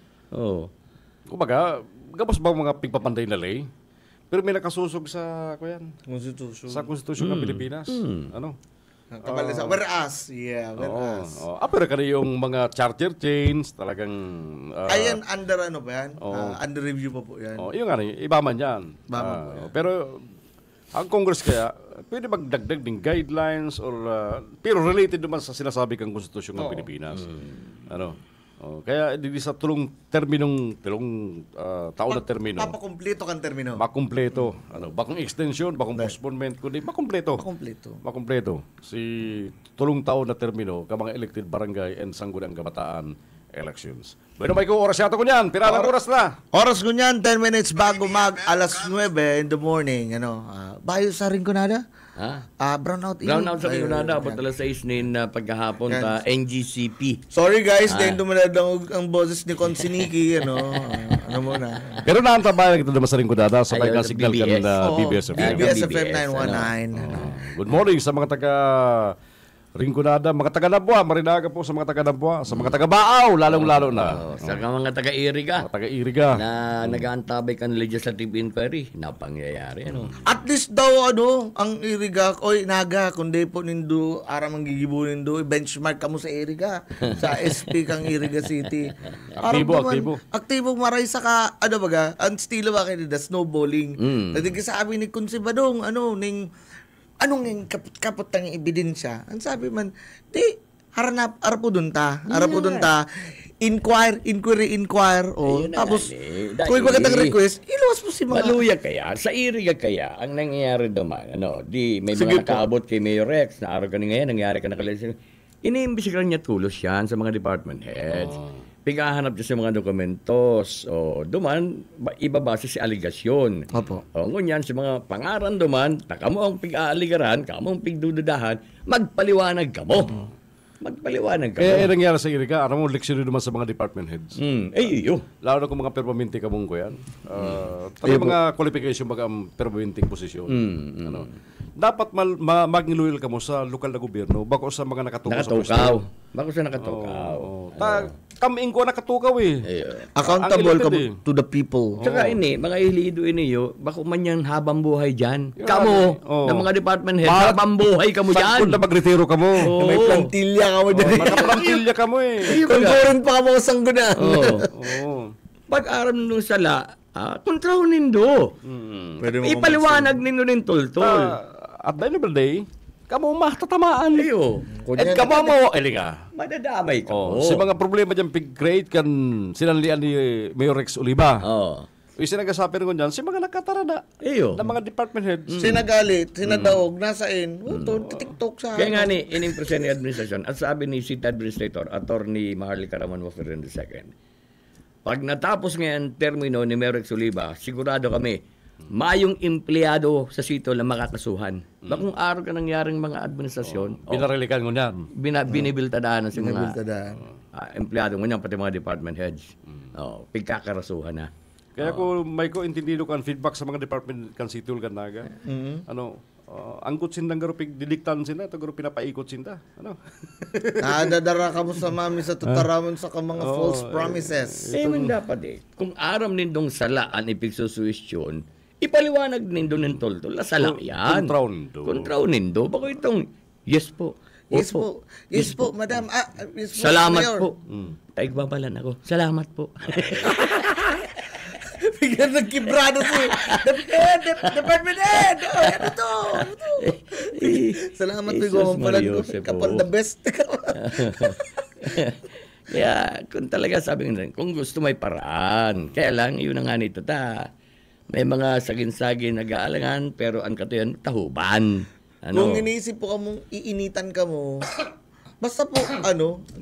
Kumbaga, gabos ba mga pigpapanday na lay? Pero may nakasusog sa Constitution. Sa Constitution ng Pilipinas. Ano? Kabalisa. Whereas. Yeah, whereas. Pero kani yung mga charter chains, talagang... Ayan, under ano ba yan? Under review pa po yan. Yung ano, iba man yan. Pero ang Congress kaya, pwede magdagdag ng guidelines or... pero related naman sa sinasabi kang Constitution ng Pilipinas. Ano? Kaya hindi sa tulong taon na termino. Mapakumpleto kang termino. Makumpleto. Bakong extension, bakong postponement, kundi makumpleto. Makumpleto. Si tulong taon na termino ka mga elected barangay and sangguniang kabataan elections. Bueno, may oras yata ko niyan. Pirang oras na. Oras ko niyan, 10 minutes bago alas 9 in the morning. Bayo sa Rinconada? Brownout sa Rinconada. Abot alas 6 nin pagkahapon ta NGCP. Sorry guys, dahil dumaladang ang boses ni Consiniki. Ano muna. Pero naantabayan kita naman sa Rinconada. Sabay ka signal ka na BBS FM. BBS FM 919. Good morning sa mga taga Rinconada, mga taga-Nabwa, marinaga po sa mga taga-Nabwa, sa mga taga-Baaw, lalong-lalo na. Sa mga taga-Iriga. Na nag-aantabay ka ng legislative inquiry, napangyayari. At least daw, ang Iriga, Naga, kundi po nindo, aram ang gigibo nindo, benchmark ka mo sa Iriga, sa SP kang Iriga City. Aktibo maray sa ka, ang estilo ba kayo nila, snowballing. Nagsasabi ni Kunsibadong, anong yung kapot ng ebidensya? Ang sabi man, harapo dun ta. Inquire. Tapos, kung ikaw katang request, iluwas mo si mga... Maluya kaya, sa Iriga kaya, ang nangyayari naman, may mga nakaabot kay Mayor Rex, na araw ka ngayon, nangyari ka nakalimutan. Iniimbisikan niya tulos yan sa mga department heads. Pigahanap niya sa mga dokumentos. Duman, ibabase si aligasyon. Ngunyan, sa mga pangaran duman, kamo ang pig-aaligaran, kamo ang pigdududahan, magpaliwanag kamo. Magpaliwanag kamo. Nangyari sa Iriga, aram mo, leksyon naman sa mga department heads. Lalo na kung mga permanente kamong ko yan. Mga qualification baga ang permanenteng posisyon. Dapat mag-loyal ka mo sa lokal na gobyerno bako sa mga nakatukaw sa pwesto. Bako sa nakatukaw. Kamain ko nakatukaw Accountable ka to the people. Tsaka mga ilido bako man yan habang buhay dyan. Kamo, ng mga department head, habang buhay ka mo dyan. Sakto na mag-retiro ka mo. May plantilya ka mo dyan. Plantilya ka mo Konturin pa ka mo sa sangguna. Pag-aram nung sala, kontraw nindo. Ipaliwanag nindo rin tol-tol. At the end of the day, kamo matatamaan. At kamo mo, madadamay ka mo. Si mga problema dyan, pig-create kan sinanlian ni Mayor Rex Oliva. Sinagasapin ko dyan, si mga nakatarada ng mga department heads. Sinagalit, sinadaog, nasain. TikTok sa... Kaya nga ining present ni administration, at sabi ni City Administrator, Attorney Maharlika Ramon Waferin II, pag natapos ngayon termino ni Mayor Rex Oliva, sigurado kami, mayong empleyado sa sito na makakasuhan. Bakong araw ka nangyaring mga administrasyon. Pinarilikan ko niyan. Binibiltadaan sa mga empleyado mo niyan, pati mga department heads. Pagkakarasuhan na. Kaya may intindido kan feedback sa mga department kan situl kan naga. Angkot sindang garo didiktan sinda, to garo pinapaikot sinda. Dadara ka mo sa mami sa tutaramon sa mga false promises. Man dapat kung aram nindong salaan ipigsusuisyon, ipaliwanag nindo ng tol-tol. Sala yan. Kontraw nindo. Bako itong, yes po. Yes po, madam. Yes po, salamat Mayor. Po. Taigbabalan ako. Salamat po. Bigyan nagkibrado po Department Head! Ano to? Salamat po yung pala kapal the best. Kaya kung talaga sabi nga, kung gusto may paraan. Kaya lang, yun na nga nito may mga sagin-sagin nag-aalangan, pero ang katuyan, tahuban. Kung iniisip po kamong iinitan ka mo, basta po,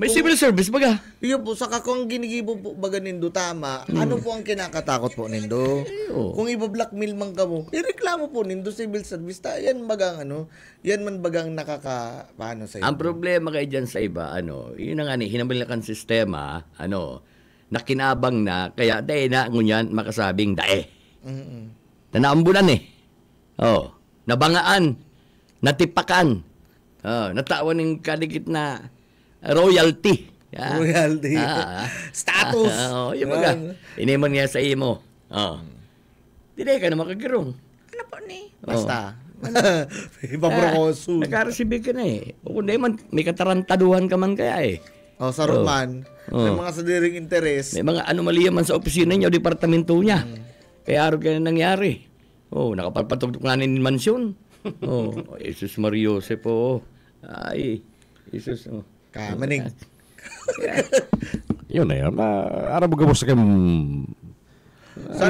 may civil service baga. Iyo po, saka kung ginigibo po baga nindo tama, ano po ang kinakatakot po nindo? Kung iba-blackmail man ka mo, ireklamo po nindo civil service. Yan bagang yan man bagang paano sa iba. Ang problema kay dyan sa iba, yun na nga hinambil na kan sistema, nakinabang na, kaya dahil na ngunyan makasabing dae. Tanaambulan nabangaan, natipakan, natawan ng kadikit na royalty. Royalty. Status. Yung mga, inimon niya sa imo. Di ka na makagirong. Ano po ni? Basta. Ipaprokoso. Nagka-receive ka na eh. O kundi man, may katarantaduhan ka man kaya eh. Sa Roman, may mga sadiring interes. May mga anomalya man sa opisina niya o departamento niya. Kaya araw ka na nangyari. Nakapagpatugtok na ng mansyon. Jesus Mariose po. Ay, Jesus. Kamaning. Yun na yun. Araw mo gabos kayo.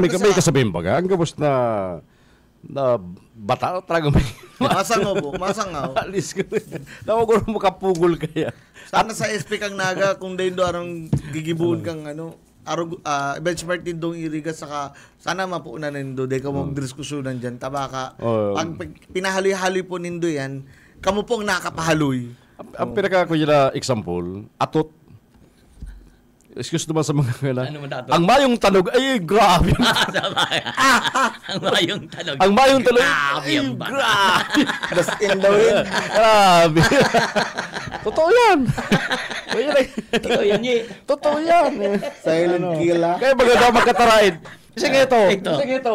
May kasabihin pa ka. Ang gabos na bata talaga may... Masangaw po. Masangaw. Alis ka rin. Nawag mo makapugol kaya. Sana sa SP kang naga kung dahil doon arang gigibuon kang benchmark din doon iriga saka sana mapuunan nindo dahil ka magdiskusyonan dyan. Tabaka. Pag pinahaloy-haloy po nindo yan, kamo pong nakapahaloy. Ang pinaka-kuya na example, atot. Excuse naman sa mga ang mayong tanog, ay grabe. Ang mayong tanog. Ang mayong tanog, ay grabe. Das in the wind. Grabe. Totoo yan. Totoo yan, Totoo yan. Silent kill, ha? Kaya maganda magkatarain. Sige ito. Sige ito.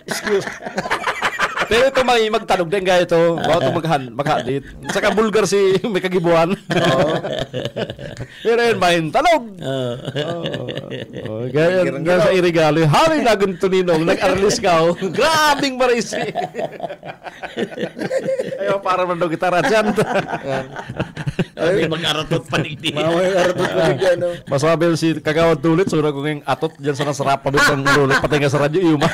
Excuse. Pero ito magtanog din gaya ito. Ito maghalit. Saka bulgar si may kagibuan. Pero yun, mahin tanog. Gaya sa irigalo. Hari na ganito ninong. Nag-arlis ka. Grabing marisi. Ayaw, para man daw gitara dyan. May mag-aratot panig din. Masabi si Kagawad Tulit. Sura ko ngayong atot dyan sa nasarapan doon ang ulit. Pati nga sa radyo. Iuma.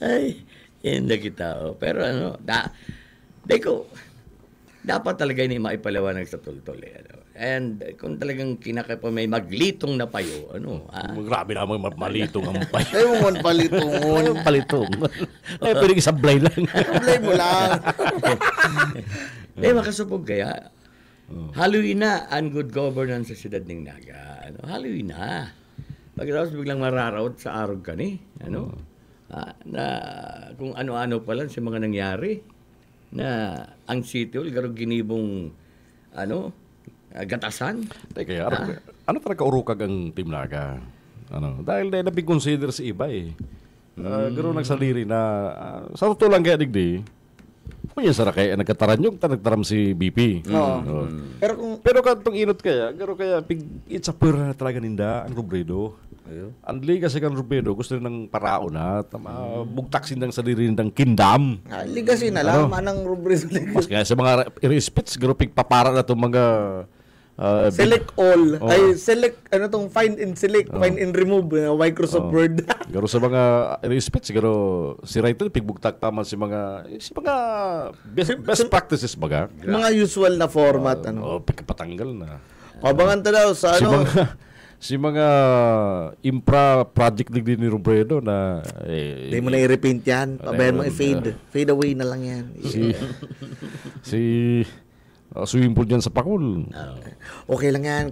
Ay, hindi kita. Pero dapat talaga ini maipaliwanag sa tultol. And kung talagang kinakaipa may maglitong na payo, grabe naman malitong ang payo. Ay, mo palitong. Palitong. Ay, pwede isablay lang. Isablay mo lang. Makasupog kaya. Haluin na ang good governance sa siyudad ng Naga. Haluin na. Pagkatapos biglang mararaot sa arog ka ni. Na kung ano-ano pa lang sa mga nangyari. Na ang sitio, garog ginibong gatasan. Kaya, ano talaga urukag ang Team Naga? Dahil nabiconsider sa iba eh. Garo nagsaliri na sa totoo lang kaya digdi. Kung yan sara kaya nagkataran yung nagtaram si BP. Pero kantong inot kaya, garo kaya it's a pura talaga ninda ang Robredo. Ang liga sa kan Robredo gusto ng parao na bugtaksin ng saliri ng kindam. Ligasin na lang manang Robredo. Mas kaya sa mga respects garo pigpapara na itong mga select all. Ay select find and select, find and remove Microsoft Word. Garo sa mga respects garo si writer pigbugtak tama si mga best practices baga. Mga usual na format pagkapatanggal na. Kabangan ta daw sa si mga infra project din ni Robredo na hindi mo na i-repaint yan. Pabayan mo fade away na lang yan. Si swimming pool dyan sa Pakul. Okay lang yan.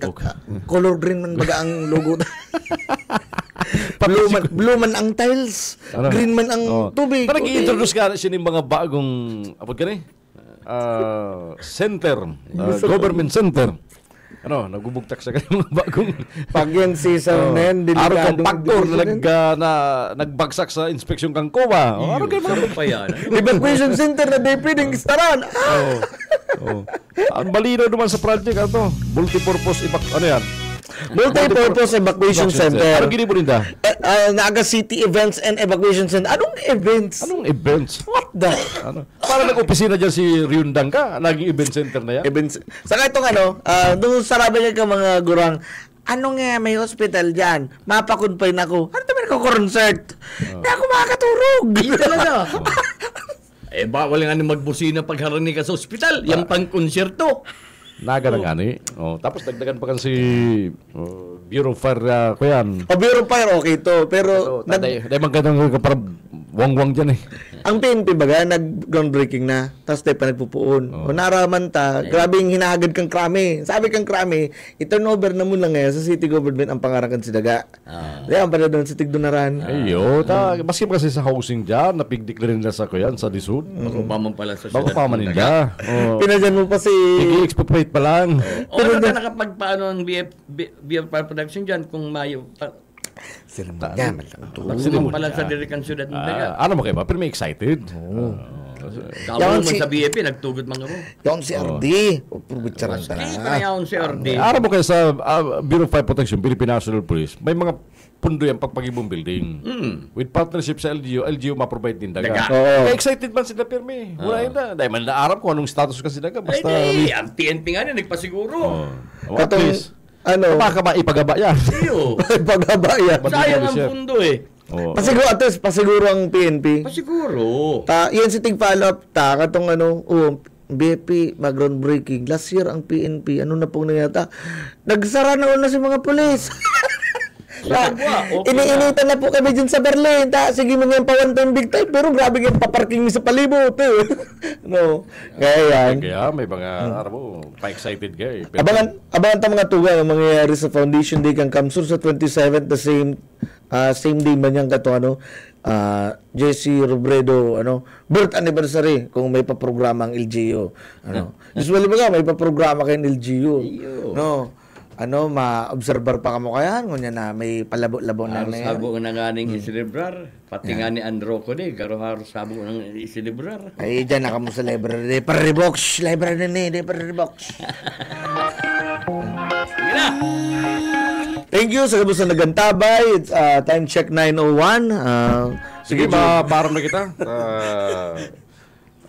Color green man baga ang logo. Blue man ang tiles. Green man ang tubig. Parang i-introduce ka siya ng mga bagong center. Government center. Nagbubugtak sa kanyang mga bagong pag yung season na yan, delikadong factor na nagbagsak sa inspeksyon kang COA. Ano kayo mga pa yan? Evacuation center na di pwedeng istaran. Ang balino naman sa project, multipurpose multi-purpose evacuation center. Ano gini mo rin da? Naga City Events and Evacuation Center. Anong events? What the? Para nag-opisina dyan si Ryundang ka, naging event center na yan. Saka itong doon saraba niya ka mga gurang, may hospital dyan? Mapakunpay na ako. Ano naman ako-concert? Hindi ako makakaturog. Talaga. Bawal nga magbusina pagharani ka sa ospital. Yung pang-konsyerto. Naga na gani. Tapos dagdagan pa kan si Bureau of Fire ko yan. Bureau of Fire okay to. Pero dahil magandang para wang-wang dyan eh. Ang PNP baga, nag-groundbreaking na, tapos tayo pa nagpupuon. O naraman ta, grabe yung hinahagad kang krami. Sabi kang krami, i-turnover na mo lang ngayon sa city government ang pangarakan si Daga. Diyan pa na doon sa Tigdunaran. Ayo, maski kasi sa housing dyan, napigdik na rin nila sa kuyan, sa Disud. Makupaman pala sa Bako pa man nila. Pinadyan mo pa si... Igi-expropriate pa lang. O ano ka nakapagpaano ang BF production dyan kung mayo... Sila magyaman lang ito. Magsumang pala sa Dirikan Syudad ng Daga. Ano mo kayo ba? Pero may excited. Kamu man sa BFP, nagtugod mga mo. Yung si RD. Probitsaran ta na. Yung si RD. Araw mo kayo sa Bureau of Fire Protection, Philippine National Police, may mga pundo yung pagpagibong building. With partnership sa LGU ma-provide din Daga. Kaya excited man sila Pirmi. Wala yun na. Dahil man naarap kung anong status kasi Daga. Basta... ang PNP nga na, nagpasiguro. At least, baka ba ipagaba yan? Iyo. Ipagaba yan. Sayang ang pundo eh. Pasiguro, at least, pasiguro ang PNP. Pasiguro. Yan si Tig follow-up, katong BFP, groundbreaking. Last year, ang PNP, ano na pong nangyata? Nagsara na si mga polis. Iniinitan na po kami dyan sa Berlin. Sige mo nga pa one time big time, pero grabe yung paparking mi sa palibot. No. Kaya yan. Kaya may mga, pa-excited kayo. Abangan ta mga tuga ang mangyayari sa Foundation Day kang Kamsur sa 27th, the same day man yan kato Jesse Robredo birth anniversary kung may pa-programa ang LGU. Usually ba may pa-programa kay LGU. No. Ma-observer pa kamo kaya ngunya na may palabo-labo na na sabo na nga ning isilibrar pati nga ni Andro ko di garo sabo ng isilibrar ay diyan na kamo sa library para box library ni para box. Thank you sa kabus na nagantabay. It's time check 9:01. Sige, mabaram na kita.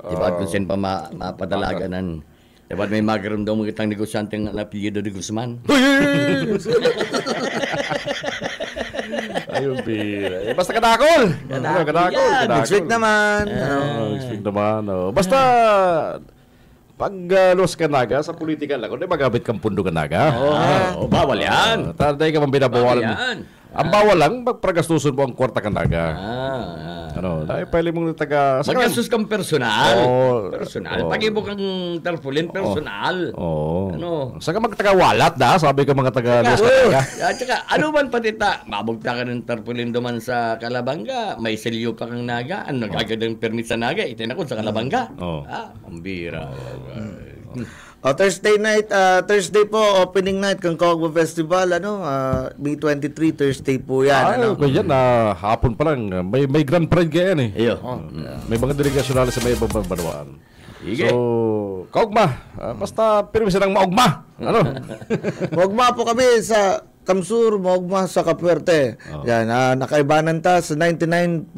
Diba kung saan pa mapadalaganan. Diba may magaram daw mga kitang negosyante ng apelyido de Guzman? Ayun, pira. Basta kadakol! Kadakol. Next week naman. Basta, pag los ka naga sa politika lang, kung magabit kang pundo ka naga. Bawal yan. Taday ka man binabawalan. Ang bawal lang, magpragastusun mo ang kwarta ka naga. Dahil pwede mong taga... Magastos kang personal. Personal. Pag-ibo kang tarpulin, personal. Saka magtaga-walat da, sabi ka mga taga-los ka naga. At saka, ano man patita, mabugta ka ng tarpulin duman sa Kalabanga, may selyo pa kang naga, nagagad ng permit sa naga, itinakot sa Kalabanga. Ang bira. Thursday po, opening night kang Kogwa Festival, May 23, Thursday po yan. Yan, hapon pa lang. May grand pride kaya yan eh. May mga delegasyon sa may ibang banwaan. So, Kogma, basta pirmi silang maugma. Maugma po kami sa Kamsur, maugma sa Kapuerte. Yan, nakaibanan ta sa 99.3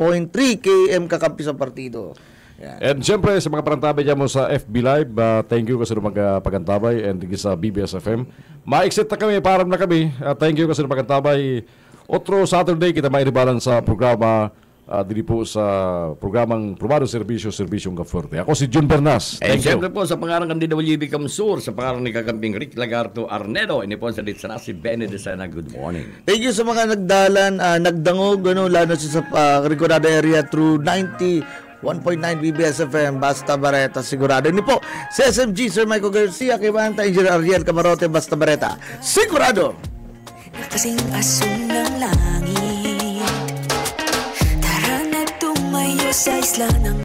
km kakampi sa partido. And siyempre sa mga parantabay dyan mo sa FB Live, thank you kasi magpagantabay and sa BBS FM. Ma-exit na kami, param na kami. Thank you kasi magpagantabay. Otro Saturday kita mairibalan sa programa dili po sa programang Promado Serbisyong Kafuerte. Ako si Jun Bernas. Thank you. Siyempre po sa pangarang ng DWB Kamsur, sa pangarang ni Kakamping Rick Lagarto Arnedo, ini po sa Ditsana si Benny Desana. Good morning. Thank you sa mga nagdalan, nagdangog, lalo sa Ricorada area through 1.9 BBS FM, Basta Bareta, sigurado. Ini po, si SMG, Sir Michael Garcia, kay Banta, Engineer Ariel Camarote, Basta Bareta, sigurado! Kasing aso ng langit, tara na tumayo sa isla ng